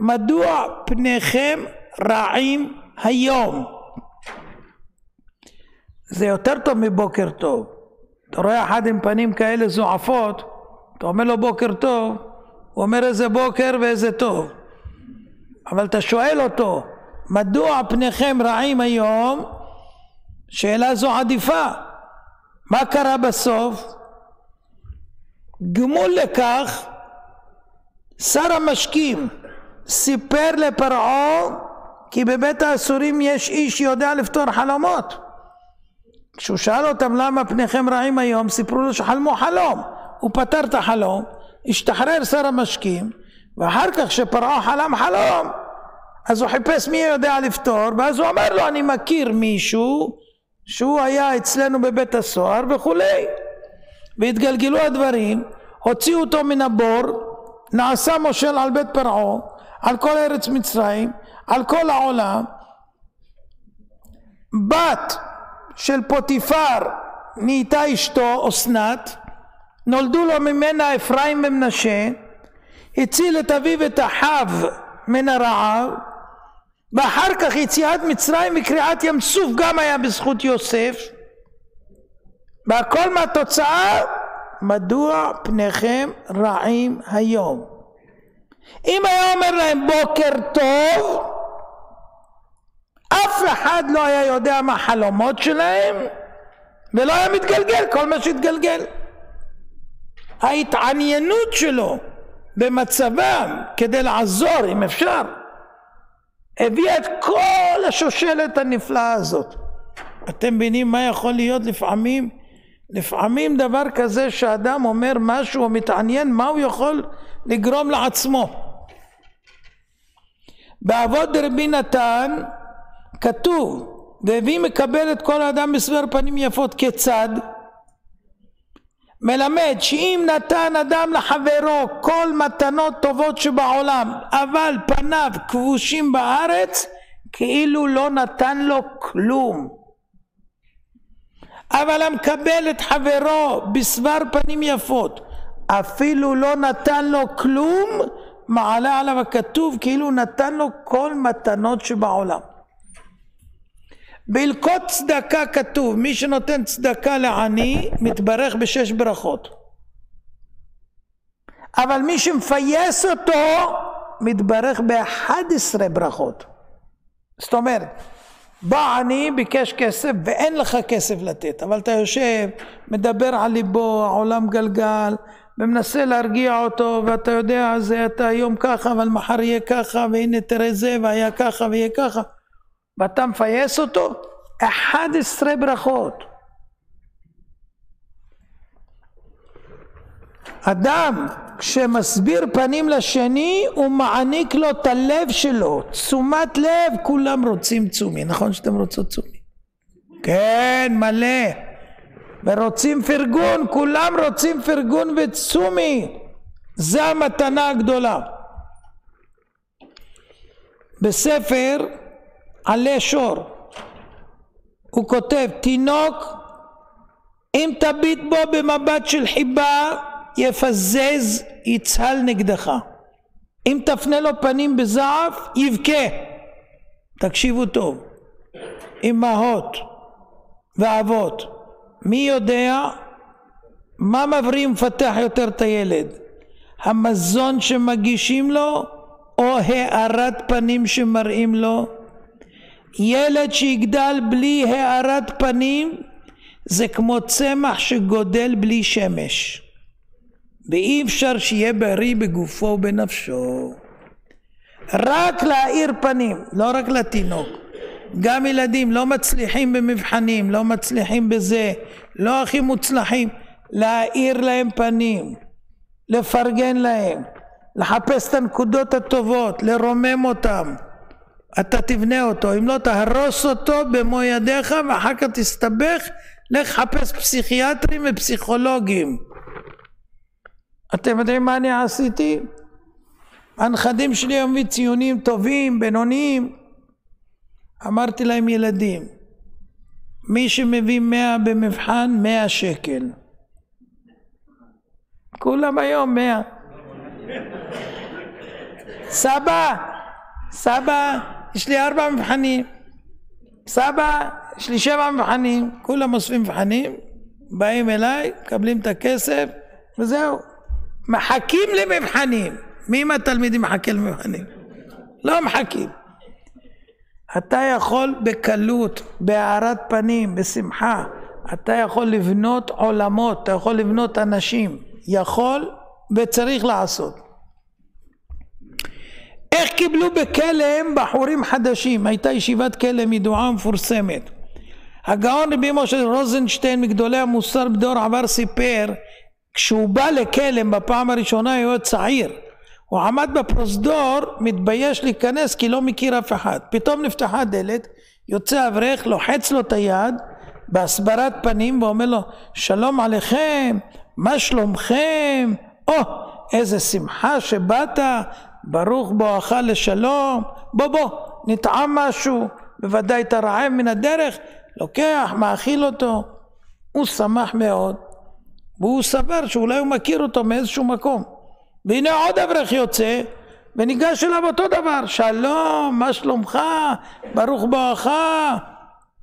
מדוע פניכם רעים היום? זה יותר טוב מבוקר טוב. אתה רואה אחד עם פנים כאלה זועפות, אתה אומר לו בוקר טוב, הוא אומר איזה בוקר ואיזה טוב. אבל אתה שואל אותו, מדוע פניכם רעים היום? שאלה זו עדיפה. מה קרה בסוף? גמול לכך, שר המשקים סיפר לפרעה כי בבית האסורים יש איש שיודע לפתור חלומות. כשהוא שאל אותם למה פניכם רעים היום, סיפרו לו שחלמו חלום. הוא פתר את החלום, השתחרר שר המשקים, ואחר כך שפרעה חלם חלום, אז הוא חיפש מי יודע לפתור, ואז הוא אמר לו, אני מכיר מישהו שהוא היה אצלנו בבית הסוהר וכולי. והתגלגלו הדברים, הוציאו אותו מן הבור, נעשה מושל על בית פרעה, על כל ארץ מצרים, על כל העולם. בת של פוטיפר נהייתה אשתו אסנת, נולדו לו ממנה אפרים ומנשה, הציל את אביו ואת אחיו מן הרעב, ואחר כך יציאת מצרים וקריעת ים סוף גם היה בזכות יוסף, והכל מהתוצאה, מדוע פניכם רעים היום. אם היה אומר להם בוקר טוב, אף אחד לא היה יודע מה החלומות שלהם, ולא היה מתגלגל כל מה שהתגלגל. ההתעניינות שלו במצבם כדי לעזור אם אפשר, הביאה את כל השושלת הנפלאה הזאת. אתם מבינים מה יכול להיות לפעמים דבר כזה שאדם אומר משהו או מתעניין מה הוא יכול לגרום לעצמו. באבות דרבי נתן כתוב, והביא מקבל את כל האדם בסבר פנים יפות. כיצד? מלמד שאם נתן אדם לחברו כל מתנות טובות שבעולם, אבל פניו כבושים בארץ, כאילו לא נתן לו כלום. אבל המקבל את חברו בסבר פנים יפות, אפילו לא נתן לו כלום, מעלה עליו הכתוב כאילו נתן לו כל מתנות שבעולם. בהלכות צדקה כתוב, מי שנותן צדקה לעני מתברך בשש ברכות, אבל מי שמפייס אותו מתברך ב11 ברכות. זאת אומרת, בא עני, ביקש כסף ואין לך כסף לתת, אבל אתה יושב, מדבר על ליבו, העולם גלגל, ומנסה להרגיע אותו, ואתה יודע, זה אתה היום ככה, אבל מחר יהיה ככה, והנה תראה זה, והיה ככה ויהיה ככה, ואתה מפייס אותו, 11 ברכות. אדם כשמסביר פנים לשני, הוא מעניק לו את הלב שלו, תשומת לב. כולם רוצים צומי, נכון שאתם רוצות צומי? כן, מלא. ורוצים פרגון, כולם רוצים פרגון וצומי. זה המתנה הגדולה. בספר עלי שור הוא כותב, תינוק אם תביט בו במבט של חיבה יפזז, יצהל נגדך. אם תפנה לו פנים בזעף יבכה. תקשיבו טוב, אמהות ואבות, מי יודע מה מבריא ומפתח יותר את הילד? המזון שמגישים לו או הארת פנים שמראים לו? ילד שיגדל בלי הארת פנים זה כמו צמח שגודל בלי שמש, ואי אפשר שיהיה בריא בגופו ובנפשו. רק להאיר פנים, לא רק לתינוק, גם ילדים לא מצליחים במבחנים, לא מצליחים בזה, לא הכי מוצלחים, להאיר להם פנים, לפרגן להם, לחפש את הנקודות הטובות, לרומם אותם. אתה תבנה אותו, אם לא תהרוס אותו במו ידיך, ואחר כך תסתבך, לך חפש פסיכיאטרים ופסיכולוגים. אתם יודעים מה אני עשיתי? הנכדים שלי היום ציונים טובים, בינוניים. אמרתי להם, ילדים, מי שמביא 100 במבחן, 100 שקל. כולם היום 100. סבא, יש לי 4 מבחנים. סבא, יש לי 7 מבחנים. כולם אוספים מבחנים, באים אליי, מקבלים את הכסף, וזהו. מחכים למבחנים. מי מהתלמידים מחכה למבחנים? לא מחכים. אתה יכול בקלות, בהארת פנים, בשמחה, אתה יכול לבנות עולמות, אתה יכול לבנות אנשים. יכול וצריך לעשות. איך קיבלו בכלם בחורים חדשים? הייתה ישיבת כלם ידועה ומפורסמת. הגאון רבי משה רוזנשטיין מגדולי המוסר בדור עבר סיפר, כשהוא בא לכלם בפעם הראשונה הוא היה צעיר, הוא עמד בפרוזדור, מתבייש להיכנס כי לא מכיר אף אחד. פתאום נפתחה דלת, יוצא אברך, לוחץ לו את היד בהסברת פנים ואומר לו, שלום עליכם, מה שלומכם? איזה שמחה שבאת, ברוך בואך לשלום, בוא נטעם משהו, בוודאי אתה רעב מן הדרך. לוקח, מאכיל אותו, הוא שמח מאוד, והוא סבר שאולי הוא מכיר אותו מאיזשהו מקום. והנה עוד אברך יוצא, וניגש אליו אותו דבר, שלום, מה שלומך, ברוך בואך.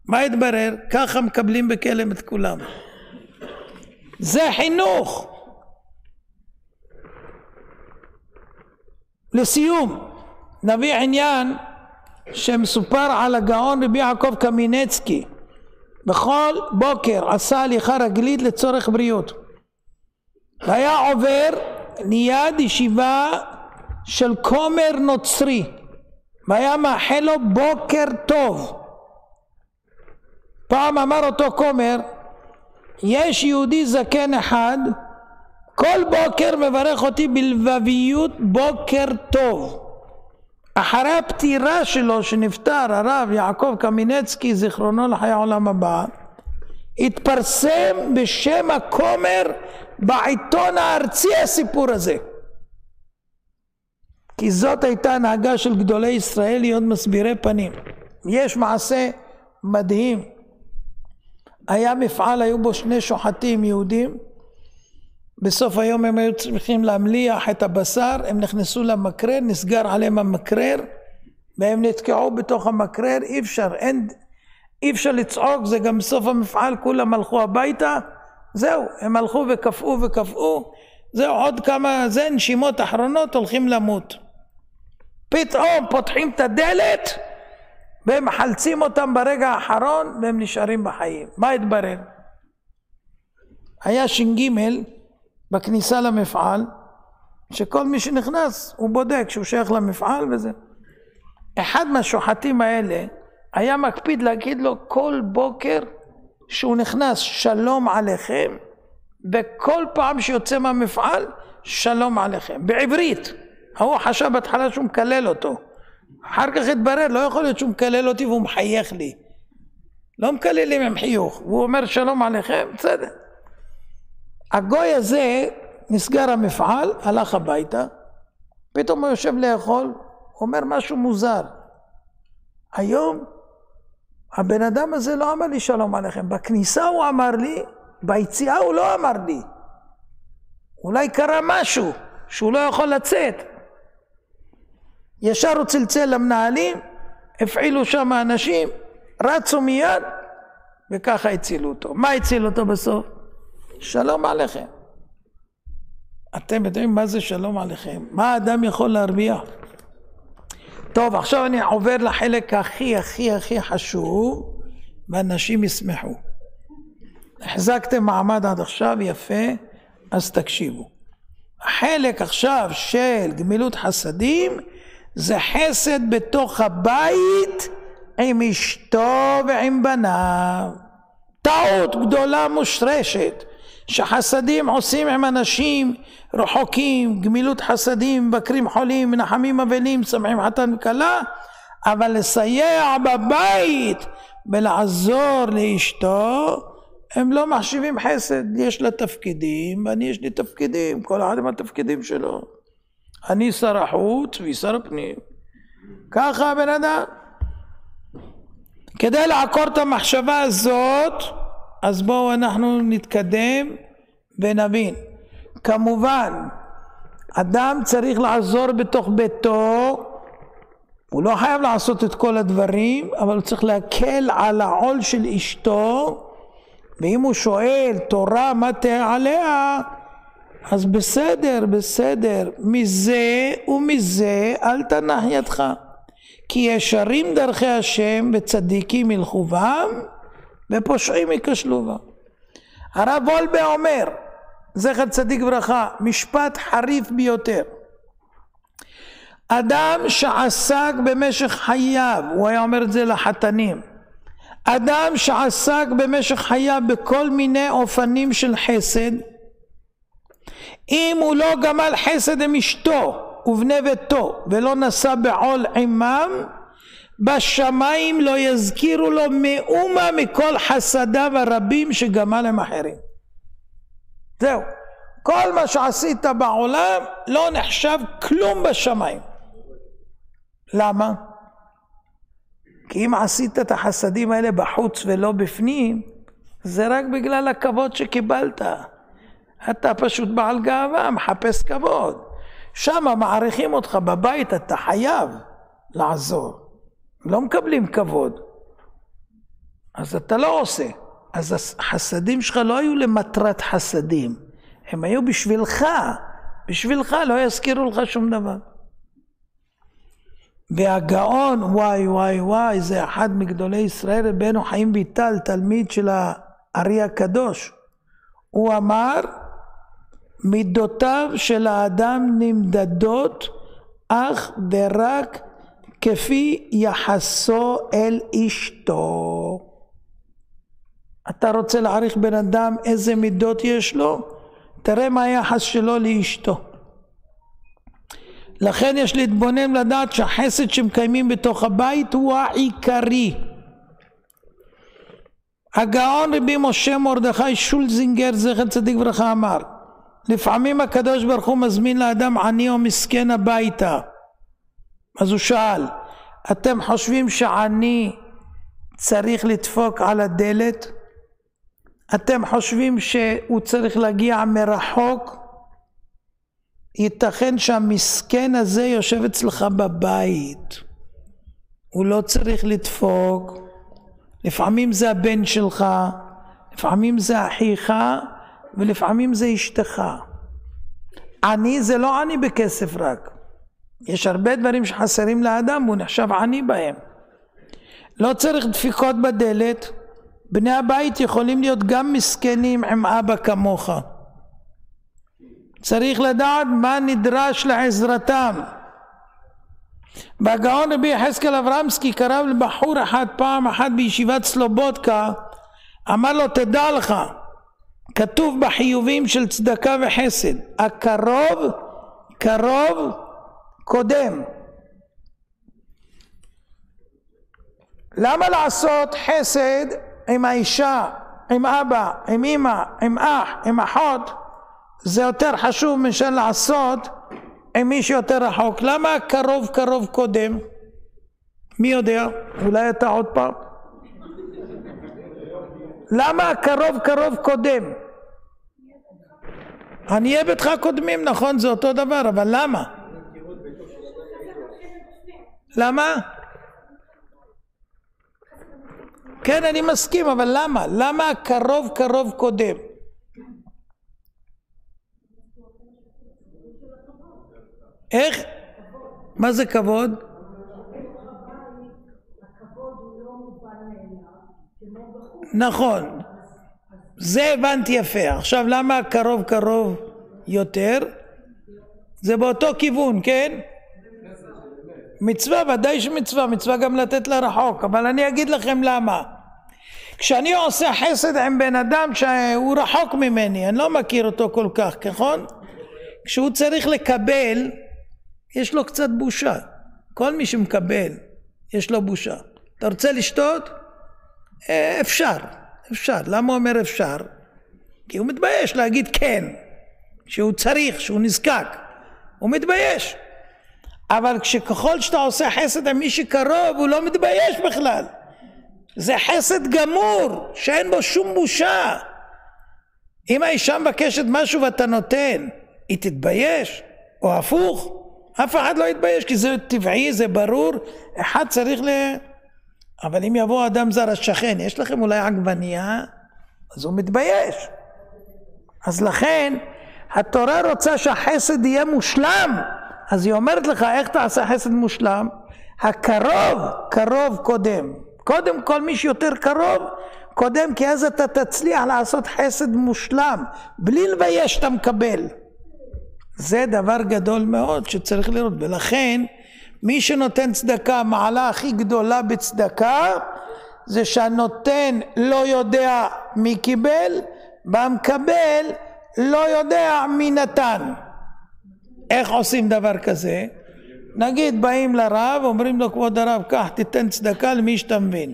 מה יתברר? ככה מקבלים בכלם את כולם. זה חינוך. לסיום, נביא עניין שמסופר על הגאון רבי יעקב קמינצקי. בכל בוקר עשה הליכה רגלית לצורך בריאות. והיה עובר ליד ישיבה של כומר נוצרי. והיה מאחל לו בוקר טוב. פעם אמר אותו כומר, יש יהודי זקן אחד, כל בוקר מברך אותי בלבביות בוקר טוב. אחרי הפטירה שלו שנפטר הרב יעקב קמינצקי זיכרונו לחיי עולם הבא, התפרסם בשם הכומר בעיתון הארצי הסיפור הזה. כי זאת הייתה הנהגה של גדולי ישראל להיות מסבירי פנים. יש מעשה מדהים. היה מפעל, היו בו 2 שוחטים יהודים. בסוף היום הם היו צריכים להמליח את הבשר, הם נכנסו למקרר, נסגר עליהם המקרר, והם נתקעו בתוך המקרר, אי אפשר לצעוק, זה גם בסוף המפעל, כולם הלכו הביתה, זהו, הם הלכו וקפאו, זהו, עוד כמה, זה נשימות אחרונות, הולכים למות. פתאום פותחים את הדלת, והם מחלצים אותם ברגע האחרון, והם נשארים בחיים. מה התברר? היה ש"ג בכניסה למפעל, שכל מי שנכנס הוא בודק שהוא שייך למפעל וזה. אחד מהשוחטים האלה היה מקפיד להגיד לו כל בוקר שהוא נכנס שלום עליכם, וכל פעם שיוצא מהמפעל שלום עליכם, בעברית. הוא חשב בהתחלה שהוא מקלל אותו, אחר כך התברר, לא יכול להיות שהוא מקלל אותי והוא מחייך לי, לא מקללים עם חיוך, והוא אומר שלום עליכם, בסדר. הגוי הזה נסגר המפעל, הלך הביתה, פתאום הוא יושב לאכול, אומר משהו מוזר. היום הבן אדם הזה לא אמר לי שלום עליכם, בכניסה הוא אמר לי, ביציאה הוא לא אמר לי. אולי קרה משהו שהוא לא יכול לצאת. ישר הוא צלצל למנהלים, הפעילו שם אנשים, רצו מיד, וככה הצילו אותו. מה הצילו אותו בסוף? שלום עליכם. אתם יודעים מה זה שלום עליכם? מה האדם יכול להרוויח? טוב, עכשיו אני עובר לחלק הכי חשוב, ואנשים ישמחו. החזקתם מעמד עד עכשיו, יפה, אז תקשיבו. החלק עכשיו של גמילות חסדים, זה חסד בתוך הבית עם אשתו ועם בניו. טעות גדולה מושרשת, שחסדים עושים עם אנשים רחוקים, גמילות חסדים, מבקרים חולים, מנחמים אבלים, שמחים חתן וכלה, אבל לסייע בבית ולעזור לאשתו, הם לא מחשיבים חסד. יש לה תפקידים, ואני יש לי תפקידים, כל אחד עם התפקידים שלו. אני שר החוץ והיא שר הפנים. ככה הבן אדם. כדי לעקור את המחשבה הזאת, אז בואו אנחנו נתקדם ונבין. כמובן, אדם צריך לעזור בתוך ביתו, הוא לא חייב לעשות את כל הדברים, אבל הוא צריך להקל על העול של אשתו, ואם הוא שואל תורה מה תהיה עליה, אז בסדר, מזה ומזה אל תנח ידך, כי ישרים דרכי השם וצדיקים ילכו בם, ופושעים ייכשלו בם. הרב וולבה אומר, זכר צדיק ברכה, משפט חריף ביותר. אדם שעסק במשך חייו, הוא היה אומר את זה לחתנים, אדם שעסק במשך חייו בכל מיני אופנים של חסד, אם הוא לא גמל חסד עם אשתו ובני ביתו ולא נשא בעול עמם, בשמיים לא יזכירו לו מאומה מכל חסדיו הרבים שגמל עם אחרים. זהו, כל מה שעשית בעולם לא נחשב כלום בשמיים. למה? כי אם עשית את החסדים האלה בחוץ ולא בפנים, זה רק בגלל הכבוד שקיבלת. אתה פשוט בעל גאווה, מחפש כבוד. שם מעריכים אותך, בבית אתה חייב לעזור. לא מקבלים כבוד. אז אתה לא עושה. אז החסדים שלך לא היו למטרת חסדים. הם היו בשבילך. בשבילך לא יזכירו לך שום דבר. והגאון, וואי, זה אחד מגדולי ישראל, רבנו חיים ויטל, תלמיד של הארי הקדוש. הוא אמר, מידותיו של האדם נמדדות אך ורק כפי יחסו אל אשתו. אתה רוצה להעריך בן אדם איזה מידות יש לו? תראה מה היחס שלו לאשתו. לכן יש להתבונן לדעת שהחסד שמקיימים בתוך הבית הוא העיקרי. הגאון רבי משה מרדכי שולזינגר זכר צדיק ברכה אמר, לפעמים הקדוש ברוך הוא מזמין לאדם עני או מסכן הביתה. אז הוא שאל, אתם חושבים שעני צריך לדפוק על הדלת? אתם חושבים שהוא צריך להגיע מרחוק? ייתכן שהמסכן הזה יושב אצלך בבית, הוא לא צריך לדפוק. לפעמים זה הבן שלך, לפעמים זה אחיך, ולפעמים זה אשתך. עני זה לא עני בכסף רק, יש הרבה דברים שחסרים לאדם והוא נחשב עני בהם. לא צריך דפיקות בדלת. בני הבית יכולים להיות גם מסכנים עם אבא כמוך. צריך לדעת מה נדרש לעזרתם. והגאון רבי יחזקאל אברמסקי קרב לבחור אחד פעם אחת בישיבת סלובודקה, אמר לו, תדע לך, כתוב בחיובים של צדקה וחסד, הקרוב קרוב קודם. למה לעשות חסד עם האישה, עם אבא, עם אמא, עם אח, עם אחות, זה יותר חשוב מאשר לעשות עם מי שיותר רחוק? למה קרוב קרוב קודם? מי יודע? אולי אתה עוד פעם. למה קרוב קרוב קודם? עניי ביתך קודמים, נכון, זה אותו דבר, אבל למה? למה? כן, אני מסכים, אבל למה? למה קרוב קרוב קודם? איך? מה זה כבוד? נכון, זה הבנתי יפה. עכשיו למה קרוב קרוב יותר? זה באותו כיוון, כן? מצווה, ודאי שמצווה, מצווה גם לתת לרחוק, אבל אני אגיד לכם למה. כשאני עושה חסד עם בן אדם שהוא רחוק ממני, אני לא מכיר אותו כל כך, נכון? כשהוא צריך לקבל, יש לו קצת בושה. כל מי שמקבל, יש לו בושה. אתה רוצה לשתות? אפשר, אפשר. למה הוא אומר אפשר? כי הוא מתבייש להגיד כן, שהוא צריך, שהוא נזקק. הוא מתבייש. אבל ככל שאתה עושה חסד עם מי שקרוב, הוא לא מתבייש בכלל. זה חסד גמור, שאין בו שום בושה. אם האישה מבקשת משהו ואתה נותן, היא תתבייש? או הפוך? אף אחד לא יתבייש, כי זה טבעי, זה ברור. אחד צריך אבל אם יבוא אדם זר השכן, יש לכם אולי עגבנייה? אז הוא מתבייש. אז לכן, התורה רוצה שהחסד יהיה מושלם. אז היא אומרת לך, איך תעשה חסד מושלם? הקרוב, קרוב קודם. קודם כל מי שיותר קרוב, קודם, כי אז אתה תצליח לעשות חסד מושלם. בלי לבייש אתה מקבל. זה דבר גדול מאוד שצריך לראות. ולכן, מי שנותן צדקה, המעלה הכי גדולה בצדקה, זה שהנותן לא יודע מי קיבל, והמקבל לא יודע מי נתן. איך עושים דבר כזה? נגיד באים לרב, אומרים לו, כבוד הרב, קח, תיתן צדקה למי שאתה מבין.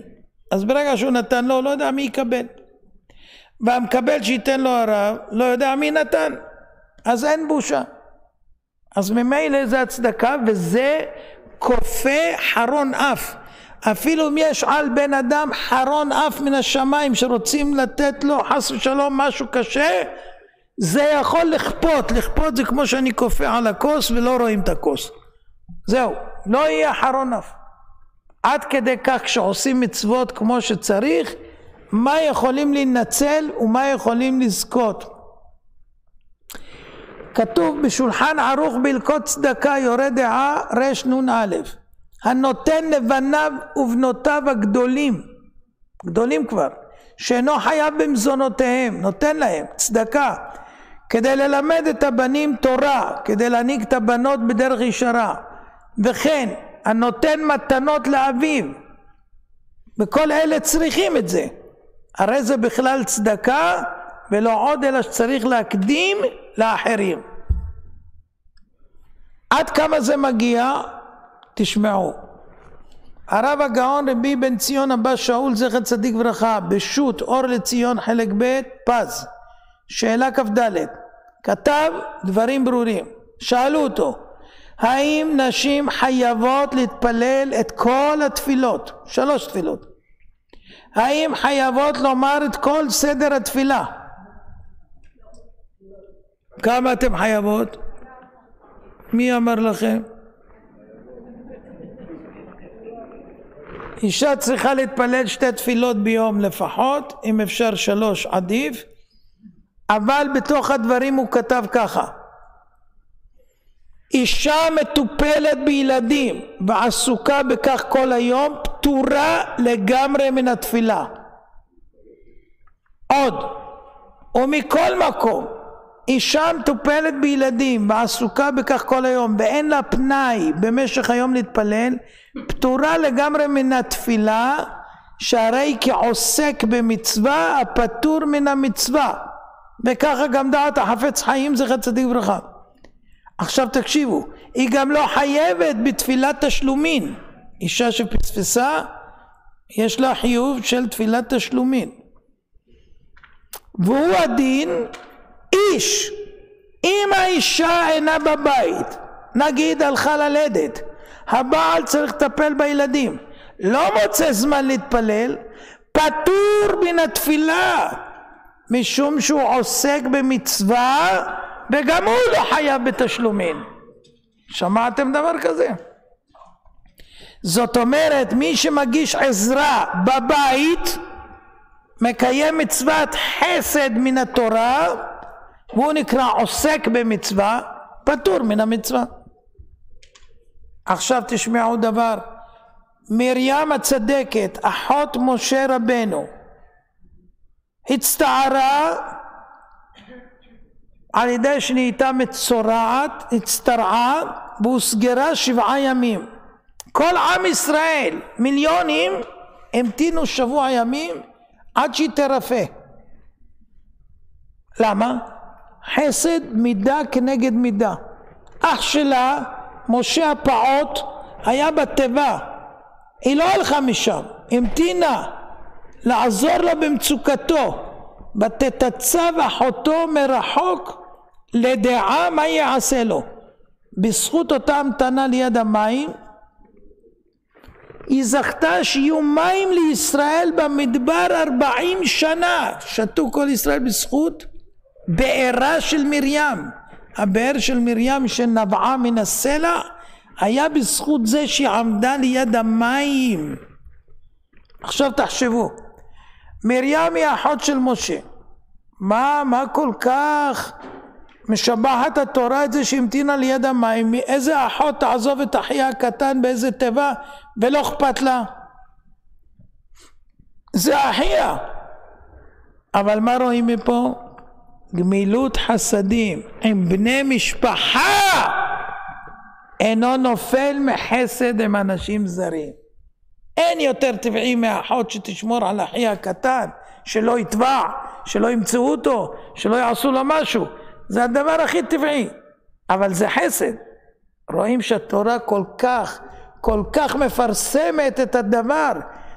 אז ברגע שהוא נתן לו, לא יודע מי יקבל. והמקבל שייתן לו הרב, לא יודע מי נתן. אז אין בושה. אז ממילא זה הצדקה, וזה כופה חרון אף. אפילו אם יש על בן אדם חרון אף מן השמיים שרוצים לתת לו חס ושלום משהו קשה, זה יכול לכפות. לכפות זה כמו שאני כופה על הכוס ולא רואים את הכוס. זהו, לא יהיה חרון אף. עד כדי כך כשעושים מצוות כמו שצריך, מה יכולים להינצל ומה יכולים לזכות. כתוב בשולחן ערוך בהלכות צדקה יורה דעה רש נון א', הנותן לבניו ובנותיו הגדולים, גדולים כבר, שאינו חייב במזונותיהם, נותן להם צדקה, כדי ללמד את הבנים תורה, כדי להנהיג את הבנות בדרך ישרה, וכן הנותן מתנות לאביו, וכל אלה צריכים את זה. הרי זה בכלל צדקה ולא עוד אלא שצריך להקדים לאחרים. עד כמה זה מגיע? תשמעו. הרב הגאון רבי בן ציון אבא שאול זכר צדיק ברכה בשו"ת אור לציון חלק ב' פז שאלה כ"ד כתב דברים ברורים. שאלו אותו, האם נשים חייבות להתפלל את כל התפילות? 3 תפילות. האם חייבות לומר את כל סדר התפילה? כמה אתם חייבות? מי אמר לכם? אישה צריכה להתפלל 2 תפילות ביום לפחות, אם אפשר 3 עדיף, אבל בתוך הדברים הוא כתב ככה, אישה מטופלת בילדים ועסוקה בכך כל היום פטורה לגמרי מן התפילה. עוד, ומכל מקום אישה מטופלת בילדים ועסוקה בכך כל היום ואין לה פנאי במשך היום להתפלל, פטורה לגמרי מן התפילה, שהרי כעוסק במצווה הפטור מן המצווה, וככה גם דעת החפץ חיים זכר צדיק ברכה. עכשיו תקשיבו, היא גם לא חייבת בתפילת תשלומין. אישה שפספסה יש לה חיוב של תפילת תשלומין. והוא הדין איש, אם האישה אינה בבית, נגיד הלכה ללדת, הבעל צריך לטפל בילדים, לא מוצא זמן להתפלל, פטור מן התפילה, משום שהוא עוסק במצווה וגם הוא לא חייב בתשלומים. שמעתם דבר כזה? זאת אומרת, מי שמגיש עזרה בבית מקיים מצוות חסד מן התורה, והוא נקרא עוסק במצווה, פטור מן המצווה. עכשיו תשמעו דבר, מרים הצדקת, אחות משה רבנו, הצטערה על ידי שנהייתה מצורעת, הצטרעה והוסגרה 7 ימים. כל עם ישראל, מיליונים, המתינו 7 ימים עד שהיא תרפא. למה? חסד מידה כנגד מידה. אח שלה, משה הפעוט, היה בתיבה, היא לא הלכה משם, המתינה לעזור לו במצוקתו, ותתצב אחותו מרחוק לדעה מה יעשה לו. בזכות אותה המתנה ליד המים היא זכתה שיהיו מים לישראל במדבר 40 שנה. שתו כל ישראל בזכות בארה של מרים. הבאר של מרים שנבעה מן הסלע היה בזכות זה שהיא עמדה ליד המים. עכשיו תחשבו, מרים היא אחות של משה, מה כל כך משבחת התורה את זה שהמתינה ליד המים? איזה אחות תעזוב את אחיה הקטן באיזה טבע ולא אכפת לה? זה אחיה. אבל מה רואים מפה? גמילות חסדים עם בני משפחה אינו נופל מחסד עם אנשים זרים. אין יותר טבעי מאחות שתשמור על אחיה הקטן, שלא יטבע, שלא ימצאו אותו, שלא יעשו לו משהו. זה הדבר הכי טבעי, אבל זה חסד. רואים שהתורה כל כך מפרסמת את הדבר.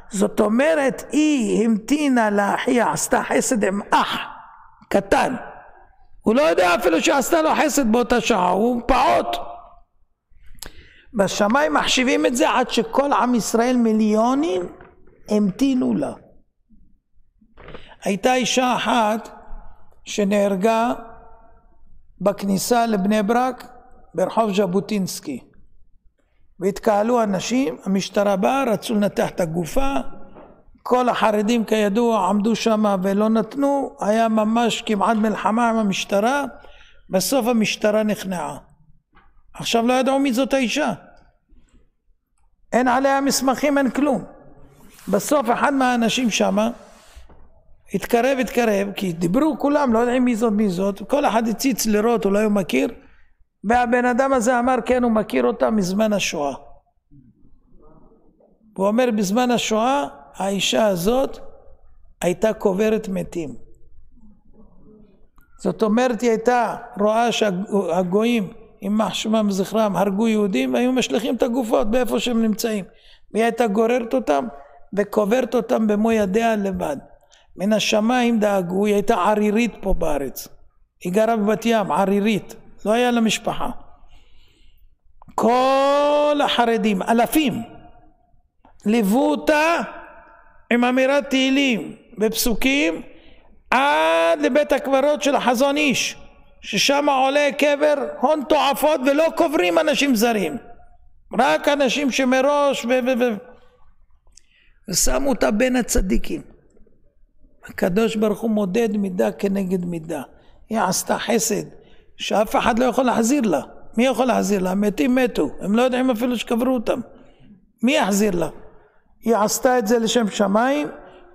זאת אומרת, היא המתינה לאחיה, עשתה חסד עם אח קטן. הוא לא יודע אפילו שעשתה לו חסד באותה שעה, הוא פעוט. בשמיים מחשיבים את זה עד שכל עם ישראל מיליונים המתינו לה. הייתה אישה אחת שנהרגה בכניסה לבני ברק ברחוב ז'בוטינסקי, והתקהלו אנשים, המשטרה באה, רצו לנתח את הגופה, כל החרדים כידוע עמדו שם ולא נתנו, היה ממש כמעט מלחמה עם המשטרה, בסוף המשטרה נכנעה. עכשיו לא ידעו מי זאת האישה, אין עליה מסמכים, אין כלום. בסוף אחד מהאנשים שם התקרב, כי דיברו כולם, לא יודעים מי זאת, כל אחד הציץ לראות, אולי הוא מכיר, והבן אדם הזה אמר כן, הוא מכיר אותה מזמן השואה. הוא אומר בזמן השואה האישה הזאת הייתה קוברת מתים. זאת אומרת, היא הייתה רואה שהגויים יימח שמם וזכרם הרגו יהודים, והיו משליכים את הגופות באיפה שהם נמצאים, והיא הייתה גוררת אותם וקוברת אותם במו ידיה לבד. מן השמיים דאגו, היא הייתה ערירית פה בארץ, היא גרה בבת ים, ערירית, לא היה לה משפחה. כל החרדים, אלפים, ליוו אותה עם אמירת תהילים ופסוקים עד לבית הקברות של החזון איש, ששם עולה קבר הון תועפות, ולא קוברים אנשים זרים, רק אנשים שמראש ושמו אותה בין הצדיקים. הקדוש ברוך הוא מודד מידה כנגד מידה. היא עשתה חסד שאף אחד לא יכול להחזיר לה. מי יכול להחזיר לה? המתים מתו, הם לא יודעים אפילו שקברו אותם, מי יחזיר לה? היא עשתה את זה לשם שמיים,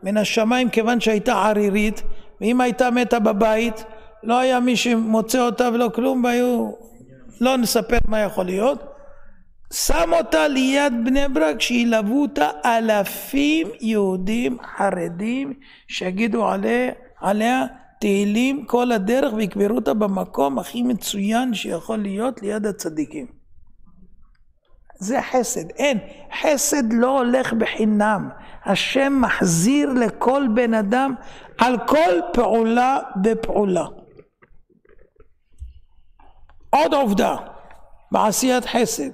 מן השמיים, כיוון שהייתה ערירית, ואם הייתה מתה בבית לא היה מי שמוצא אותה ולא כלום, והיו לא נספר מה יכול להיות. שם אותה ליד בני ברק, שילוו אותה אלפים יהודים חרדים שיגידו עליה תהילים כל הדרך, ויקברו אותה במקום הכי מצוין שיכול להיות, ליד הצדיקים. זה חסד. אין, חסד לא הולך בחינם. השם מחזיר לכל בן אדם על כל פעולה בפעולה. עוד עובדה בעשיית חסד,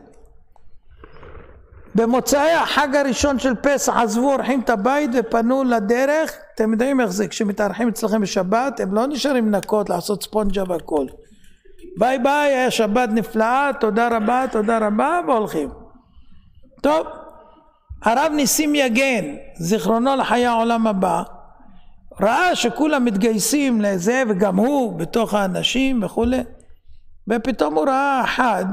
במוצאי החג הראשון של פסח עזבו אורחים את הבית ופנו לדרך. אתם יודעים איך זה, כשמתארחים אצלכם בשבת הם לא נשארים לנקות, לעשות ספונג'ה והכל. ביי ביי, היה שבת נפלאה, תודה רבה, והולכים. טוב, הרב ניסים יגן, זיכרונו לחיי העולם הבא, ראה שכולם מתגייסים לזה, וגם הוא בתוך האנשים וכו', ופתאום הוא ראה אחד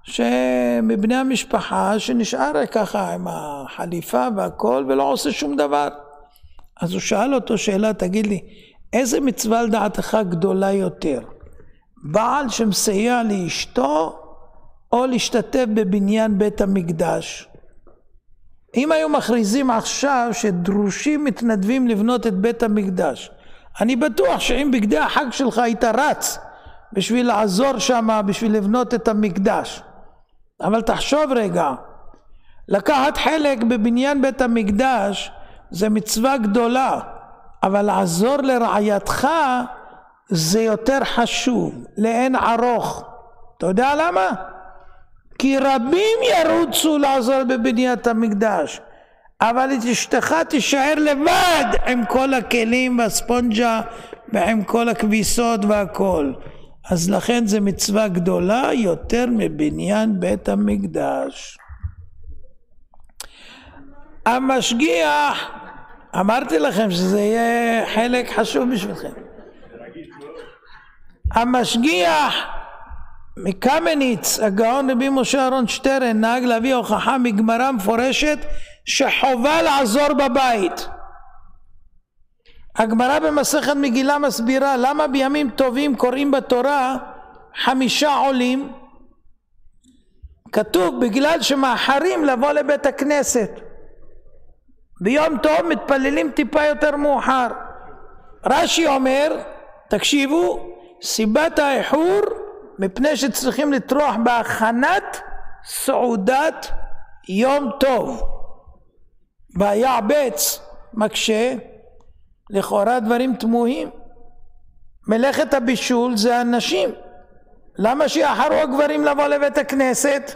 שמבני המשפחה שנשאר ככה עם החליפה והכל ולא עושה שום דבר. אז הוא שאל אותו שאלה, תגיד לי, איזה מצווה לדעתך גדולה יותר, בעל שמסייע לאשתו או להשתתף בבניין בית המקדש? אם היו מכריזים עכשיו שדרושים מתנדבים לבנות את בית המקדש, אני בטוח שאם בגדי החג שלך היית רץ בשביל לעזור שם, בשביל לבנות את המקדש. אבל תחשוב רגע, לקחת חלק בבניין בית המקדש זה מצווה גדולה, אבל לעזור לרעייתך זה יותר חשוב, לאין ערוך. אתה יודע למה? כי רבים ירוצו לעזור בבניית המקדש, אבל אשתך תישאר לבד עם כל הכלים והספונג'ה ועם כל הכביסות והכל. אז לכן זה מצווה גדולה יותר מבניין בית המקדש. המשגיח, אמרתי לכם שזה יהיה חלק חשוב בשבילכם. המשגיח מקמניץ, הגאון רבי משה אהרון שטרן, נהג להביא הוכחה מגמרא מפורשת שחובה לעזור בבית. הגמרא במסכת מגילה מסבירה למה בימים טובים קוראים בתורה 5 עולים. כתוב בגלל שמאחרים לבוא לבית הכנסת, ביום טוב מתפללים טיפה יותר מאוחר. רש"י אומר, תקשיבו, סיבת האיחור מפני שצריכים לטרוח בהכנת סעודת יום טוב, והיעבץ מקשה, לכאורה דברים תמוהים. מלאכת הבישול זה הנשים, למה שיאחרו הגברים לבוא לבית הכנסת?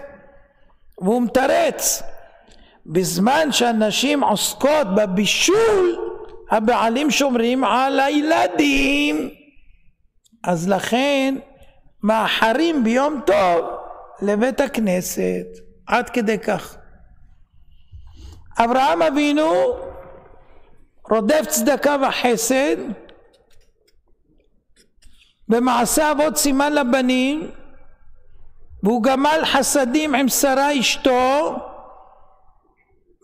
והוא מתרץ, בזמן שהנשים עוסקות בבישול, הבעלים שומרים על הילדים, אז לכן מאחרים ביום טוב לבית הכנסת, עד כדי כך. אברהם אבינו רודף צדקה וחסד, במעשה אבות סימן לבנים, והוא גמל חסדים עם שרה אשתו,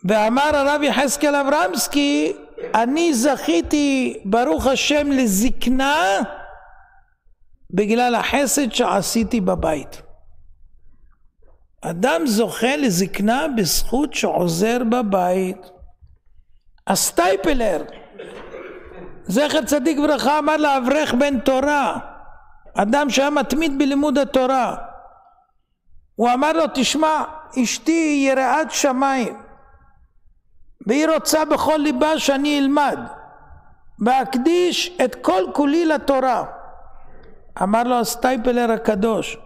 ואמר הרב יחזקאל אברמסקי, אני זכיתי ברוך השם לזקנה בגלל החסד שעשיתי בבית. אדם זוכה לזקנה בזכות שעוזר בבית. הסטייפלר, זכר צדיק ברכה, אמר לאברך בן תורה, אדם שהיה מתמיד בלימוד התורה, הוא אמר לו, תשמע, אשתי היא יראת שמיים, והיא רוצה בכל ליבה שאני אלמד ואקדיש את כל כולי לתורה. אמר לו הסטייפלר הקדוש,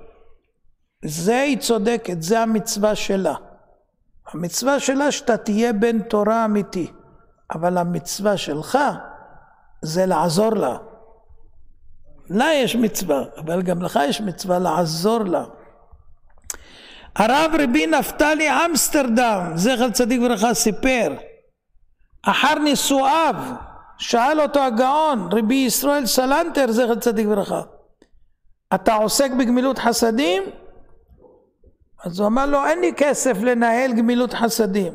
זה היא צודקת, זה המצווה שלה. המצווה שלה שאתה תהיה בן תורה אמיתי, אבל המצווה שלך זה לעזור לה. לה יש מצווה, אבל גם לך יש מצווה לעזור לה. הרב רבי נפתלי אמסטרדם, זכר צדיק ברכה, סיפר, אחר נישואיו, שאל אותו הגאון, רבי ישראל סלנטר, זכר צדיק ברכה, אתה עוסק בגמילות חסדים? אז הוא אמר לו, אין לי כסף לנהל גמילות חסדים.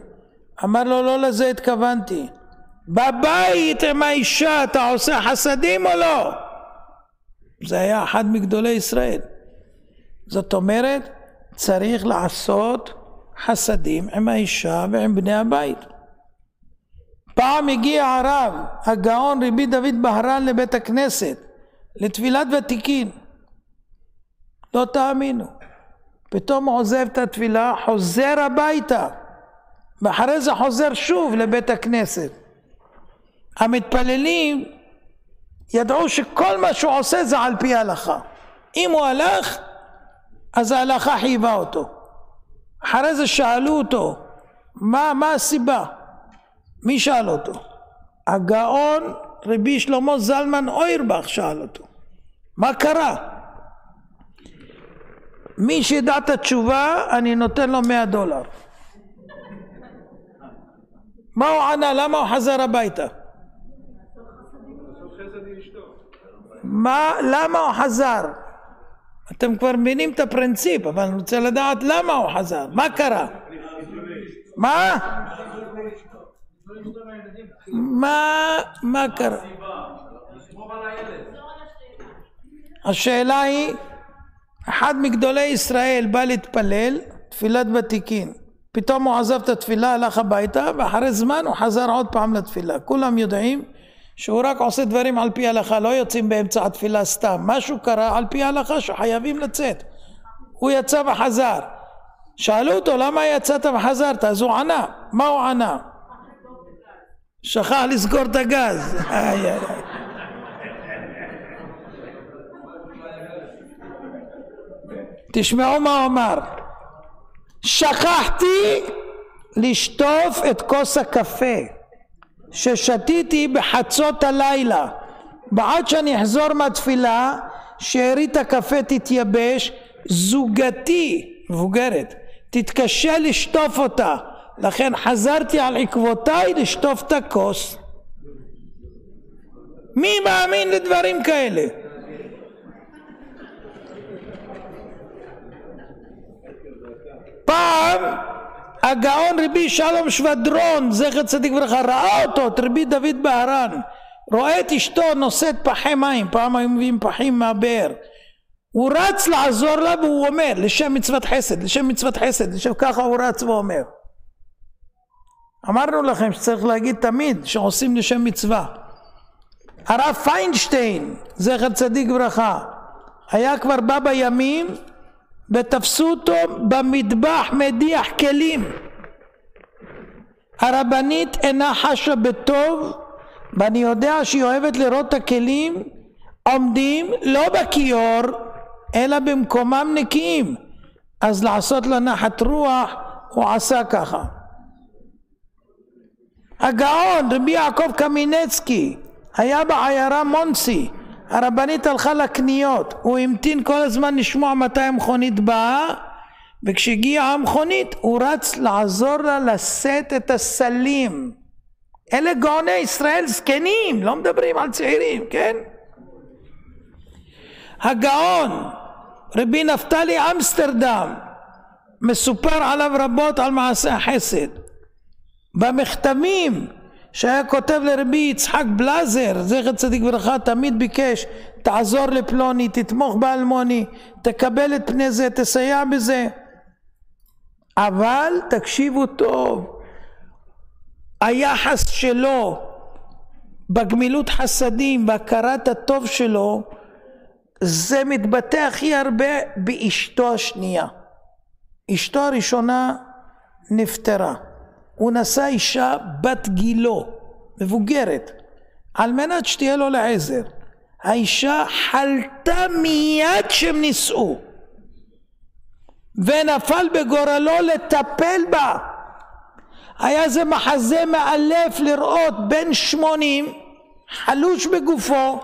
אמר לו, לא לזה התכוונתי. בבית עם האישה אתה עושה חסדים או לא? זה היה אחד מגדולי ישראל. זאת אומרת, צריך לעשות חסדים עם האישה ועם בני הבית. פעם הגיע הרב, הגאון רבי דוד בהרן לבית הכנסת, לתפילת ותיקין. לא תאמינו. פתאום הוא עוזב את התפילה, חוזר הביתה, ואחרי זה חוזר שוב לבית הכנסת. המתפללים ידעו שכל מה שהוא עושה זה על פי ההלכה. אם הוא הלך, אז ההלכה חייבה אותו. אחרי זה שאלו אותו, מה הסיבה? מי שאל אותו? הגאון רבי שלמה זלמן אוירבך שאל אותו. מה קרה? מי שידע את התשובה, אני נותן לו $100. מה הוא ענה? למה הוא חזר הביתה? למה הוא חזר? אתם כבר מבינים את הפרינציפ, אבל אני רוצה לדעת למה הוא חזר. מה קרה? מה קרה? השאלה היא, אחד מגדולי ישראל בא להתפלל תפילת ותיקין, פתאום הוא עזב את התפילה, הלך הביתה, ואחרי זמן הוא חזר עוד פעם לתפילה. כולם יודעים שהוא רק עושה דברים על פי ההלכה, לא יוצאים באמצע התפילה סתם. משהו קרה על פי ההלכה שחייבים לצאת. הוא יצא וחזר. שאלו אותו, למה יצאת וחזרת? אז הוא ענה. מה הוא ענה? שכח לסגור את הגז. תשמעו מה הוא אמר. שכחתי לשטוף את כוס הקפה ששתיתי בחצות הלילה, בעד שאני אחזור מהתפילה שארית הקפה תתייבש, זוגתי מבוגרת תתקשה לשטוף אותה, לכן חזרתי על עקבותיי לשטוף את הכוס. מי מאמין לדברים כאלה? פעם הגאון רבי שלום שבדרון, זכר צדיק ברכה, ראה אותו, את רבי דוד בהרן, רואה את אשתו נושאת פחי מים, פעם היו מביאים פחים מהבאר, הוא רץ לעזור לה והוא אומר, לשם מצוות חסד, לשם מצוות חסד, לשם ככה הוא רץ ואומר. אמרנו לכם שצריך להגיד תמיד שעושים לשם מצווה. הרב פיינשטיין, זכר צדיק ברכה, היה כבר בא בימים, ותפסו אותו במטבח מדיח כלים. הרבנית אינה חשה בטוב, ואני יודע שהיא אוהבת לראות את הכלים עומדים לא בכיור אלא במקומם נקיים, אז לעשות לה נחת רוח הוא עשה ככה. הגאון רבי יעקב קמינצקי היה בעיירה מונסי, הרבנית הלכה לקניות, הוא המתין כל הזמן לשמוע מתי המכונית באה, וכשהגיעה המכונית הוא רץ לעזור לה לשאת את הסלים. אלה גאוני ישראל זקנים, לא מדברים על צעירים, כן? הגאון רבי נפתלי אמסטרדם, מסופר עליו רבות על מעשה החסד. במכתבים שהיה כותב לרבי יצחק בלזר, זכר צדיק לברכה, תמיד ביקש, תעזור לפלוני, תתמוך באלמוני, תקבל את פני זה, תסייע בזה. אבל תקשיבו טוב, היחס שלו בגמילות חסדים, בהכרת הטוב שלו, זה מתבטא הכי הרבה באשתו השנייה. אשתו הראשונה נפטרה, הוא נשא אישה בת גילו, מבוגרת, על מנת שתהיה לו לעזר. האישה חלתה מיד שהם נישאו, ונפל בגורלו לטפל בה. היה זה מחזה מאלף לראות בן 80 חלוש בגופו,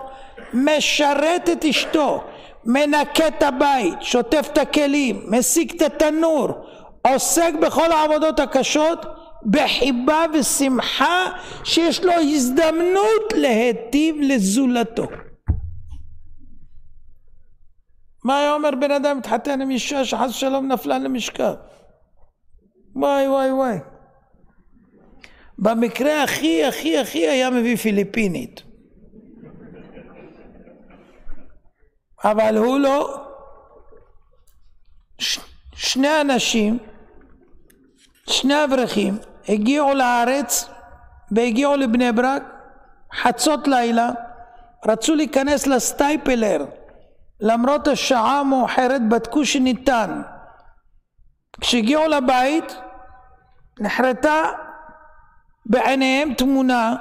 משרת את אשתו, מנקה את הבית, שוטף את הכלים, מסיק את התנור, עוסק בכל העבודות הקשות בחיבה ושמחה שיש לו הזדמנות להיטיב לזולתו. מה היה אומר בן אדם מתחתן עם אישה שחס ושלום נפלה למשכב? וואי וואי וואי. במקרה הכי היה מביא פיליפינית, אבל הוא לא. שני אנשים, שני אברכים הגיעו לארץ והגיעו לבני ברק חצות לילה, רצו להיכנס לסטייפלר, למרות השעה המאוחרת בדקו שניתן. כשהגיעו לבית נחרטה בעיניהם תמונה,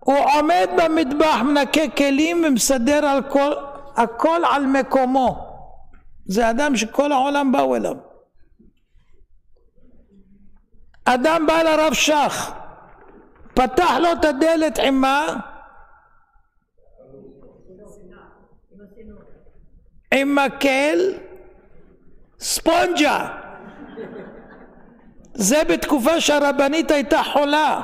הוא עומד במטבח מנקה כלים ומסדר הכל על מקומו. זה אדם שכל העולם באו אליו. אדם בא לרב שך, פתח לו את הדלת עם מה? עם מקל ספונג'ה. זה בתקופה שהרבנית הייתה חולה,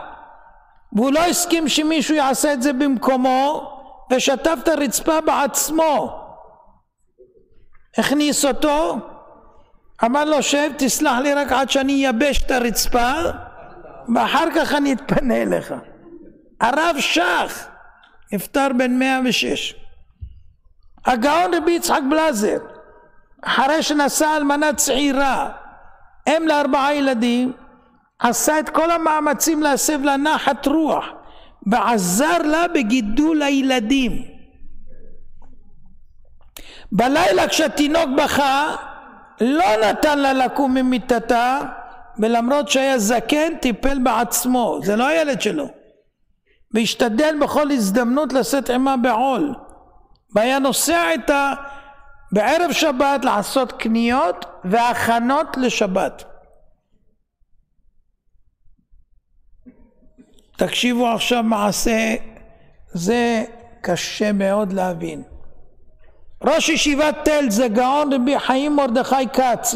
והוא לא הסכים שמישהו יעשה את זה במקומו, ושטף את הרצפה בעצמו. הכניס אותו, אמר לו שב, תסלח לי רק עד שאני יבש את הרצפה, ואחר כך אני אתפנה אליך. הרב שך נפטר בן 106. הגאון רבי יצחק בלזר, אחרי שנשא אלמנה צעירה, אם ל4 ילדים, עשה את כל המאמצים להסב לה נחת רוח, ועזר לה בגידול הילדים. בלילה כשהתינוק בכה, לא נתן לה לקום ממיטתה, ולמרות שהיה זקן טיפל בעצמו, זה לא הילד שלו, והשתדל בכל הזדמנות לשאת עמה בעול, והיה נוסע איתה בערב שבת לעשות קניות והכנות לשבת. תקשיבו עכשיו מעשה, זה קשה מאוד להבין. ראש ישיבת תל זה גאון רבי חיים מרדכי כץ,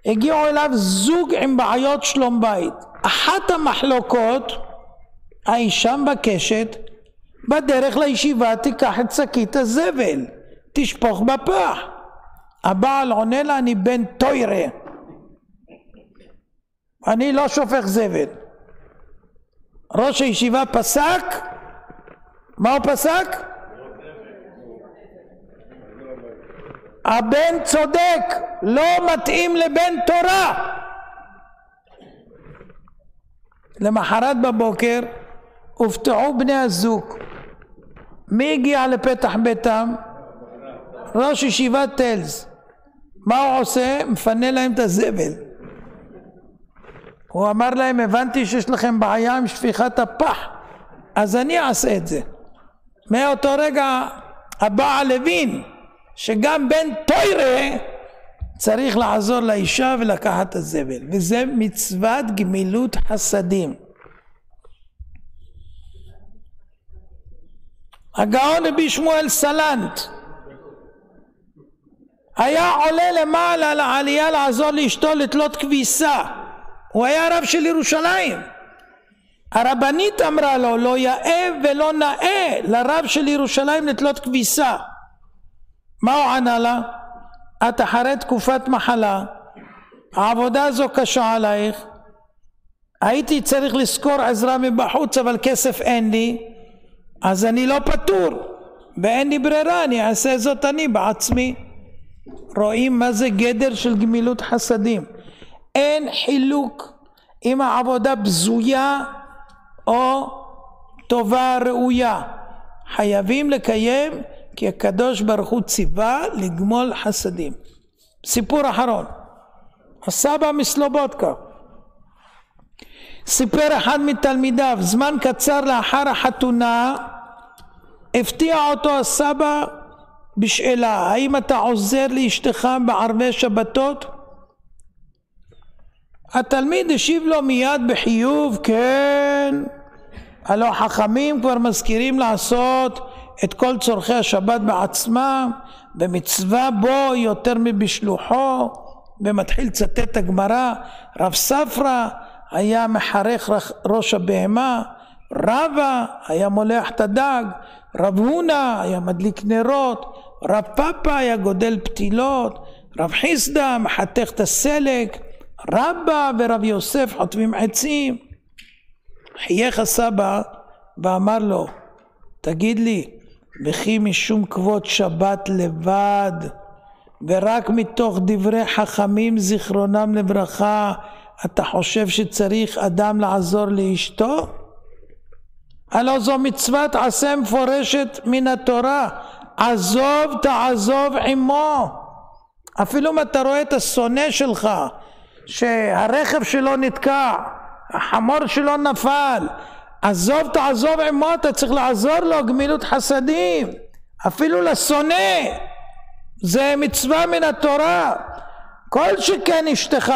הגיעו אליו זוג עם בעיות שלום בית. אחת המחלוקות, האישה מבקשת בדרך לישיבה תיקח את שקית הזבל, תשפוך בפח. הבעל עונה לה, אני בן תוירה, אני לא שופך זבל. ראש הישיבה פסק, מה הוא פסק? הבן צודק, לא מתאים לבן תורה. למחרת בבוקר הופתעו בני הזוג. מי הגיע לפתח ביתם? ראש ישיבת תלז. מה הוא עושה? מפנה להם את הזבל. הוא אמר להם, הבנתי שיש לכם בעיה עם שפיכת הפח, אז אני אעשה את זה. מאותו רגע הבעל הבין שגם בן תוירה צריך לעזור לאישה ולקחת את הזבל, וזה מצוות גמילות חסדים. הגאון רבי שמואל סלנט היה עולה למעלה לעלייה לעזור לאשתו לתלות כביסה. הוא היה רב של ירושלים. הרבנית אמרה לו לא יאה ולא נאה לרב של ירושלים לתלות כביסה. מה הוא ענה לה? את אחרי תקופת מחלה, העבודה הזו קשה עלייך, הייתי צריך לשכור עזרה מבחוץ אבל כסף אין לי, אז אני לא פטור ואין לי ברירה, אני אעשה זאת אני בעצמי. רואים מה זה גדר של גמילות חסדים. אין חילוק אם העבודה בזויה או טובה ראויה, חייבים לקיים, כי הקדוש ברוך הוא ציווה לגמול חסדים. סיפור אחרון, הסבא מסלובודקה. סיפר אחד מתלמידיו, זמן קצר לאחר החתונה הפתיע אותו הסבא בשאלה, האם אתה עוזר לאשתך בערבי שבתות? התלמיד השיב לו מיד בחיוב, כן, הלא חכמים כבר מזכירים לעשות את כל צורכי השבת בעצמם, במצווה בו יותר מבשלוחו. ומתחיל לצטט הגמרא, רב ספרא היה מחרך ראש הבהמה, רבא היה מולח את הדג, רב הונא היה מדליק נרות, רב פאפא היה גודל פתילות, רב חיסדא מחתך את הסלק, רבא ורב יוסף חוטבים עצים. חייך הסבא ואמר לו, תגיד לי, וכי משום כבוד שבת לבד ורק מתוך דברי חכמים זיכרונם לברכה אתה חושב שצריך אדם לעזור לאשתו? הלא זו מצוות עשה מפורשת מן התורה, עזוב תעזוב עמו. אפילו אם אתה רואה את השונא שלך שהרכב שלו נתקע, החמור שלו נפל, עזוב תעזוב עמו, אתה צריך לעזור לו, גמילות חסדים. אפילו לשונא, זה מצווה מן התורה. כל שכן אשתך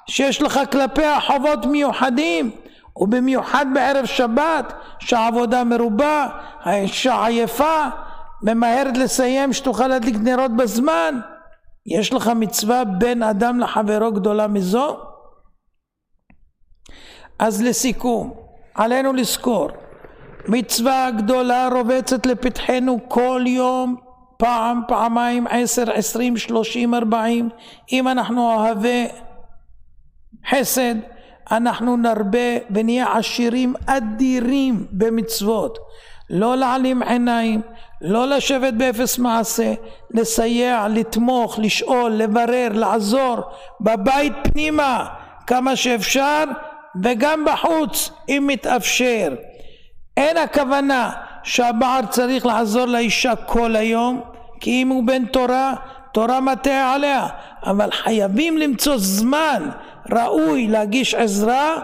שיש לך כלפי חובות מיוחדים, ובמיוחד בערב שבת שהעבודה מרובה, האישה עייפה, ממהרת לסיים שתוכל להדליק נרות בזמן, יש לך מצווה בין אדם לחברו גדולה מזו? אז לסיכום, עלינו לזכור, מצווה גדולה רובצת לפתחנו כל יום, פעם, פעמיים, 10, 20, 30, 40. אם אנחנו אוהבי חסד, אנחנו נרבה ונהיה עשירים אדירים במצוות. לא להעלים עיניים, לא לשבת באפס מעשה, לסייע, לתמוך, לשאול, לברר, לעזור, בבית פנימה כמה שאפשר, וגם בחוץ אם מתאפשר. אין הכוונה שהבעל צריך לעזור לאישה כל היום, כי אם הוא בן תורה, תורה מטעה עליה, אבל חייבים למצוא זמן ראוי להגיש עזרה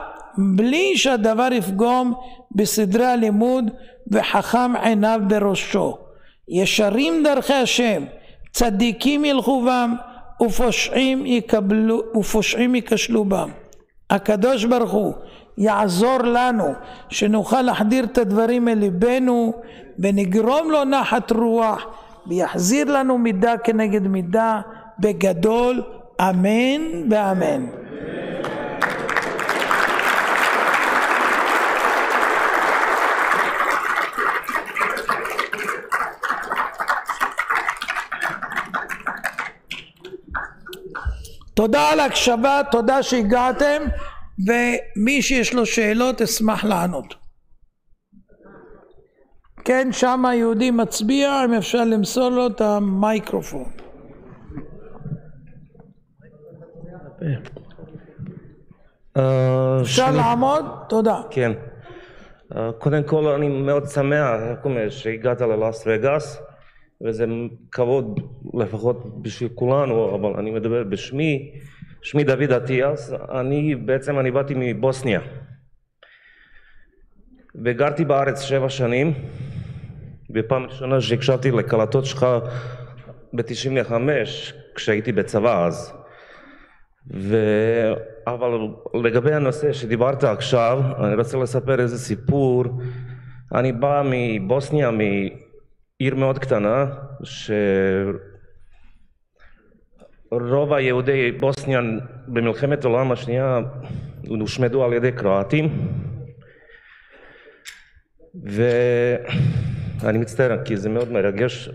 בלי שהדבר יפגום בסדרי הלימוד וחכם עיניו בראשו. ישרים דרכי השם, צדיקים ילכו בם ופושעים ייכשלו בם. הקדוש ברוך הוא יעזור לנו שנוכל להחדיר את הדברים אל ליבנו ונגרום לו נחת רוח ויחזיר לנו מידה כנגד מידה בגדול, אמן ואמן. תודה על הקשבה, תודה שהגעתם, ומי שיש לו שאלות אשמח לענות. כן, שם היהודי מצביע, אם אפשר למסור לו את המייקרופון. אפשר לעמוד? תודה. כן. קודם כל אני מאוד שמח שהגעת ללאס וגאס, וזה כבוד לפחות בשביל כולנו, אבל אני מדבר בשמי. שמי דוד אטיאס, אני באתי מבוסניה וגרתי בארץ 7 שנים. בפעם ראשונה שהקשבתי לקלטות שלך ב-95, כשהייתי בצבא אז. אבל לגבי הנושא שדיברת עכשיו, אני רוצה לספר איזה סיפור. אני בא מבוסניה, מעיר מאוד קטנה, רוב היהודי בוסניה במלחמת העולם השנייה הושמדו על ידי קרואטים, ואני מצטער כי זה מאוד מרגש.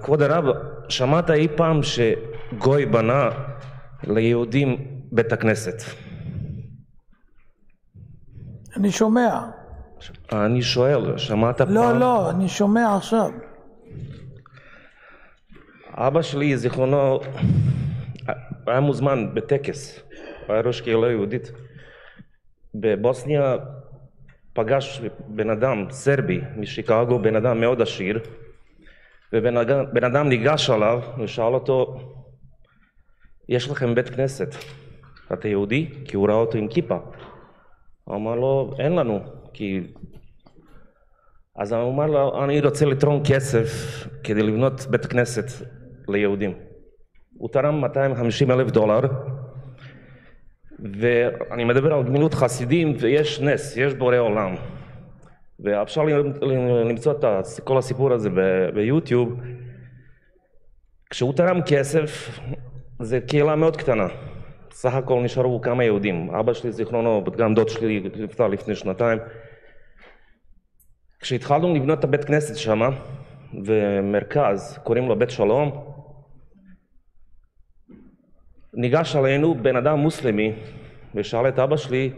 כבוד הרב, שמעת אי פעם שגוי בנה ליהודים בית הכנסת? אני שומע. אני שואל, שמעת פעם? לא, אני שומע עכשיו. אבא שלי, זיכרונו, היה מוזמן בטקס, היה ראש קהילה יהודית. בבוסניה פגש בן אדם סרבי משיקגו, בן אדם מאוד עשיר, ובן אדם ניגש עליו ושאל אותו, יש לכם בית כנסת, אתה יהודי? כי הוא ראה אותו עם כיפה. הוא אמר לו, אין לנו, כי... אז הוא אמר לו, אני רוצה לתרום כסף כדי לבנות בית כנסת ליהודים. הוא תרם $250,000, ואני מדבר על גמילות חסידים, ויש נס, יש בורא עולם. ואפשר למצוא את כל הסיפור הזה ביוטיוב. כשהוא תרם כסף, זה קהילה מאוד קטנה. סך הכל נשארו כמה יהודים. אבא שלי זיכרונו, גם דוד שלי נפטר לפני 2 כשהתחלנו לבנות את הבית כנסת שם, ומרכז, קוראים לו בית שלום, ניגש עלינו בן אדם מוסלמי, ושאל את אבא שלי,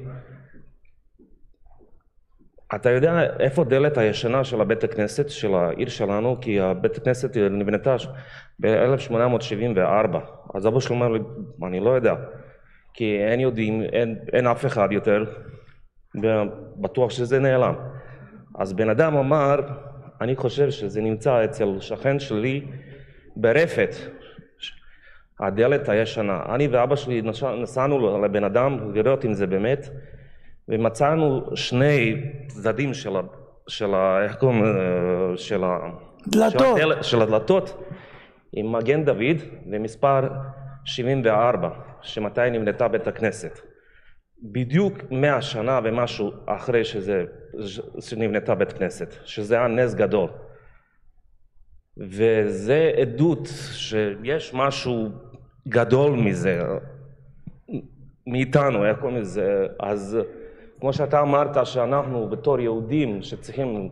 אתה יודע איפה דלת הישנה של הבית הכנסת של העיר שלנו? כי הבית הכנסת נבנתה ב-1874. אז אבא שלי אומר לי, אני לא יודע, כי אין יודעים, אין אף אחד יותר, ובטוח שזה נעלם. אז בן אדם אמר, אני חושב שזה נמצא אצל שכן שלי ברפת, הדלת הישנה. אני ואבא שלי נסענו לבן אדם לראות אם זה באמת, ומצאנו שני צדדים של הדלתות עם מגן דוד ומספר 74, שמתי נבנתה בית הכנסת. בדיוק 100 שנה ומשהו אחרי שנבנתה בית כנסת, שזה היה נס גדול. וזה עדות שיש משהו גדול מזה, מאיתנו, איך קוראים לזה. אז כמו שאתה אמרת שאנחנו בתור יהודים שצריכים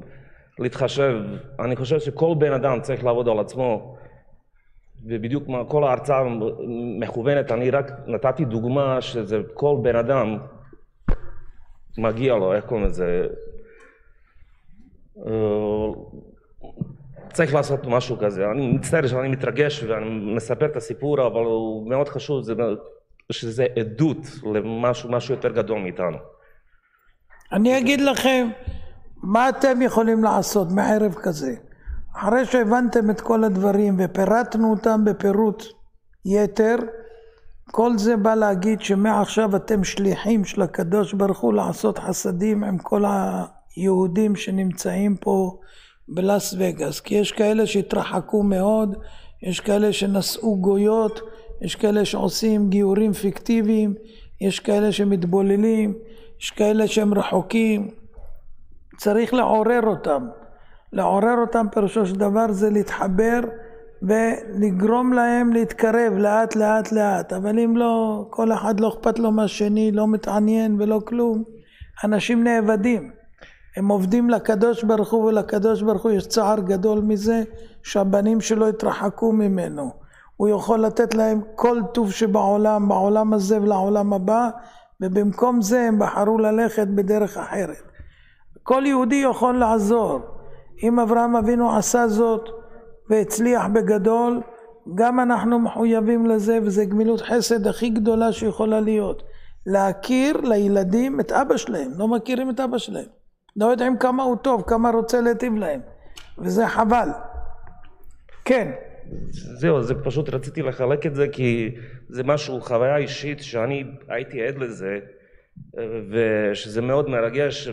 להתחשב, אני חושב שכל בן אדם צריך לעבוד על עצמו, ובדיוק כל ההרצאה מכוונת, אני רק נתתי דוגמה שזה כל בן אדם מגיע לו, איך קוראים לזה, צריך לעשות משהו כזה. אני מצטער שאני מתרגש ואני מספר את הסיפור, אבל הוא מאוד חשוב, שזה עדות למשהו יותר גדול מאיתנו. אני אגיד לכם מה אתם יכולים לעשות מערב כזה. אחרי שהבנתם את כל הדברים ופירטנו אותם בפירוט יתר, כל זה בא להגיד שמעכשיו אתם שליחים של הקדוש ברוך הוא לעשות חסדים עם כל היהודים שנמצאים פה בלאס וגאס. כי יש כאלה שהתרחקו מאוד, יש כאלה שנשאו גויות, יש כאלה שעושים גיורים פיקטיביים, יש כאלה שמתבוללים, יש כאלה שהם רחוקים. צריך לעורר אותם. לעורר אותם פירושו של דבר זה להתחבר ולגרום להם להתקרב לאט לאט לאט. אבל אם לא, כל אחד לא אכפת לו מהשני, לא מתעניין ולא כלום, אנשים נאבדים. הם עובדים לקדוש ברוך הוא, ולקדוש ברוך הוא יש צער גדול מזה שהבנים שלו התרחקו ממנו. הוא יכול לתת להם כל טוב שבעולם, בעולם הזה ולעולם הבא, ובמקום זה הם בחרו ללכת בדרך אחרת. כל יהודי יכול לעזור. אם אברהם אבינו עשה זאת והצליח בגדול, גם אנחנו מחויבים לזה, וזה גמילות חסד הכי גדולה שיכולה להיות. להכיר לילדים את אבא שלהם, לא מכירים את אבא שלהם. לא יודעים כמה הוא טוב, כמה רוצה להיטיב להם, וזה חבל. כן. זהו, זה פשוט רציתי לחלק את זה, כי זה משהו, חוויה אישית שאני הייתי עד לזה, ושזה מאוד מרגש.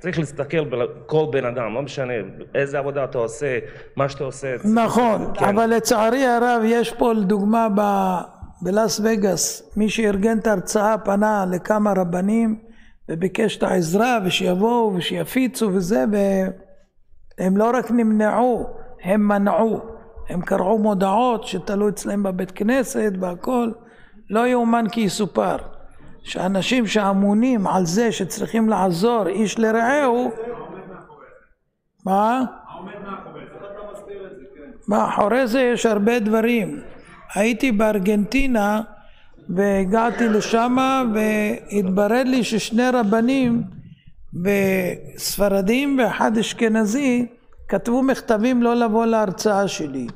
צריך להסתכל בכל בן אדם, לא משנה איזה עבודה אתה עושה, מה שאתה עושה. נכון, אבל לצערי הרב יש פה לדוגמה בלאס וגאס, מי שארגן את ההרצאה פנה לכמה רבנים וביקש את העזרה ושיבואו ושיפיצו וזה, והם לא רק נמנעו, הם מנעו, הם קראו מודעות שתלו אצלם בבית כנסת והכל. לא יאומן כי יסופר שאנשים שאמונים על זה שצריכים לעזור איש לרעהו, מה? מאחורי זה יש הרבה דברים. הייתי בארגנטינה והגעתי לשם והתברר לי ששני רבנים בספרדים ואחד אשכנזי כתבו מכתבים לא לבוא להרצאה שלי,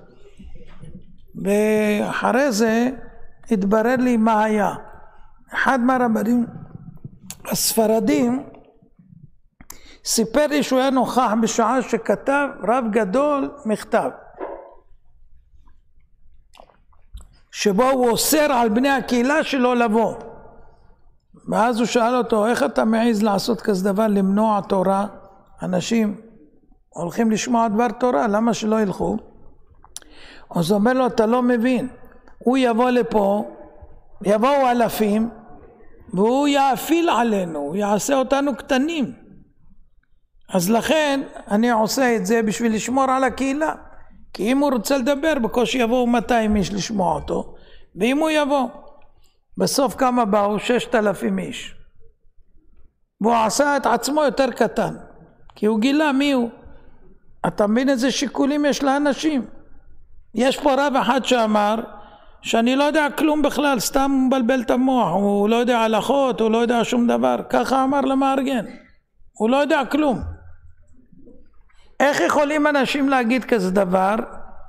ואחרי זה התברר לי מה היה. אחד מהרבנים הספרדים סיפר לי שהוא היה נוכח בשעה שכתב רב גדול מכתב שבו הוא אוסר על בני הקהילה שלו לבוא. ואז הוא שאל אותו, איך אתה מעז לעשות כזה דבר, למנוע תורה? אנשים הולכים לשמוע דבר תורה, למה שלא ילכו? אז הוא אומר לו, אתה לא מבין, הוא יבוא לפה, יבואו אלפים, והוא יאפיל עלינו, הוא יעשה אותנו קטנים. אז לכן אני עושה את זה בשביל לשמור על הקהילה. כי אם הוא רוצה לדבר, בקושי יבואו 200 איש לשמוע אותו, ואם הוא יבוא, בסוף כמה באו? 6,000 איש. והוא עשה את עצמו יותר קטן, כי הוא גילה מי הוא. אתה מבין איזה שיקולים יש לאנשים? יש פה רב אחד שאמר, שאני לא יודע כלום בכלל, סתם הוא מבלבל את המוח, הוא לא יודע הלכות, הוא לא יודע שום דבר, ככה אמר למארגן, הוא לא יודע כלום. איך יכולים אנשים להגיד כזה דבר?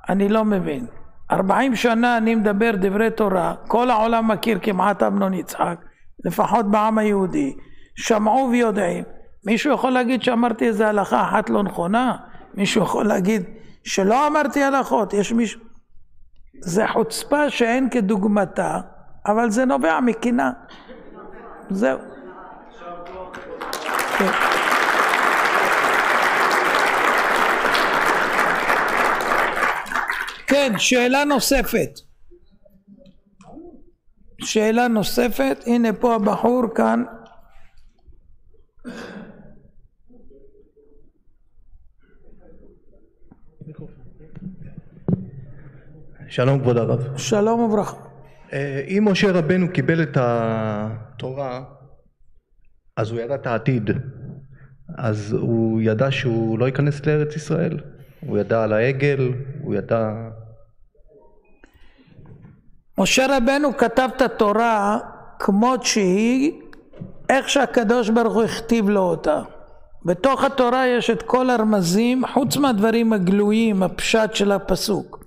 אני לא מבין. 40 שנה אני מדבר דברי תורה, כל העולם מכיר כמעט אמנון יצחק, לפחות בעם היהודי, שמעו ויודעים. מישהו יכול להגיד שאמרתי איזה הלכה אחת לא נכונה? מישהו יכול להגיד שלא אמרתי הלכות? יש מישהו? זה חוצפה שאין כדוגמתה, אבל זה נובע מקנאה. זהו. כן. כן, שאלה נוספת. שאלה נוספת, הנה פה הבחור כאן. שלום כבוד הרב. שלום וברכה. אם משה רבנו קיבל את התורה, אז הוא ידע את העתיד. אז הוא ידע שהוא לא ייכנס לארץ ישראל. הוא ידע על העגל, הוא ידע... משה רבנו כתב את התורה כמות שהיא, איך שהקדוש ברוך הוא הכתיב לו אותה. בתוך התורה יש את כל הרמזים, חוץ מהדברים הגלויים, הפשט של הפסוק.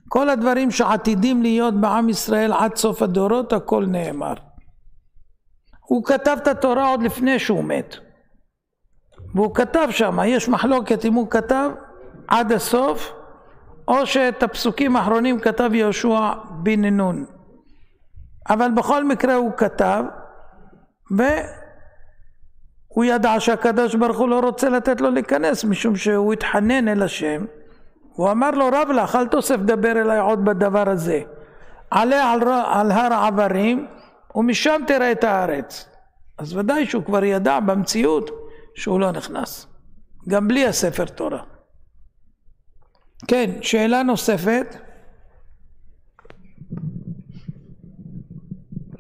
כל הדברים שעתידים להיות בעם ישראל עד סוף הדורות, הכל נאמר. הוא כתב את התורה עוד לפני שהוא מת. והוא כתב שם, יש מחלוקת אם הוא כתב עד הסוף, או שאת הפסוקים האחרונים כתב יהושע בן נון. אבל בכל מקרה הוא כתב, והוא ידע שהקדוש ברוך הוא לא רוצה לתת לו להיכנס, משום שהוא התחנן אל השם. הוא אמר לו, רב לך, אל תוסף דבר אליי עוד בדבר הזה. עלה על הר העברים, ומשם תראה את הארץ. אז ודאי שהוא כבר ידע במציאות שהוא לא נכנס. גם בלי הספר תורה. כן, שאלה נוספת.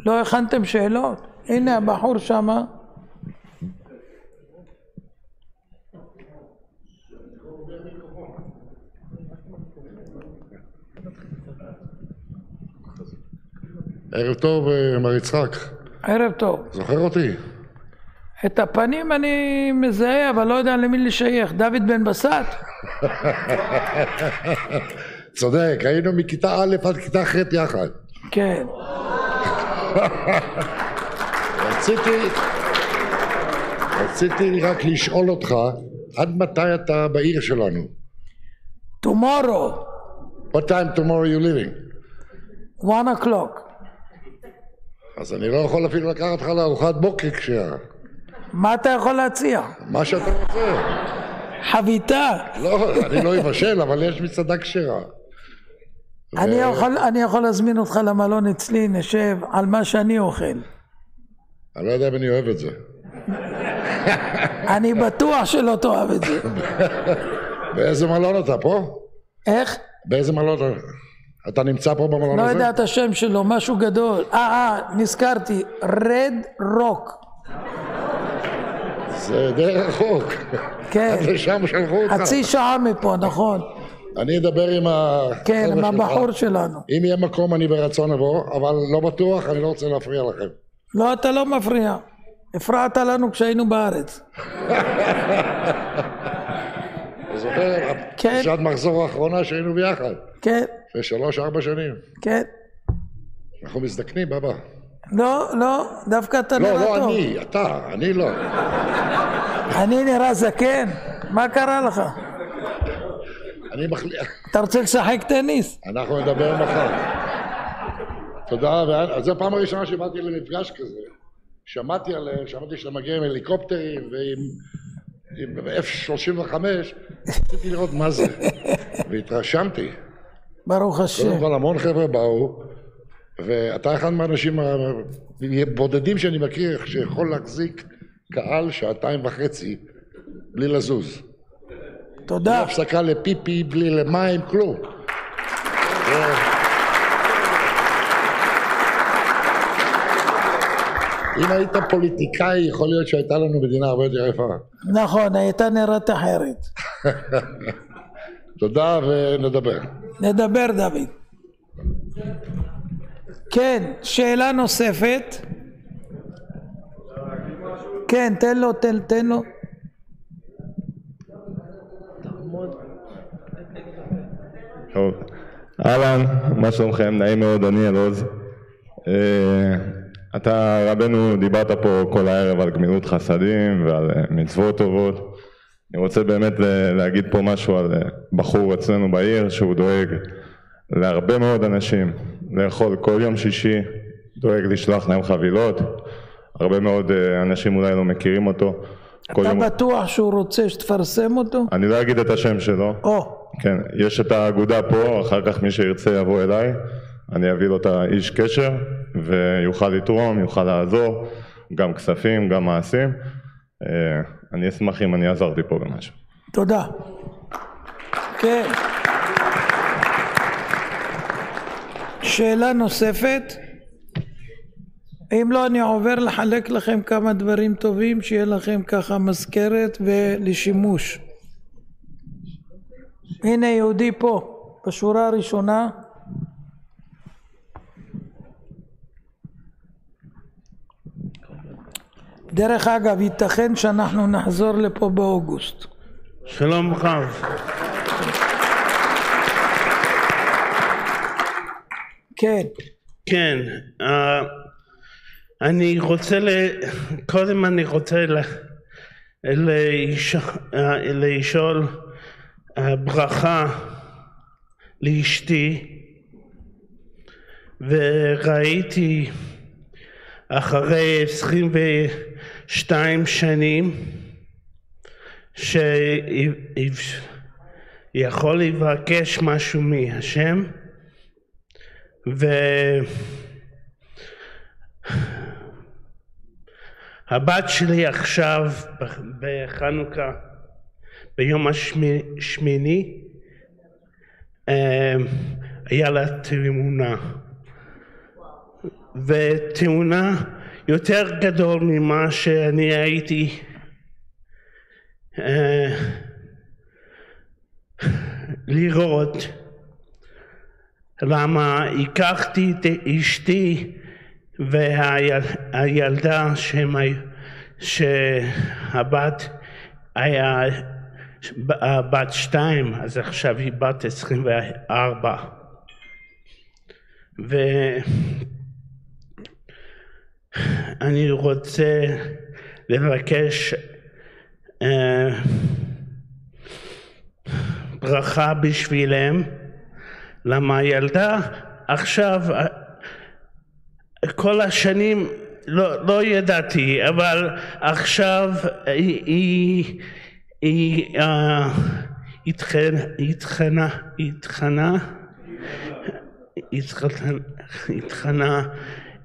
לא הכנתם שאלות? הנה הבחור שמה. ערב טוב, מר יצחק. ערב טוב. זוכר אותי? את הפנים אני מזהה, אבל לא יודע למי לשייך. דוד בן בסט? צודק, היינו מכיתה א' עד כיתה ח' יחד. כן. רציתי רק לשאול אותך, עד מתי אתה בעיר שלנו? Tomorrow. What time tomorrow you living? 1 o'clock. אז אני לא יכול אפילו לקחת לך לארוחת בוקר כשעה. מה אתה יכול להציע? מה שאתה רוצה. חביתה. לא, אני לא אבשל, אבל יש מסעדה כשרה. אני יכול להזמין אותך למלון אצלי, נשב על מה שאני אוכל. אני לא יודע אם אני אוהב את זה. אני בטוח שלא תאהב את זה. באיזה מלון אתה פה? איך? באיזה מלון אתה? אתה נמצא פה במלון לא הזה? יודע את השם שלו, משהו גדול. נזכרתי, רד רוק. זה די רחוק. כן. עד לשם שלחו אותך. חצי שעה מפה, נכון. אני אדבר עם כן, עם החבר'ה שלך. הבחור שלנו. אם יהיה מקום אני ברצון אבוא, אבל לא בטוח, אני לא רוצה להפריע לכם. לא, אתה לא מפריע. הפרעת לנו כשהיינו בארץ. אתה זוכר? כן. פגישת מחזור האחרונה שהיינו ביחד. כן, לפני 3-4 שנים. כן. אנחנו מזדקנים, בבא. לא, דווקא אתה נראה לא, טוב. אני לא. אני נראה זקן. מה קרה לך? אני מחליט. אתה רוצה לשחק טניס? אנחנו נדבר מחר. תודה, זו הפעם הראשונה שבאתי למפגש כזה. שמעתי שאתה מגיע עם הליקופטרים ועם F-35, רציתי לראות מה זה, והתרשמתי. ברוך השם. קודם כל המון חבר'ה באו, ואתה אחד מהאנשים הבודדים שאני מכיר שיכול להחזיק קהל 2.5 בלי לזוז. תודה. בלי הפסקה לפיפי, בלי למים, כלום. אם היית פוליטיקאי, יכול להיות שהייתה לנו מדינה הרבה יותר יפה. נכון, הייתה נראית אחרת. תודה ונדבר. נדבר, דוד. כן, שאלה נוספת. כן, תן לו. טוב, אהלן, מה שלומכם? נעים מאוד, אני אלעוז. אתה, רבנו, דיברת פה כל הערב על גמילות חסדים ועל מצוות טובות. אני רוצה באמת להגיד פה משהו על בחור אצלנו בעיר שהוא דואג להרבה מאוד אנשים לאכול כל יום שישי, דואג לשלוח להם חבילות. הרבה מאוד אנשים אולי לא מכירים אותו. אתה בטוח שהוא רוצה שתפרסם אותו? אני לא אגיד את השם שלו. כן, יש את האגודה פה, אחר כך מי שירצה יבוא אליי, אני אביא לו את האיש קשר ויוכל לתרום, יוכל לעזור, גם כספים, גם מעשים. אני אשמח אם אני עזרתי פה במשהו. תודה. כן. שאלה נוספת? אם לא, אני עובר לחלק לכם כמה דברים טובים, שיהיה לכם ככה מזכרת ולשימוש. הנה יהודי פה, בשורה הראשונה. דרך אגב, ייתכן שאנחנו נחזור לפה באוגוסט. שלום רב. כן. כן, אני רוצה, קודם אני רוצה לשאול ברכה לאשתי, וראיתי אחרי 22 שנים שיכול לבקש משהו מהשם, והבת שלי עכשיו בחנוכה ביום השמיני היה לה תאונה, ותאונה יותר גדול ממה שאני הייתי לראות. למה הקחתי את אשתי והילדה שהבת היה בת 2, אז עכשיו היא בת 24. ואני רוצה לבקש ברכה בשבילם, למה הילדה עכשיו כל השנים לא ידעתי, אבל עכשיו היא התחנה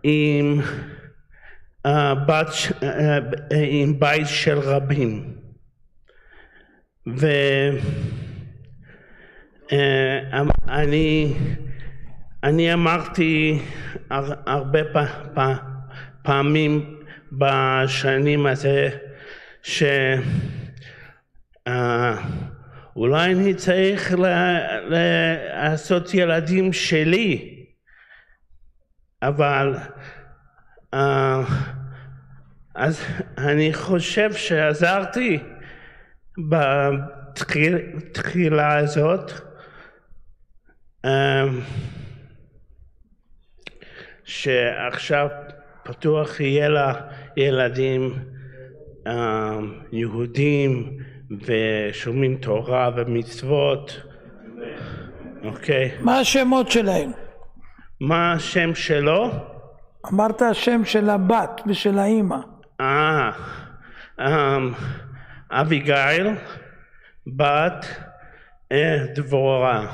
עם עם בית של רבים, אני אמרתי הרבה פעמים בשנים הזה אולי אני צריך לעשות ילדים שלי, אבל אז אני חושב שעזרתי בתחילה הזאת, שעכשיו פתוח יהיה לה ילדים יהודים ושומעים תורה ומצוות. אוקיי. מה השמות שלהם? מה השם שלו? אמרת השם של הבת ושל האמא. אביגיל בת דבורה.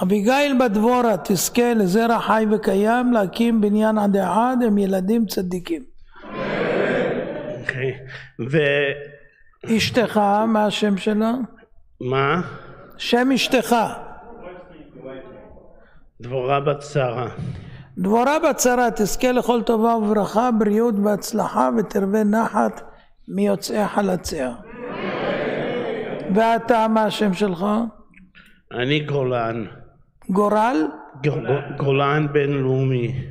אביגיל בת דבורה תזכה לזרע חי וקיים, להקים בניין עדי עד, הם ילדים צדיקים. אוקיי. אשתך, מה השם שלה? מה? שם אשתך. דבורה בת שרה. דבורה בת שרה תזכה לכל טובה וברכה, בריאות והצלחה, ותרווה נחת מיוצאי חלציה. ואתה, מה השם שלך? אני גולן. גורל? גולן בינלאומי.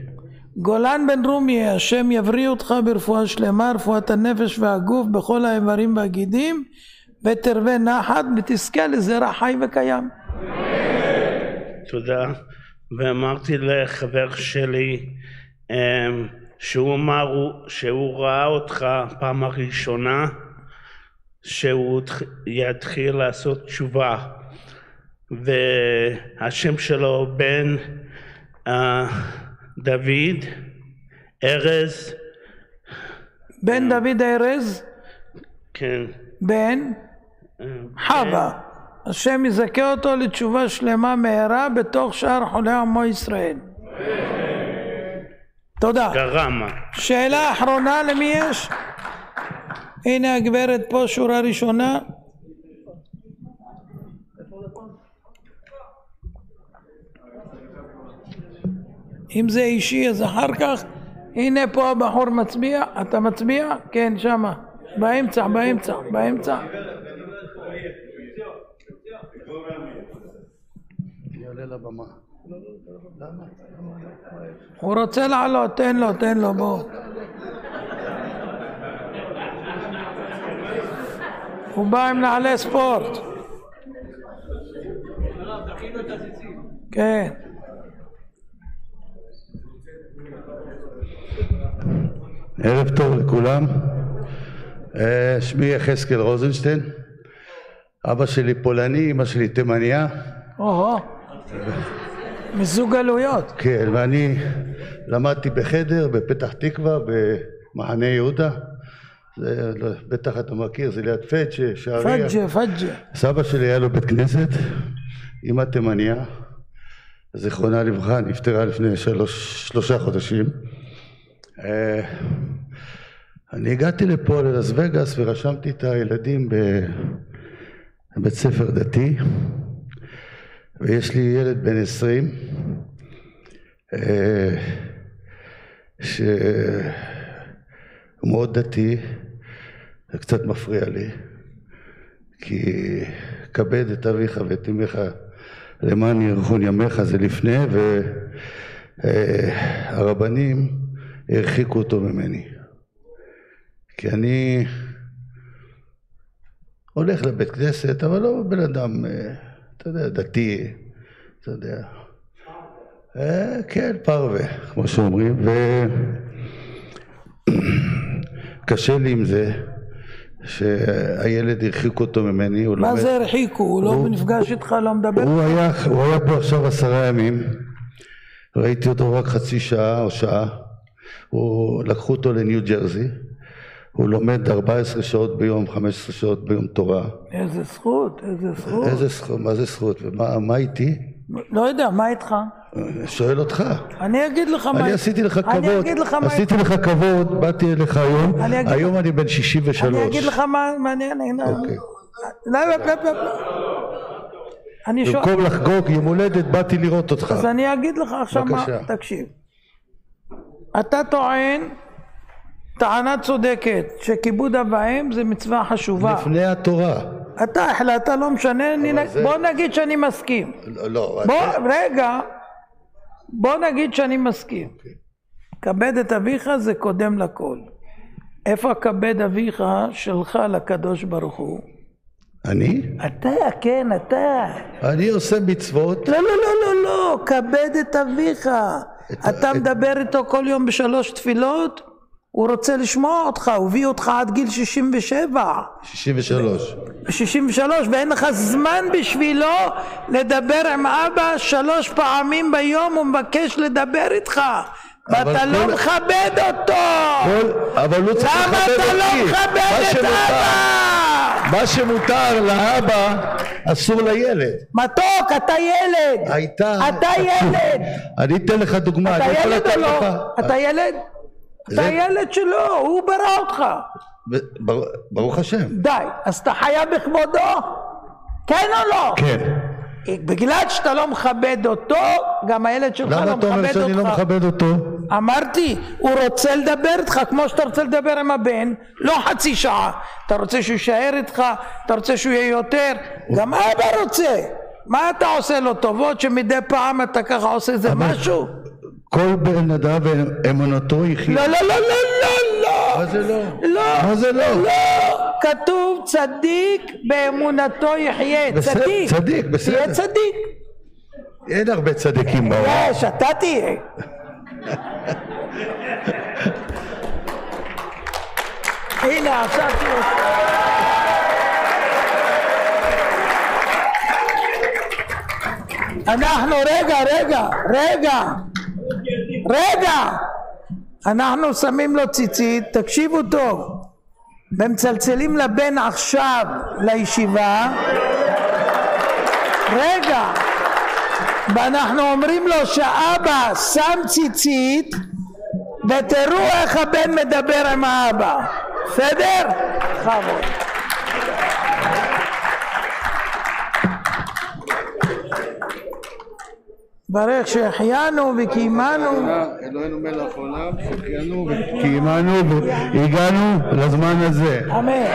גולן בן רומי, השם יבריא אותך ברפואה שלמה, רפואת הנפש והגוף בכל האיברים והגידים, ותרווה נחת ותזכה לזרע חי וקיים. תודה. ואמרתי לחבר שלי שהוא אמר שהוא ראה אותך פעם הראשונה שהוא יתחיל לעשות תשובה, והשם שלו בן דוד ארז. בן דוד ארז? כן. בן חווה. השם יזכה אותו לתשובה שלמה מהרה בתוך שאר חולי עמו ישראל. תודה. גרמה. שאלה אחרונה למי יש? הנה הגברת פה, שורה ראשונה. אם זה אישי אז אחר כך. הנה פה הבחור מצביע. אתה מצביע? כן, שמה. באמצע, באמצע, באמצע. הוא רוצה לעלות, תן לו, בוא. הוא בא עם נעלי ספורט. כן. ערב טוב לכולם. שמי יחזקאל רוזנשטיין. אבא שלי פולני, אמא שלי תימניה. מזוג גלויות. כן, ואני למדתי בחדר בפתח תקווה במחנה יהודה. בטח אתה מכיר, זה ליד פג'ה, שעריה. פג'ה. סבא שלי היה לו בית כנסת, אמא תימניה, זיכרונה לברכה, נפטרה לפני 3 חודשים. אני הגעתי לפה ללאס וגאס ורשמתי את הילדים בבית ספר דתי, ויש לי ילד בן 20 שהוא מאוד דתי. זה קצת מפריע לי, כי כבד את אביך ואת אמך למען יאריכון ימיך, זה לפני, והרבנים הרחיקו אותו ממני, כי אני הולך לבית כנסת, אבל לא בן אדם, אתה יודע, דתי, אתה יודע, כן, פרווה, כמו שאומרים, וקשה לי עם זה שהילד הרחיק אותו ממני. מה זה הרחיקו? הוא לא נפגש איתך, לא מדבר? הוא היה פה עכשיו 10 ימים, ראיתי אותו רק חצי שעה או שעה, לקחו אותו לניו ג'רזי, הוא לומד 14 שעות ביום, 15 שעות ביום תורה. איזה זכות, איזה זכות. איזה זכות, מה זה זכות? ומה איתי? לא יודע, מה איתך? שואל אותך. אני אגיד לך מה... אני עשיתי לך כבוד, אני אגיד לך מה... עשיתי לך כבוד, באתי אליך היום, היום אני בן 63. אני אגיד לך מה מעניין, אוקיי. לא. במקום לחגוג יום הולדת, באתי לראות אותך. אז אני אגיד לך עכשיו מה, תקשיב. אתה טוען, טענה צודקת, שכיבוד אב ואם זה מצווה חשובה. לפני התורה. אתה החלטת, לא משנה, בוא נגיד שאני מסכים. לא. רגע, בוא נגיד שאני מסכים. כבד את אביך זה קודם לכל. איפה כבד אביך שלך לקדוש ברוך הוא? אני? אתה, כן, אתה. אני עושה מצוות. לא, כבד את אביך. אתה מדבר איתו כל יום ב3 תפילות, הוא רוצה לשמוע אותך, הוא הביא אותך עד גיל 67. 63, ואין לך זמן בשבילו לדבר עם אבא 3 פעמים ביום, הוא מבקש לדבר איתך. ואתה לא מכבד אותו. אבל הוא צריך לכבד אותי. למה אתה לא מכבד את אבא? מה שמותר לאבא אסור לילד. מתוק, אתה ילד. אתה ילד. אני אתן לך דוגמה. אתה ילד או לא? אתה ילד? אתה ילד שלו, הוא ברא אותך. ברוך השם. די, אז אתה חייב בכבודו? כן או לא? כן. בגלל שאתה לא מכבד אותו, גם הילד שלך לא מכבד אותך. למה אתה אומר שאני לא מכבד אותו? אמרתי, הוא רוצה לדבר איתך כמו שאתה רוצה לדבר עם הבן, לא חצי שעה. אתה רוצה שהוא יישאר איתך, אתה רוצה שהוא יהיה יותר, גם אבא רוצה. מה אתה עושה לו טובות שמדי פעם אתה ככה עושה איזה משהו? כל בן אדם ואמונתו יחיה. לא. מה זה לא? לא. מה זה לא? לא. כתוב צדיק באמונתו יחיה. צדיק, בסדר. תהיה צדיק. אין הרבה צדיקים בעולם. יש, אתה תהיה. הנה, עכשיו תהיה. אנחנו, רגע, אנחנו שמים לו ציצית, תקשיבו טוב, ומצלצלים לבן עכשיו לישיבה, רגע, ואנחנו אומרים לו שאבא שם ציצית, ותראו איך הבן מדבר עם האבא, בסדר? חבוד. ברך שהחיינו וקיימנו. אלוהינו מלך העולם, שהחיינו וקיימנו והגענו לזמן הזה. אמן.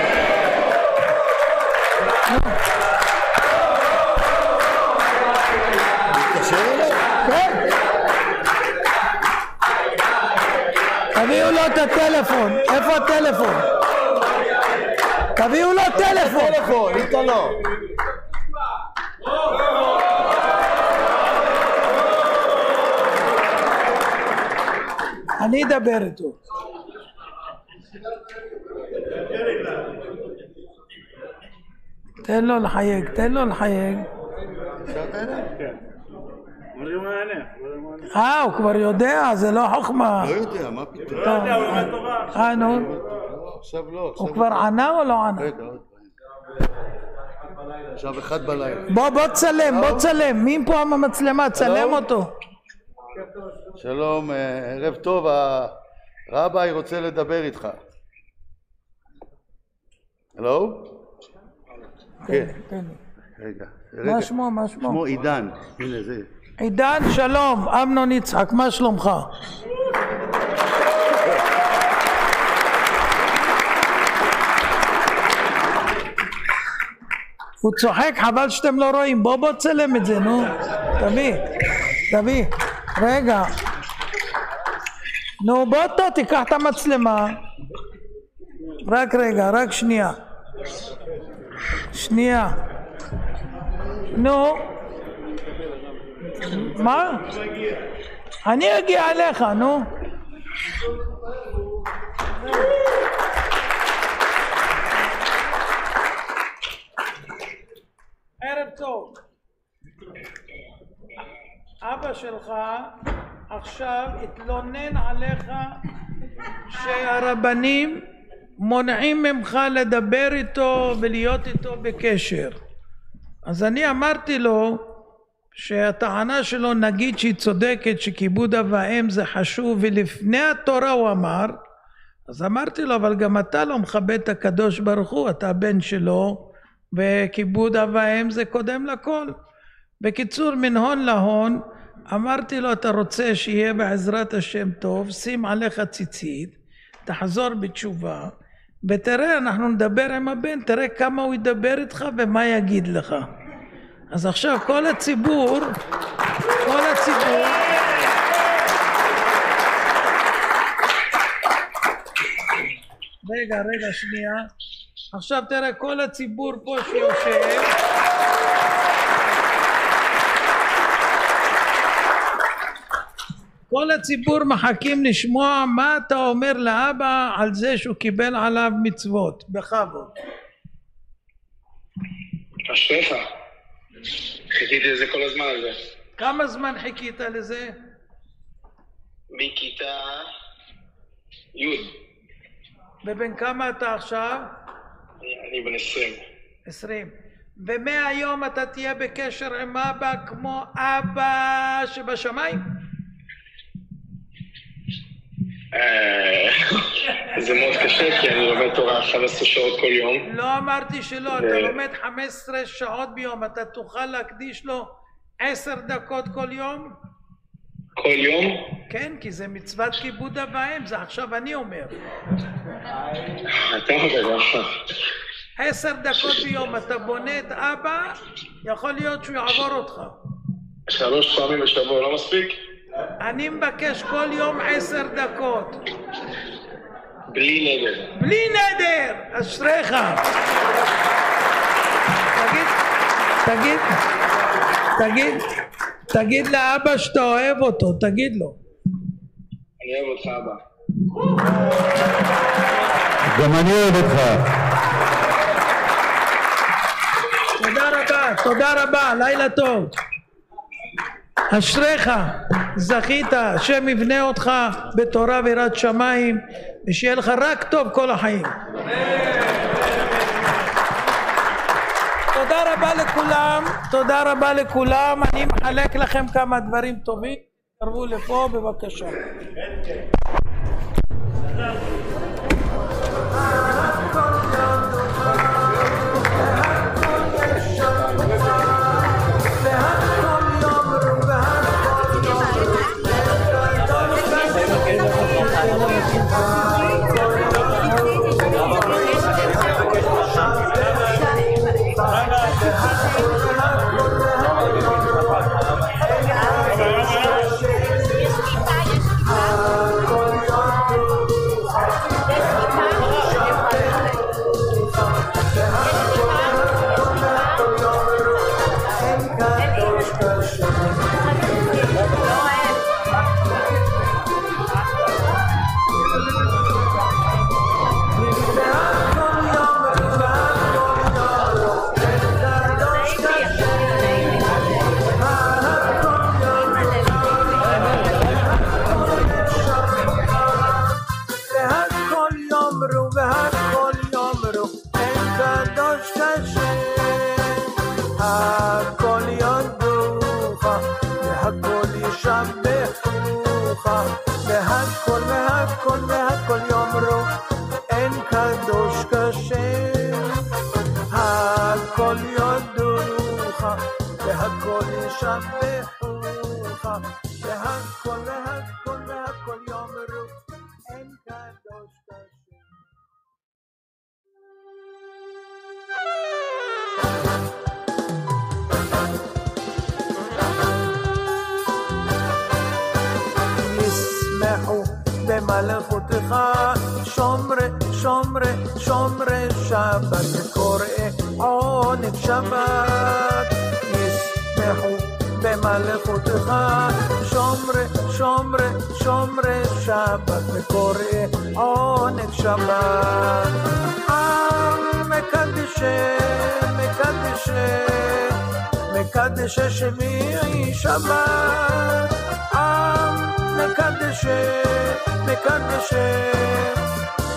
כן. תביאו לו את הטלפון. איפה הטלפון? תביאו לו טלפון. איתה לא. אני אדבר איתו. תן לו לחייג. הוא כבר יודע, זה לא חוכמה. לא יודע, מה פתאום? נו. עכשיו לא. הוא כבר ענה או לא ענה? רגע, עכשיו 1 בלילה. בוא צלם. מי פה עם המצלמה? צלם אותו. שלום, ערב טוב, הרבי רוצה לדבר איתך. הלו? כן. רגע. מה שמו? שמו עידן. הנה זה. עידן, שלום, אמנון יצחק, מה שלומך? הוא צוחק, חבל שאתם לא רואים, בוא צלם את זה, נו. תביא. רגע. נו, בוא תיקח את המצלמה. רק שנייה. נו. מה? אני אגיע אליך, נו. ערב טוב. אבא שלך עכשיו התלונן עליך שהרבנים מונעים ממך לדבר איתו ולהיות איתו בקשר. אז אני אמרתי לו שהטענה שלו, נגיד שהיא צודקת, שכיבוד אב ואם זה חשוב ולפני התורה הוא אמר, אז אמרתי לו אבל גם אתה לא מכבד את הקדוש ברוך הוא, אתה הבן שלו וכיבוד אב ואם זה קודם לכל. בקיצור, מן הון להון אמרתי לו אתה רוצה שיהיה בעזרת השם טוב, שים עליך ציצית, תחזור בתשובה ותראה, אנחנו נדבר עם הבן, תראה כמה הוא ידבר איתך ומה יגיד לך. אז עכשיו כל הציבור רגע שנייה, עכשיו תראה כל הציבור פה שיושב, כל הציבור מחכים לשמוע מה אתה אומר לאבא על זה שהוא קיבל עליו מצוות. בכבוד. אשריך, חיכיתי לזה כל הזמן הזה. כמה זמן חיכית לזה? מכיתה י'. ובן כמה אתה עכשיו? אני בן 20. 20. ומהיום אתה תהיה בקשר עם אבא כמו אבא שבשמיים? זה מאוד קשה כי אני לומד תורה 15 שעות כל יום. לא אמרתי שלא, אתה לומד 15 שעות ביום, אתה תוכל להקדיש לו 10 דקות כל יום? כל יום? כן, כי זה מצוות כיבוד אב ואם, זה עכשיו אני אומר. אתה אומר, 10 דקות ביום, אתה בונה את אבא, יכול להיות שהוא יעבור אותך. 3 פעמים בשבוע לא מספיק? אני מבקש כל יום 10 דקות. בלי נדר. בלי נדר! אשריך. תגיד לאבא שאתה אוהב אותו, תגיד לו. אני אוהב אותך אבא. גם אני אוהב אותך. תודה רבה, לילה טוב. אשריך, זכית, השם יבנה אותך בתורה ויראת שמיים ושיהיה לך רק טוב כל החיים. תודה רבה לכולם, אני מחלק לכם כמה דברים טובים, תרבו לפה בבקשה. במלכותך שומרי שבת קוראי עונג שבת ישמחו במלכותך שומרי שבת קוראי עונג שבת מקדשי שביעי שבת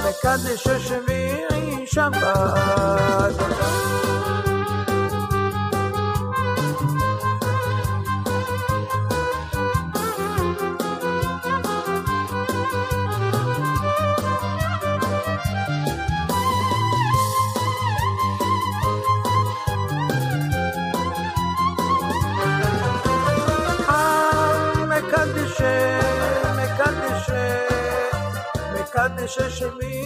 מקדש שביעי שבת. מקדש שביעי